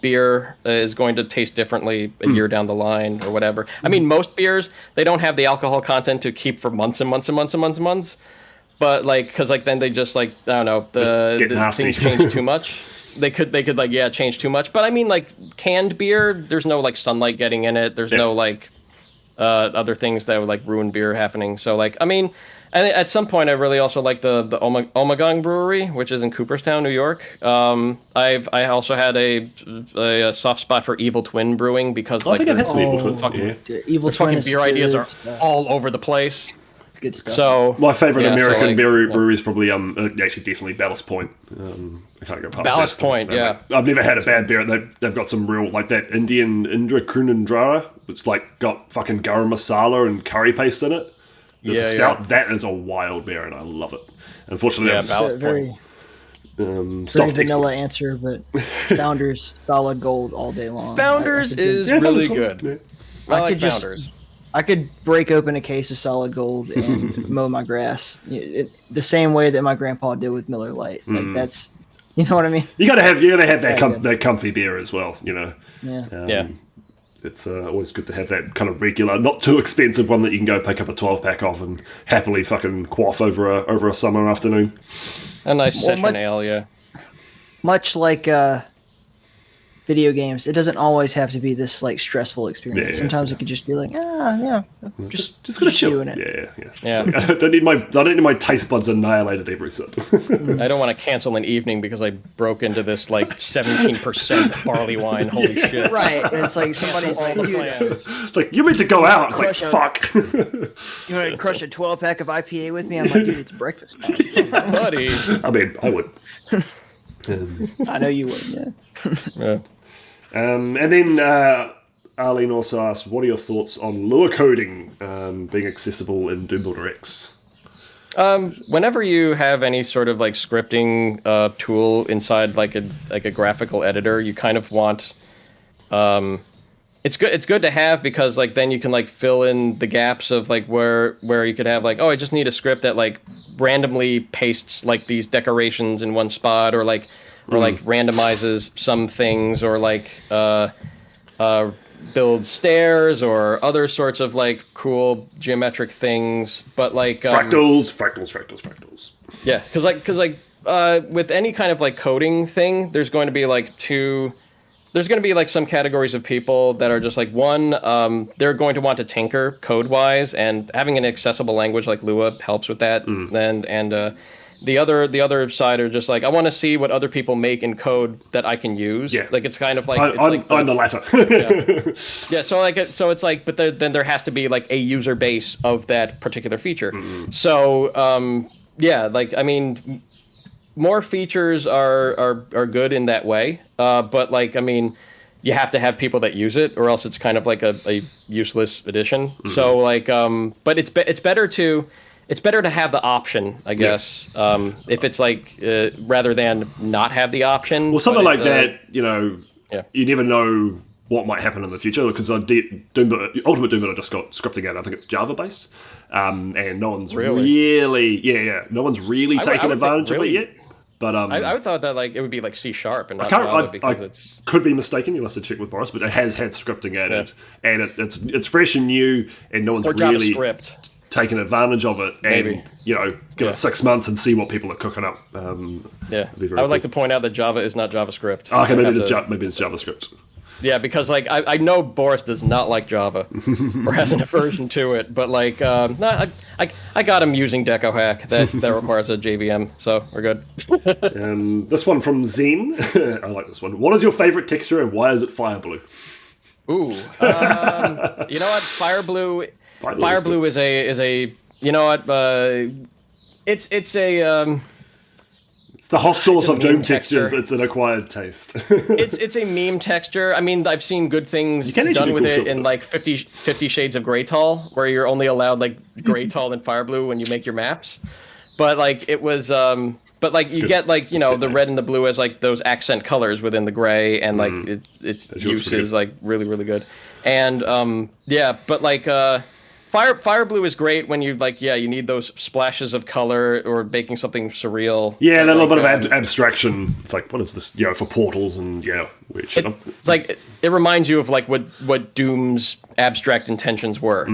beer is going to taste differently a year down the line or whatever. I mean, most beers, they don't have the alcohol content to keep for months and months and months and months and months. But because then they just I don't know, the things change too much. They could change too much. But I mean, canned beer, there's no sunlight getting in it. There's no other things that would ruin beer happening. So and at some point I really also like the Ommegang Brewery, which is in Cooperstown, New York. I also had a soft spot for Evil Twin Brewing because I think I've had some Evil Twin. Evil Twin beer ideas are all over the place. It's good stuff. So my favorite American brewery is probably actually definitely Ballast Point. I can't go past Ballast that. Point. Yeah, I've never had a bad beer. They've got some real that Indian Indra Kunandra. It's got fucking garam masala and curry paste in it. There's a stout. Yeah. That is a wild beer, and I love it. Unfortunately, Ballast Point. Very vanilla answer, but Founders solid gold all day long. Founders is really good. Yeah. I like Founders. I could break open a case of solid gold and mow my grass the same way that my grandpa did with Miller Lite. Like that's, you know what I mean? You gotta have that comfy beer as well. You know. Yeah. It's always good to have that kind of regular, not too expensive one that you can go pick up a 12-pack of and happily fucking quaff over a summer afternoon. A nice session ale, yeah. Much like video games, it doesn't always have to be this like stressful experience. Sometimes it could just be like, just gonna chill. doing it. Yeah. Like, I don't need my taste buds annihilated every sip. I don't want to cancel an evening because I broke into this like 17% barley wine. Holy shit! Right, and it's like somebody's like, dude, it's like you meant to go out. It's like fuck. You want to crush a 12-pack of IPA with me? I'm like, dude, it's breakfast time. Buddy. I mean, I would. I know you would. Yeah. And then Arlene also asked, what are your thoughts on Lua coding being accessible in Doombuilder X? Whenever you have any sort of like scripting tool inside like a graphical editor, you kind of want it's good to have because like then you can like fill in the gaps of like where you could have like, oh, I just need a script that like randomly pastes like these decorations in one spot or like randomizes some things or like builds stairs or other sorts of like cool geometric things, but like fractals. Yeah, because with any kind of like coding thing, there's going to be like some categories of people that are just like one, they're going to want to tinker code wise, and having an accessible language like Lua helps with that. And the other side are just like, I want to see what other people make in code that I can use. Yeah. Like it's kind of like I'm the latter. Yeah. So it's like, but then there has to be like a user base of that particular feature. So like I mean, more features are good in that way. But like I mean, you have to have people that use it, or else it's kind of like a useless addition. So like but it's better to have the option, I guess, if it's like rather than not have the option. Well, something like that, you know, you never know what might happen in the future because Ultimate Doombuilder just got scripting out. I think it's Java based, and no one's really taken advantage of it yet. But I thought that like it would be like C# and not Java because it's could be mistaken. You'll have to check with Boris, but it has had scripting added, and it's fresh and new, and no one's really taken advantage of it, and you know, give it 6 months and see what people are cooking up. I would like to point out that Java is not JavaScript. Okay, maybe it's JavaScript. Yeah, because like I know Boris does not like Java or has an aversion to it, but like I got him using DecoHack that requires a JVM, so we're good. This one from Zen, I like this one. What is your favorite texture and why is it fire blue? Ooh, you know what? Fire blue is a you know what? It's the hot sauce of Doom textures. It's an acquired taste. it's a meme texture. I mean, I've seen good things done with it in like 50 Shades of Grey Tall, where you're only allowed like Grey Tall and Fire Blue when you make your maps. But like it was, but like you get like, you know, the red and the blue as like those accent colors within the gray, and like its use is like really, really good. And but like Fire blue is great when you like, you need those splashes of color or making something surreal. Yeah, and a little bit of abstraction. It's like, what is this? You know, for portals and it's like it reminds you of like what Doom's abstract intentions were.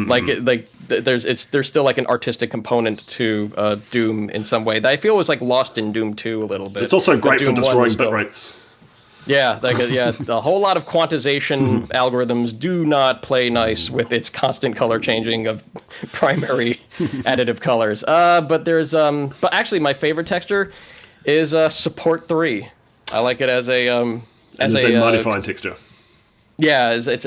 There's still like an artistic component to Doom in some way that I feel was like lost in Doom 2 a little bit. It's also great for destroying bit rates. Yeah, a whole lot of quantization algorithms do not play nice with its constant color changing of primary additive colors. But there's but actually my favorite texture is Support 3. I like it as a modifying texture. Yeah, it's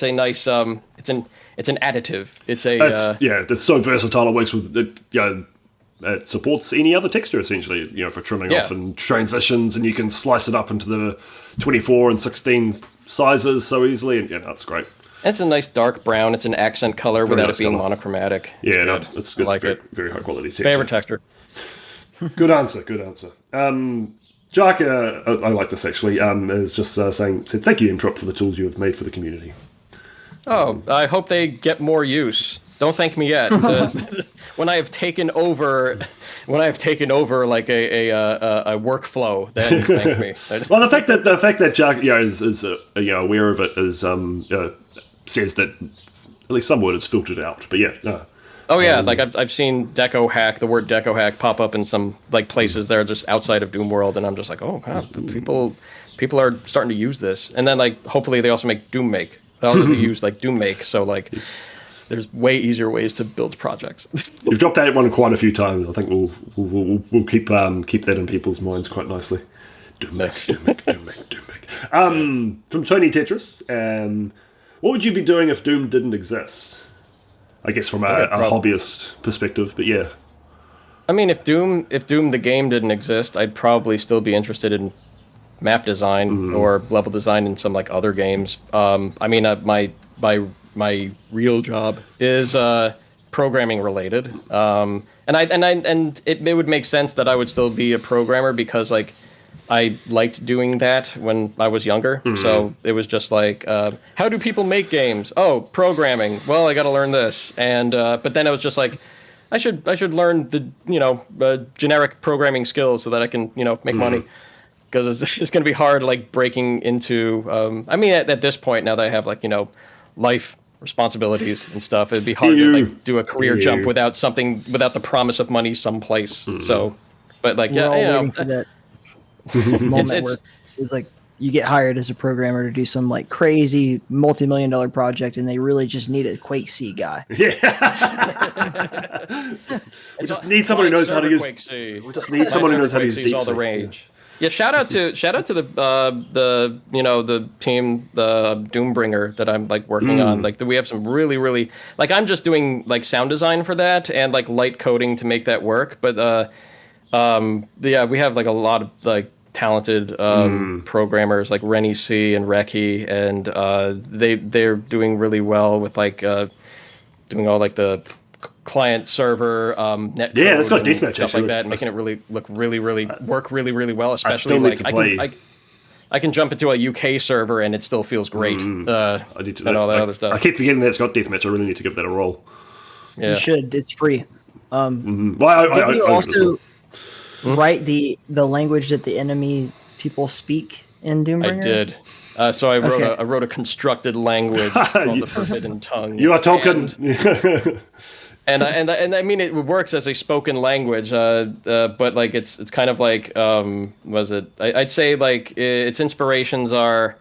a nice it's an additive. It's so versatile. It works with it supports any other texture essentially, you know, for trimming off and transitions, and you can slice it up into the 24 and 16 sizes so easily, and that's great. It's a nice dark brown. It's an accent color without it being monochromatic. It's good. I like it. Very high quality texture. Favorite texture. Good answer. Jack, I like this actually. Is just said thank you, MTrop, for the tools you have made for the community. Oh, I hope they get more use. Don't thank me yet. When I have taken over, like a workflow, then thank me. Well, the fact that Jack, is aware of it is says that at least some word is filtered out. But yeah, no. Oh yeah, like I've seen deco hack, the word deco hack pop up in some like places that are just outside of Doom World, and I'm just like, oh god, people are starting to use this, and then like hopefully they also make Doom Make. They also use like Doom Make, so like there's way easier ways to build projects. You've dropped that one quite a few times. I think we'll keep that in people's minds quite nicely. Doom Make. From Tony Tetris, what would you be doing if Doom didn't exist? I guess from a hobbyist perspective, but yeah. I mean, if Doom the game didn't exist, I'd probably still be interested in map design or level design in some like other games. I mean, my real job is programming related, and it would make sense that I would still be a programmer because like I liked doing that when I was younger. So it was just like, how do people make games? Oh, programming. Well, I got to learn this. And but then it was just like, I should learn the generic programming skills so that I can make money. Because it's going to be hard like breaking into. I mean, at this point now that I have like life responsibilities and stuff, it'd be hard to like do a career jump without the promise of money someplace. So, but like waiting for that moment where it's like you get hired as a programmer to do some like crazy multi-million-dollar project and they really just need a Quake C guy. Yeah. we just need someone who knows how to use Quake C. We just need someone who knows how to use DeepSeek. All the range. Yeah, shout out to the team, the Doombringer that I'm like working on. Like we have some really like I'm just doing like sound design for that and like light coding to make that work. But yeah, we have like a lot of like talented programmers like Rennie C and Reki, and they're doing really well with like doing all like the client server net yeah, that's got deathmatch stuff like that, and making it really work really well. Especially like I can jump into a UK server and it still feels great. I need to, and all that other stuff. I keep forgetting that it's got deathmatch. I really need to give that a roll. Yeah. You should. It's free. Well, did you also write the language that the enemy people speak in Doombringer? I did. So I wrote a constructed language called the Forbidden Tongue. You are talking. And I mean it works as a spoken language, but like it's kind of like I'd say like its inspirations are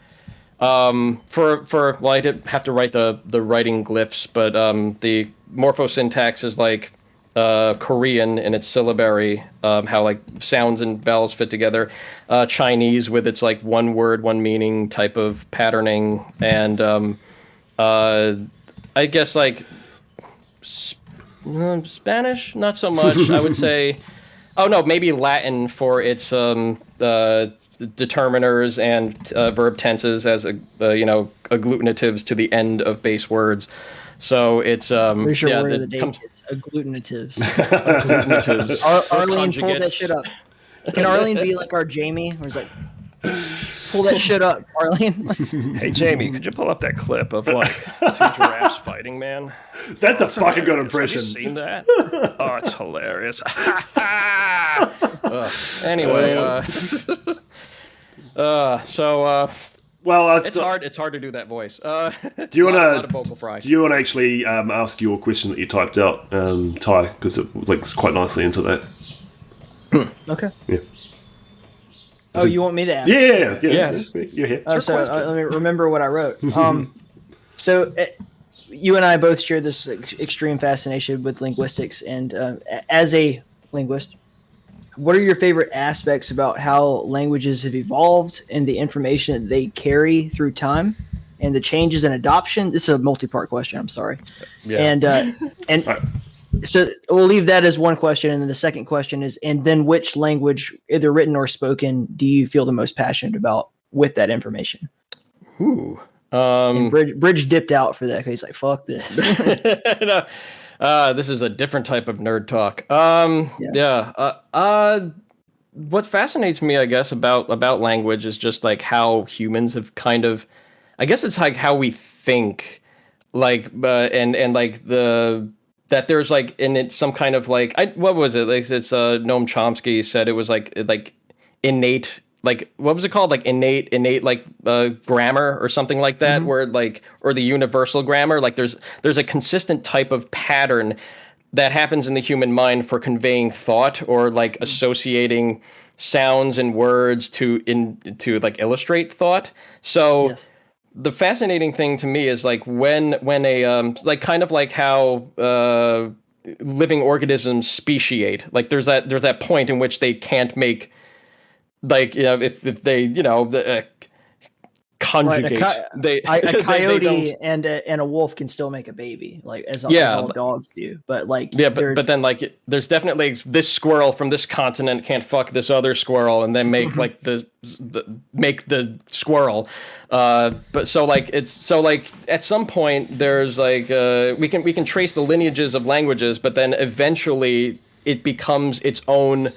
well I did have to write the writing glyphs, but the morphosyntax is like Korean in its syllabary, how like sounds and vowels fit together, Chinese with its like one word one meaning type of patterning, and I guess like Spanish not so much. I would say maybe Latin for its determiners and verb tenses as agglutinatives to the end of base words. So it's pretty sure word of the day. It's agglutinatives. Agglutinatives. Arlene, pull that shit up. Can Arlene be like our Jamie? Or is like, pull that shit up, Arlene. Hey Jamie, could you pull up that clip of like two giraffes fighting, man? That's a fucking good impression. Have you seen that? Oh, it's hilarious. Anyway, well, it's hard to do that voice. Do you want to actually ask your question that you typed out, Ty, because it links quite nicely into that. Okay. Yeah. Oh, you want me to ask? Yeah. Yes. You're here. So let me remember what I wrote. So you and I both share this extreme fascination with linguistics, and as a linguist, what are your favorite aspects about how languages have evolved and the information that they carry through time and the changes in adoption? This is a multi-part question. I'm sorry. Yeah. And right. So we'll leave that as one question. And then the second question is, and then which language, either written or spoken, do you feel the most passionate about with that information? Ooh. Bridge dipped out for that. He's like, fuck this. No. This is a different type of nerd talk. What fascinates me, I guess, about language is just like how humans have kind of, I guess it's like how we think and like that there's like in it some kind of like what was it, like it's Noam Chomsky said it was like innate, like what was it called, like innate like grammar or something like that, where like, or the universal grammar, like there's a consistent type of pattern that happens in the human mind for conveying thought or like associating sounds and words to like illustrate thought. So Yes. the fascinating thing to me is like when a like kind of like how living organisms speciate, like there's that point in which they can't make, like, you know, if they, you know, conjugate, a coyote and a wolf can still make a baby, like as all dogs do. But like, but then like there's definitely this squirrel from this continent can't fuck this other squirrel and then make like make the squirrel. But so like at some point there's like we can trace the lineages of languages, but then eventually it becomes its own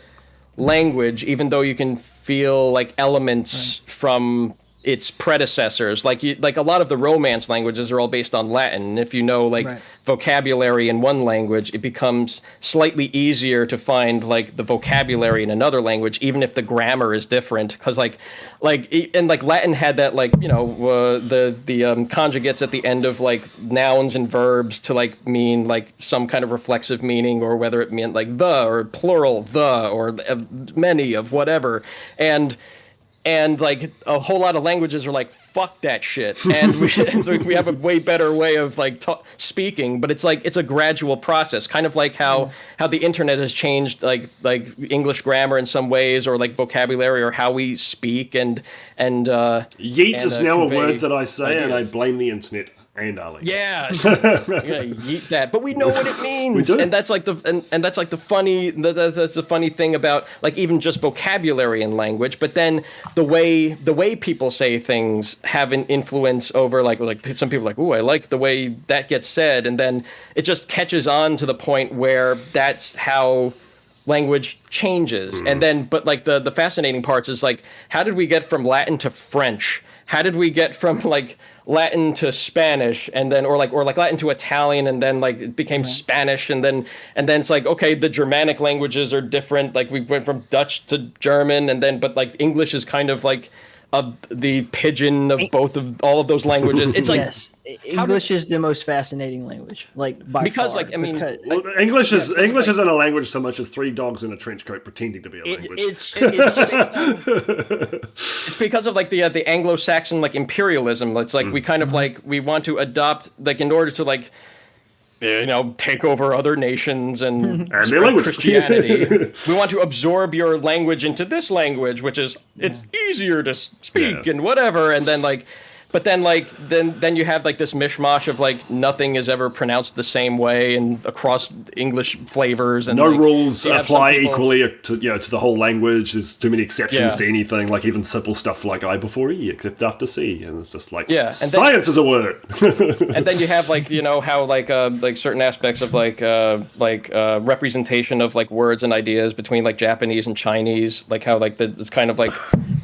language, even though you can feel like elements from its predecessors. Like a lot of the Romance languages are all based on Latin. If you know like vocabulary in one language, it becomes slightly easier to find like the vocabulary in another language, even if the grammar is different. Because like Latin had that, like, you know, the conjugates at the end of like nouns and verbs to like mean like some kind of reflexive meaning, or whether it meant like the or plural the or many of whatever. And like a whole lot of languages are like, fuck that shit, and we have a way better way of like speaking. But it's like it's a gradual process, kind of like how the internet has changed like English grammar in some ways, or like vocabulary, or how we speak and yeet is now a word that I say, ideas. and I blame the internet and Ali. Yeah, yeet that. But we know what it means, and that's like the funny. That's the funny thing about like even just vocabulary and language. But then the way people say things have an influence over like some people are like, ooh, I like the way that gets said, and then it just catches on to the point where that's how language changes. And then, but like the fascinating parts is like, how did we get from Latin to French? How did we get from like Latin to Spanish, and then or like Latin to Italian, and then like it became Spanish, and then it's like, okay, the Germanic languages are different, like we went from Dutch to German, and then but like English is kind of like the pigeon of all of those languages. It's like, yes, English is the most fascinating language, like by because far, like I mean, English isn't a language so much as three dogs in a trench coat pretending to be a language. It's because of like the Anglo-Saxon like imperialism. It's like we kind of like we want to adopt, like, in order to like, you know, take over other nations and their language. Christianity. We want to absorb your language into this language, which is it's easier to speak and whatever. And then like, but then like then you have like this mishmash of like nothing is ever pronounced the same way and across English flavors, and no like, rules apply people equally to the whole language. There's too many exceptions to anything, like even simple stuff like I before E except after C, and it's just like science is a word. And then you have like, you know, how like certain aspects of like representation of like words and ideas between like Japanese and Chinese, like how like it's kind of like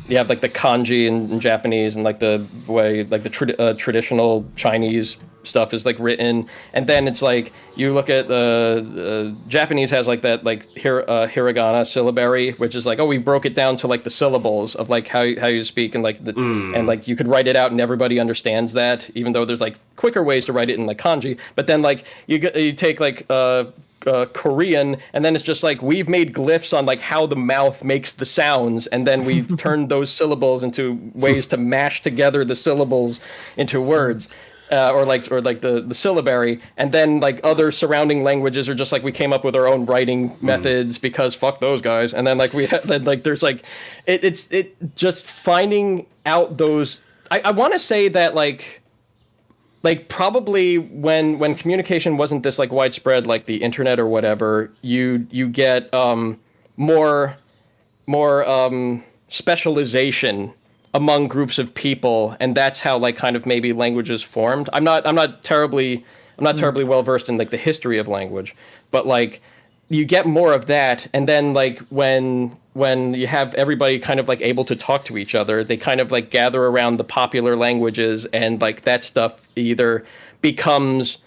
you have like the kanji in Japanese, and like the way like the traditional Chinese stuff is like written. And then it's like you look at the Japanese has like that like hiragana syllabary, which is like, oh, we broke it down to like the syllables of like how you speak, and like and like you could write it out and everybody understands that, even though there's like quicker ways to write it in like kanji. But then like you take like Korean, and then it's just like we've made glyphs on like how the mouth makes the sounds, and then we've turned those syllables into ways to mash together the syllables into words. Or the syllabary, and then like other surrounding languages are just like we came up with our own writing methods because fuck those guys. And then like we had, like there's like it's just finding out those. I want to say that like probably when communication wasn't this like widespread, like the internet or whatever, you get more specialization among groups of people, and that's how like kind of maybe languages formed. I'm not terribly well versed in like the history of language, but like you get more of that, and then like when you have everybody kind of like able to talk to each other, they kind of like gather around the popular languages, and like that stuff either becomes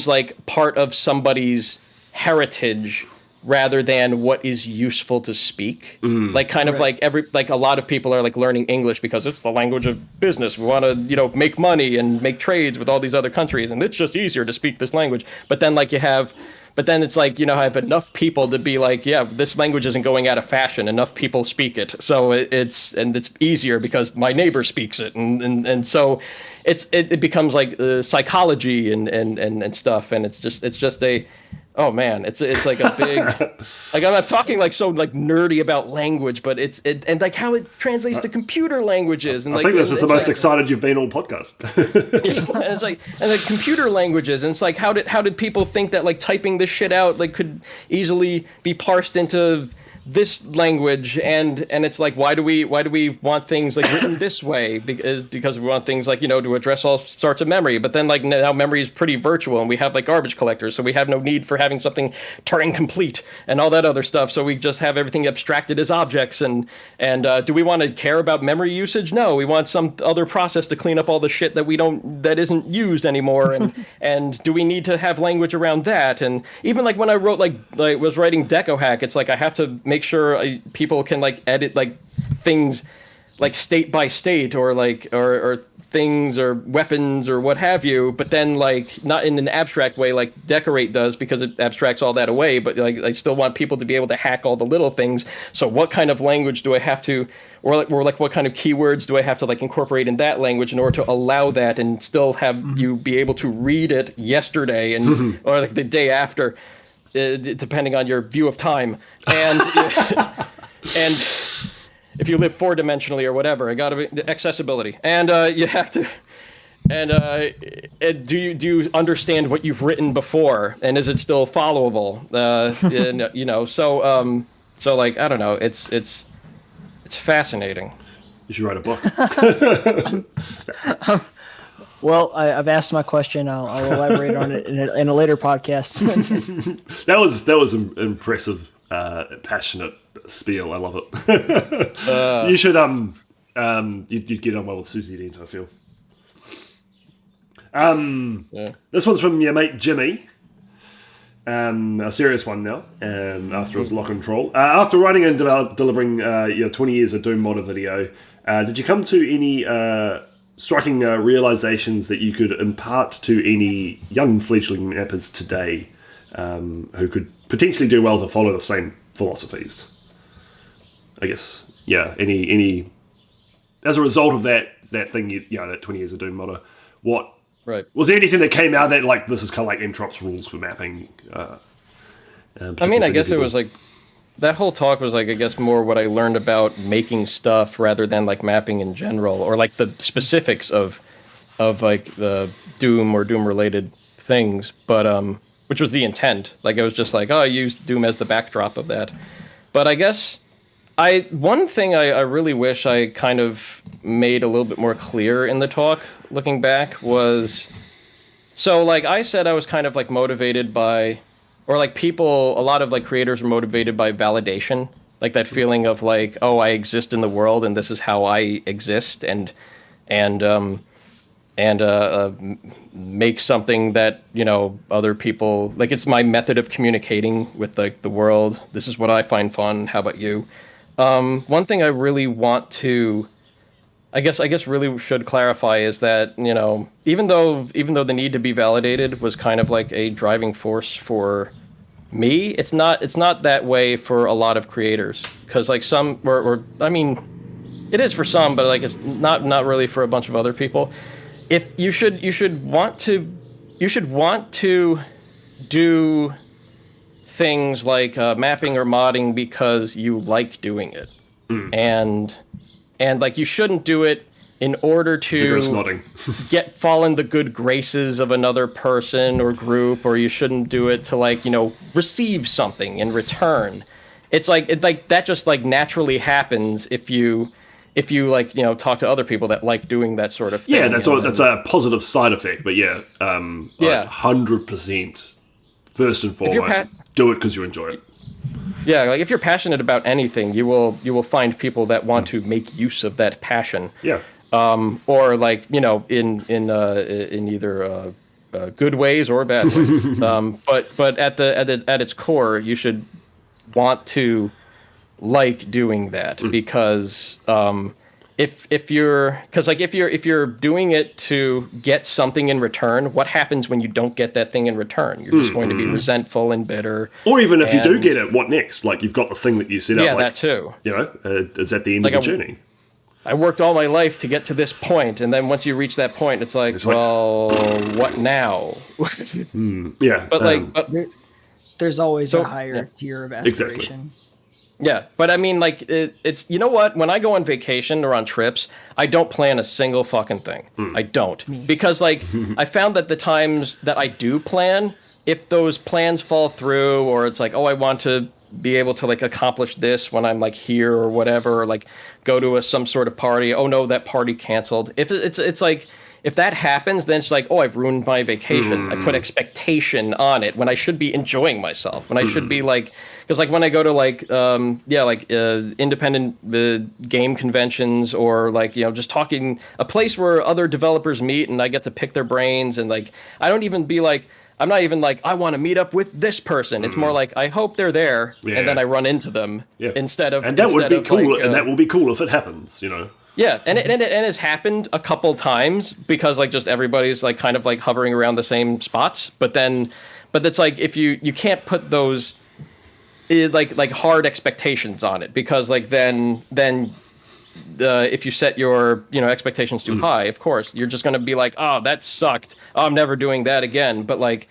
like part of somebody's heritage rather than what is useful to speak. Like kind of like a lot of people are like learning English because it's the language of business. We want to, make money and make trades with all these other countries, and it's just easier to speak this language. But then it's like, I have enough people to be like, yeah, this language isn't going out of fashion. Enough people speak it. So it's easier because my neighbor speaks it. And so it becomes like psychology and stuff. And it's just a, oh man, it's like a big, like I'm not talking like so like nerdy about language, but and like how it translates to computer languages. And I think this is the most excited you've been all podcast. And it's like, and the computer languages, and it's like, how did people think that like typing this shit out like could easily be parsed into this language? And it's like, why do we want things like written this way? Because we want things like, to address all sorts of memory. But then like now memory is pretty virtual, and we have like garbage collectors, so we have no need for having something Turing complete and all that other stuff. So we just have everything abstracted as objects. And do we want to care about memory usage? No, we want some other process to clean up all the shit that isn't used anymore. And do we need to have language around that? And even like when I wrote was writing Deco Hack, it's like I have to make sure people can like edit like things like state by state or like or things or weapons or what have you, but then like not in an abstract way like Decorate does, because it abstracts all that away. But like I still want people to be able to hack all the little things. So what kind of language do I have to, or what kind of keywords do I have to like incorporate in that language in order to allow that and still have you be able to read it yesterday and or like the day after, depending on your view of time. And and if you live 4-dimensionally or whatever, it got to be accessibility. And you have to. And do you understand what you've written before, and is it still followable? So like I don't know. It's fascinating. You should write a book. Well, I've asked my question. I'll elaborate on it in a later podcast. That was impressive, passionate spiel. I love it. You should you'd get on well with Susie Dent, I feel. This one's from your mate Jimmy. A serious one now. After his lock and troll. After writing and delivering 20 years of Doom modder video, did you come to any striking realizations that you could impart to any young fledgling mappers today who could potentially do well to follow the same philosophies? I guess, yeah. Any as a result of that thing, that 20 years of Doom modder, what was there anything that came out that like this is kind of like MTrop's rules for mapping? I mean, I guess it was like that whole talk was like, I guess, more what I learned about making stuff rather than like mapping in general, or like the specifics of like the Doom or Doom related things, but which was the intent. Like it was just like, I used Doom as the backdrop of that. But I guess one thing I really wish I kind of made a little bit more clear in the talk, looking back, was so like I said I was kind of like motivated by, or like people, a lot of like creators are motivated by validation, like that feeling of like, oh, I exist in the world and this is how I exist, and make something that other people like. It's my method of communicating with like the world. This is what I find fun. How about you? One thing I really want to, I guess really should clarify is that even though the need to be validated was kind of like a driving force for me, it's not that way for a lot of creators, because like some or I mean it is for some, but like it's not really for a bunch of other people. If you should want to do things like mapping or modding because you like doing it, and like you shouldn't do it in order to fall in the good graces of another person or group, or you shouldn't do it to like receive something in return. It's like that just like naturally happens if you like talk to other people that like doing that sort of thing. Yeah, that's a positive side effect. But 100% first and foremost, do it because you enjoy it. Yeah, like if you're passionate about anything, you will find people that want to make use of that passion. Yeah. or like in either good ways or bad ways. But at its core, you should want to like doing that because if you're doing it to get something in return, what happens when you don't get that thing in return? You're just going to be resentful and bitter. Or even if you do get it, what next? Like you've got the thing that you set out. Yeah, like, that too. Is at the end of the journey. I worked all my life to get to this point, and then once you reach that point, it's like, what now? Yeah, but there's always a higher tier of aspiration. Exactly. Yeah, but I mean, like, it's you know what? When I go on vacation or on trips, I don't plan a single fucking thing. I don't. Because, like, I found that the times that I do plan, if those plans fall through, or it's like, oh, I want to be able to, like, accomplish this when I'm, like, here or whatever, or, like, go to some sort of party. Oh, no, that party canceled. If it's like... If that happens, then it's like, oh, I've ruined my vacation. I put expectation on it when I should be enjoying myself. When I should be like, because like when I go to like, independent game conventions or like, just talking, a place where other developers meet and I get to pick their brains and like, I'm not even like, I want to meet up with this person. It's more like, I hope they're there and then I run into them instead of. And that would be cool. Like, and that will be cool if it happens, Yeah, and it has happened a couple times because like just everybody's like kind of like hovering around the same spots, but it's like if you can't put those like hard expectations on it because like then if you set your expectations too high, of course you're just gonna be like, oh, that sucked, oh, I'm never doing that again. But like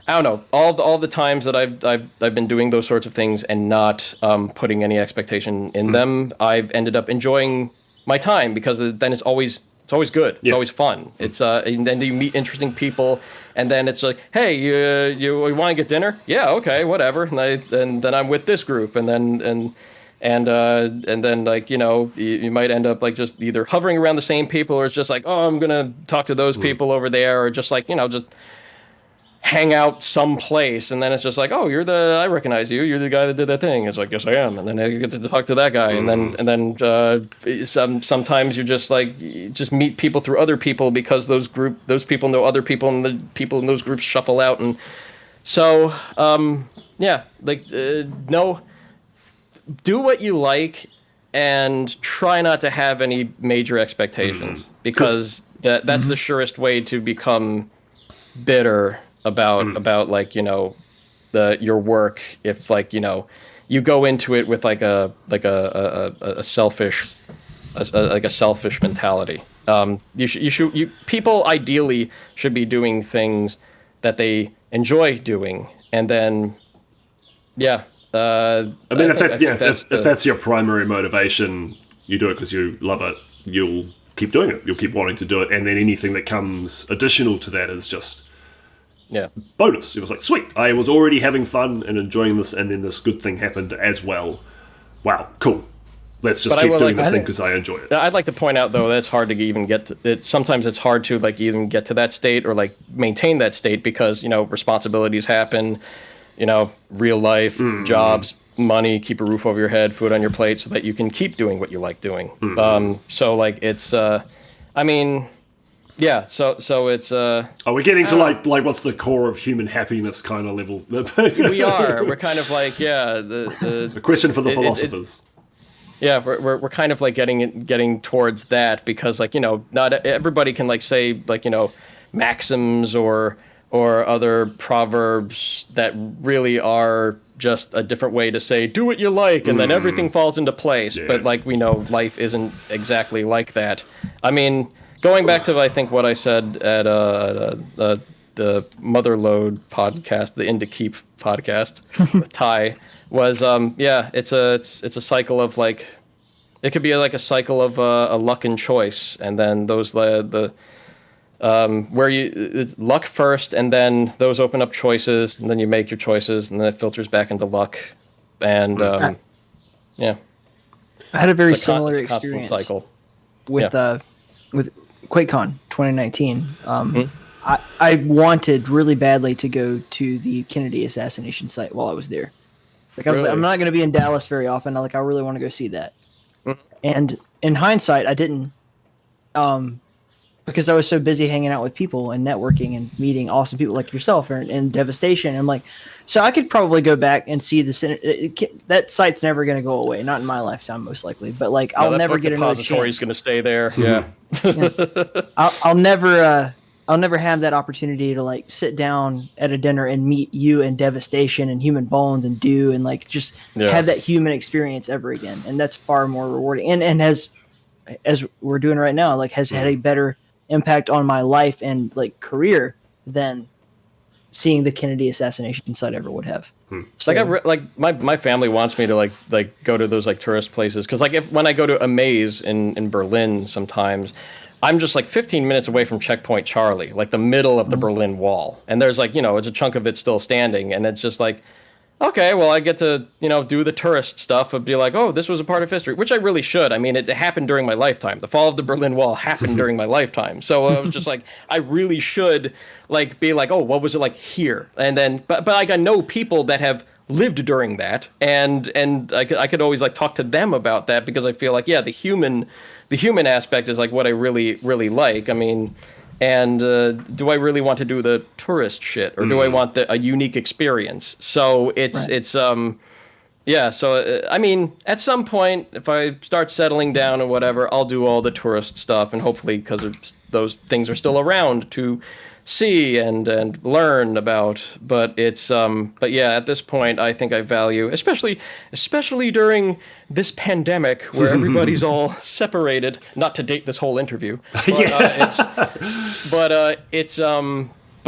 I don't know, all the times that I've been doing those sorts of things and not putting any expectation in them, I've ended up enjoying my time because then it's always good. It's always fun. It's and then you meet interesting people, and then it's like, hey, you want to get dinner? Yeah, okay, whatever. And then I'm with this group, and then like you might end up like just either hovering around the same people, or it's just like, oh, I'm gonna talk to those people over there, or just like just hang out someplace, and then it's just like, oh, I recognize you. You're the guy that did that thing. It's like, yes, I am. And then I get to talk to that guy, and then sometimes you just meet people through other people because those people know other people, and the people in those groups shuffle out, and so no, do what you like, and try not to have any major expectations because that's the surest way to become bitter about like your work if like you go into it with like a selfish mentality. People ideally should be doing things that they enjoy doing, and then if that's your primary motivation, you do it because you love it, you'll keep doing it, you'll keep wanting to do it, and then anything that comes additional to that is just bonus. It was like, sweet, I was already having fun and enjoying this, and then this good thing happened as well. Wow, cool. Let's just keep doing this thing because I enjoy it. I'd like to point out, though, that it's hard to even get to it. Sometimes it's hard to like even get to that state or like maintain that state because responsibilities happen, real life, jobs, money, keep a roof over your head, food on your plate, so that you can keep doing what you like doing. So like it's, I mean. Yeah, so it's Are we getting to like what's the core of human happiness kind of level? We are. We're kind of like the question for the philosophers. We're kind of like getting towards that because like not everybody can like say like maxims or other proverbs that really are just a different way to say do what you like and then everything falls into place. Yeah. But like we know life isn't exactly like that. I mean. Going back to, I think, what I said at the Motherload podcast, the Into Keep podcast with Ty, was it's a cycle of like, it could be like a cycle of a luck and choice, and then those where it's luck first, and then those open up choices, and then you make your choices, and then it filters back into luck, and I had a very similar experience cycle with QuakeCon 2019. I wanted really badly to go to the Kennedy assassination site while I was there. Like I was like, I'm not going to be in Dallas very often. I really want to go see that. And in hindsight, I didn't because I was so busy hanging out with people and networking and meeting awesome people like yourself and Devastation. I'm like, so I could probably go back and see that site's never going to go away. Not in my lifetime, most likely. But like, I'll never get another chance. Depository's going to stay there. Yeah. I'll never have that opportunity to like sit down at a dinner and meet you and Devastation and Human Bones and Do and like just have that human experience ever again. And that's far more rewarding. And as we're doing right now, like has had a better impact on my life and like career than seeing the Kennedy assassination site ever would have. So, my family wants me to like go to those like tourist places because like when I go to Amaze in Berlin sometimes, I'm just like 15 minutes away from Checkpoint Charlie, like the middle of the Berlin Wall, and there's like it's a chunk of it still standing, and it's just like, okay, well I get to do the tourist stuff and be like, oh, this was a part of history, which I really should. I mean, it happened during my lifetime. The fall of the Berlin Wall happened during my lifetime, so I was just like, I really should like be like, oh, what was it like here? And then, but like I know people that have lived during that, and I could always like talk to them about that because I feel like the human aspect is like what I really really like. I mean. And do I really want to do the tourist shit, or do I want a unique experience? So So I mean, at some point, if I start settling down or whatever, I'll do all the tourist stuff, and hopefully, because those things are still around to see and learn about. But at this point, I think I value, especially during this pandemic where everybody's all separated. Not to date this whole interview, but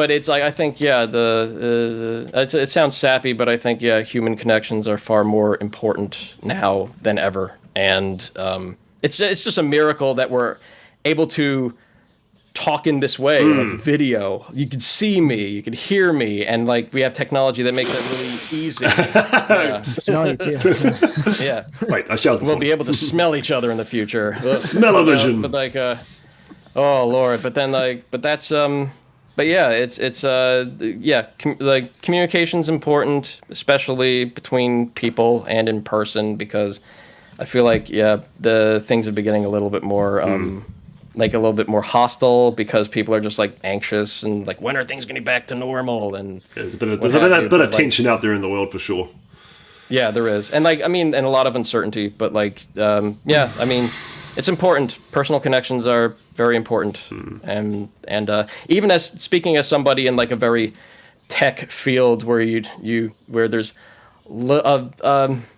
it's like I think it sounds sappy, but I think human connections are far more important now than ever, and it's just a miracle that we're able to talk in this way, like video. You can see me, you can hear me, and like we have technology that makes that really easy. Smell you too. Yeah. Wait, I shouted. We'll be able to smell each other in the future. Smell-o-vision. But like, oh Lord. But then like, but that's But yeah, it's like communication's important, especially between people and in person, because I feel like the things are getting a little bit more like a little bit more hostile because people are just like anxious and like, when are things getting back to normal? And there's a bit of tension out there in the world for sure. Yeah, there is, and like I mean, and a lot of uncertainty. But like, I mean, it's important. Personal connections are very important, and even speaking as somebody in like a very tech field where where there's a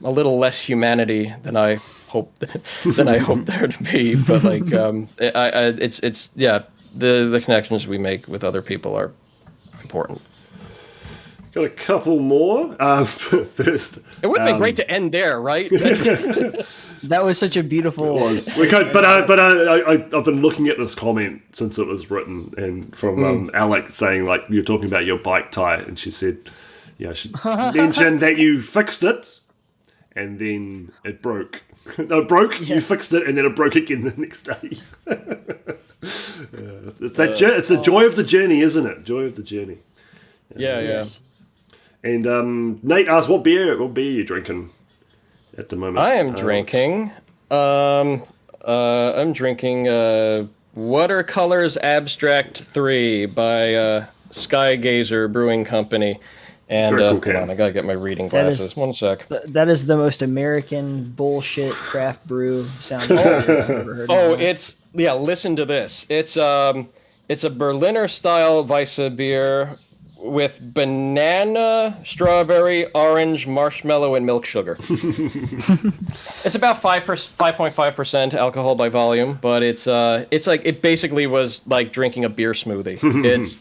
little less humanity than I hope there to be, but like the connections we make with other people are important. Got a couple more. First, it would be great to end there, right? That was such a beautiful. We could, but I've been looking at this comment since it was written, and from Alex saying like you're talking about your bike tire, and she said, I should mention that you fixed it, and then it broke. No, it broke. Yeah. You fixed it, and then it broke again the next day. It's the joy of the journey, isn't it? Joy of the journey. Yes. And Nate asked, "What beer are you drinking at the moment?" I am drinking. I'm drinking Watercolors Abstract 3 by Skygazer Brewing Company. And hold on, I gotta get my reading glasses. 1 sec. That is the most American bullshit craft brew sound I've ever heard. Listen to this. It's a Berliner style Weisse beer with banana, strawberry, orange, marshmallow, and milk sugar. It's about 5.5% alcohol by volume, but it's like it basically was like drinking a beer smoothie.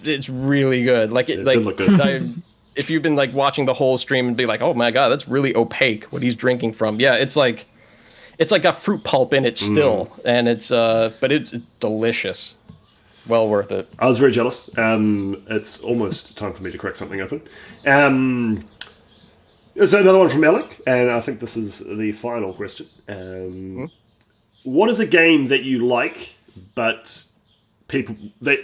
It's really good. Like it look good. If you've been like watching the whole stream and be like, oh my god, that's really opaque what he's drinking from. Yeah, it's like got fruit pulp in it still, and but it's delicious. Well worth it. I was very jealous. It's almost time for me to crack something open. There's another one from Alec, and I think this is the final question. What is a game that you like, but people that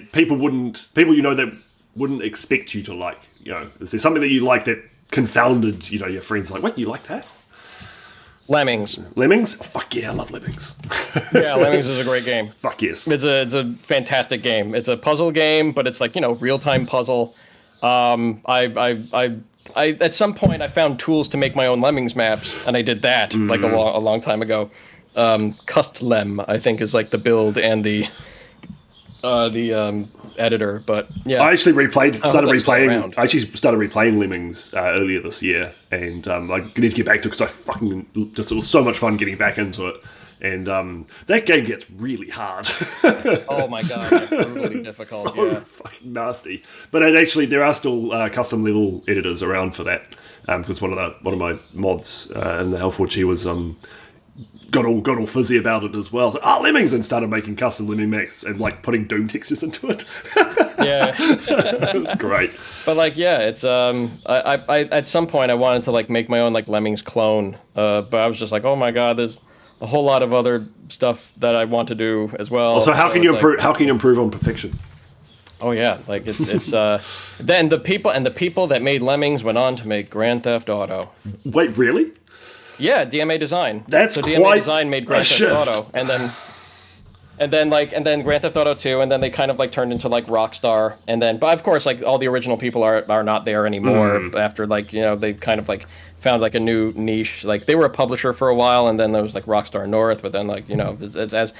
wouldn't expect you to like? Is there something that you like that confounded, your friends like, what, you like that? Lemmings. Lemmings? Oh, fuck yeah, I love Lemmings. Yeah, Lemmings is a great game. Fuck yes. It's a fantastic game. It's a puzzle game, but it's like, real time puzzle. I at some point I found tools to make my own Lemmings maps, and I did that like a long time ago. Custlem, I think, is like the build and the editor, but yeah. I actually started replaying Lemmings earlier this year, and I need to get back to it because it was so much fun getting back into it. And that game gets really hard. Oh my god, it's brutally difficult. So fucking nasty. But there are still custom level editors around for that. Because one of my mods in the Hellforge, he was got all fizzy about it as well. So, Lemmings, and started making custom Lemming maps and like putting Doom textures into it. Yeah, it was great. But like, yeah, it's I at some point I wanted to like make my own like Lemmings clone. But I was just like, oh my god, there's a whole lot of other stuff that I want to do as well. So how can you improve? How can you improve on perfection? Oh yeah, like it's then the people that made Lemmings went on to make Grand Theft Auto. Wait, really? Yeah, DMA Design. That's DMA Design made Grand Theft Auto, and then Grand Theft Auto 2, and then they kind of like turned into like Rockstar, but of course like all the original people are not there anymore after like they kind of like found like a new niche. Like they were a publisher for a while, and then there was like Rockstar North, but then like as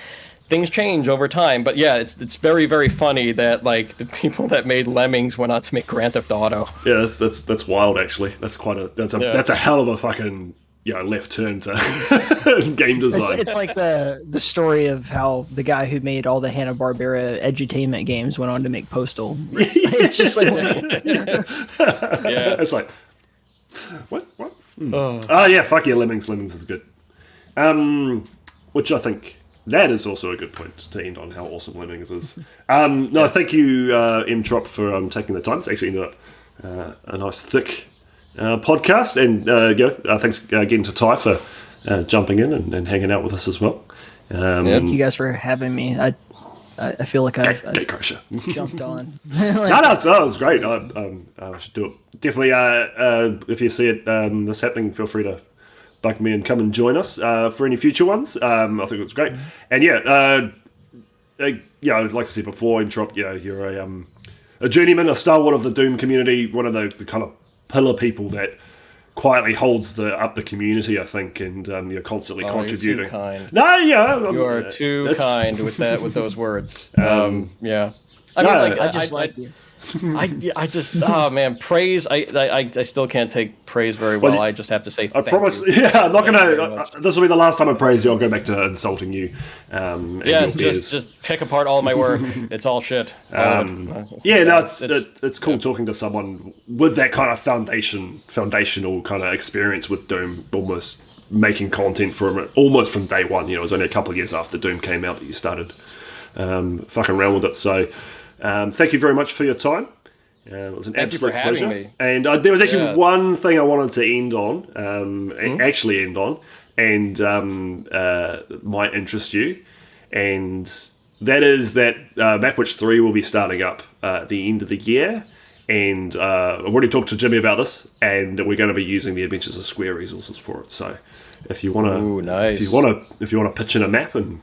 things change over time. But yeah, it's very, very funny that like the people that made Lemmings went on to make Grand Theft Auto. Yeah, that's wild actually. That's a hell of a fucking left turn to game design. It's like the story of how the guy who made all the Hanna-Barbera edutainment games went on to make Postal. It's just like yeah, it's like what? Yeah, fuck yeah, Lemmings is good. Which I think that is also a good point to end on how awesome Lemmings is. Thank you, MTrop, for taking the time. It's actually ended up a nice thick podcast, and thanks again to Ty for jumping in and hanging out with us as well. Thank you guys for having me. I feel like I jumped on. No, it was great. I should do it. Definitely, if you see it this happening, feel free to bug me and come and join us for any future ones. I think it's great. And like I said before, MTrop, you're a journeyman, a stalwart of the Doom community, one of the kind of pillar people that quietly holds up the community, I think, and you're constantly contributing. You're too kind. No, yeah, you are too kind with those words. Yeah, I just like you. I just praise. I still can't take praise very well. I just have to say. I promise. You. Yeah, I'm not gonna. This will be the last time I praise you. I'll go back to insulting you. Just pick apart all my work. It's all shit. It's cool talking to someone with that kind of foundational kind of experience with Doom, almost making content almost from day one. It was only a couple of years after Doom came out that you started fucking around with it. So. Thank you very much for your time. It was an absolute pleasure. Me. And there was actually one thing I wanted to end on, and might interest you, and that is that Mapwitch 3 will be starting up at the end of the year, and I've already talked to Jimmy about this, and we're going to be using the Adventures of Square resources for it. So if you want to pitch in a map and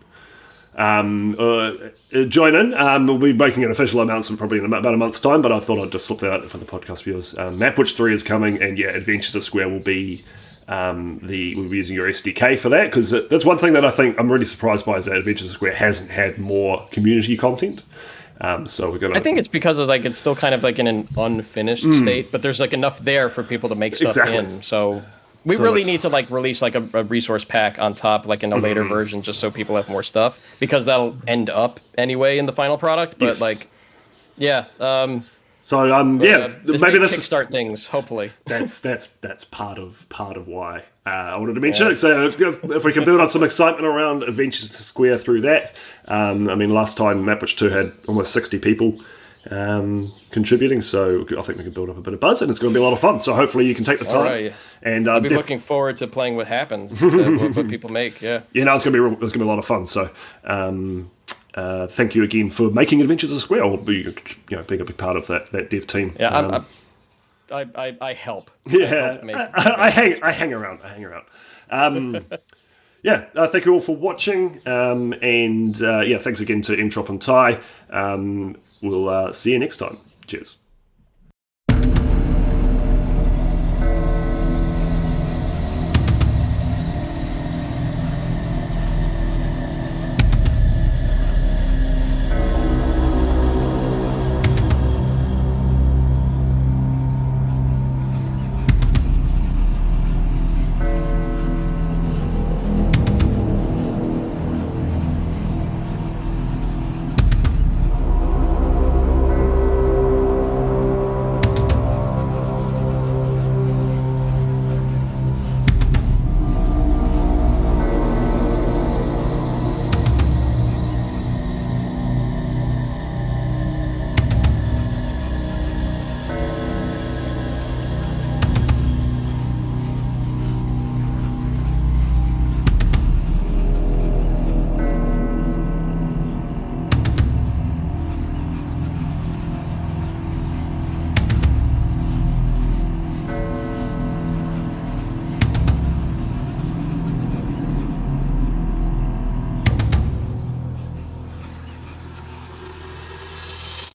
join in. We'll be making an official announcement probably in about a month's time, but I thought I'd just slip that out for the podcast viewers. Mapwitch 3 is coming, and Adventures of Square will be we'll be using your SDK for that, because that's one thing that I think I'm really surprised by, is that Adventures of Square hasn't had more community content. So we're gonna. I think it's because of it's still kind of like in an unfinished state, but there's enough there for people to make stuff in. So. We really need to release a resource pack on top, in a later version, just so people have more stuff, because that'll end up anyway in the final product. But maybe this kickstart things. Hopefully, that's part of why I wanted to mention it. So if we can build up some excitement around Adventures to Square through that, last time Mapwitch 2 had almost 60 people. Contributing, so I think we can build up a bit of buzz, and it's going to be a lot of fun. So hopefully you can take the time. Right. And I'll be looking forward to playing what happens, what people make. Yeah. It's going to be a lot of fun. So thank you again for making Adventures of Square, or being a big part of that dev team. Yeah, I help. Yeah, I help I hang around. Thank you all for watching, and thanks again to MTrop and Ty. We'll see you next time. Cheers.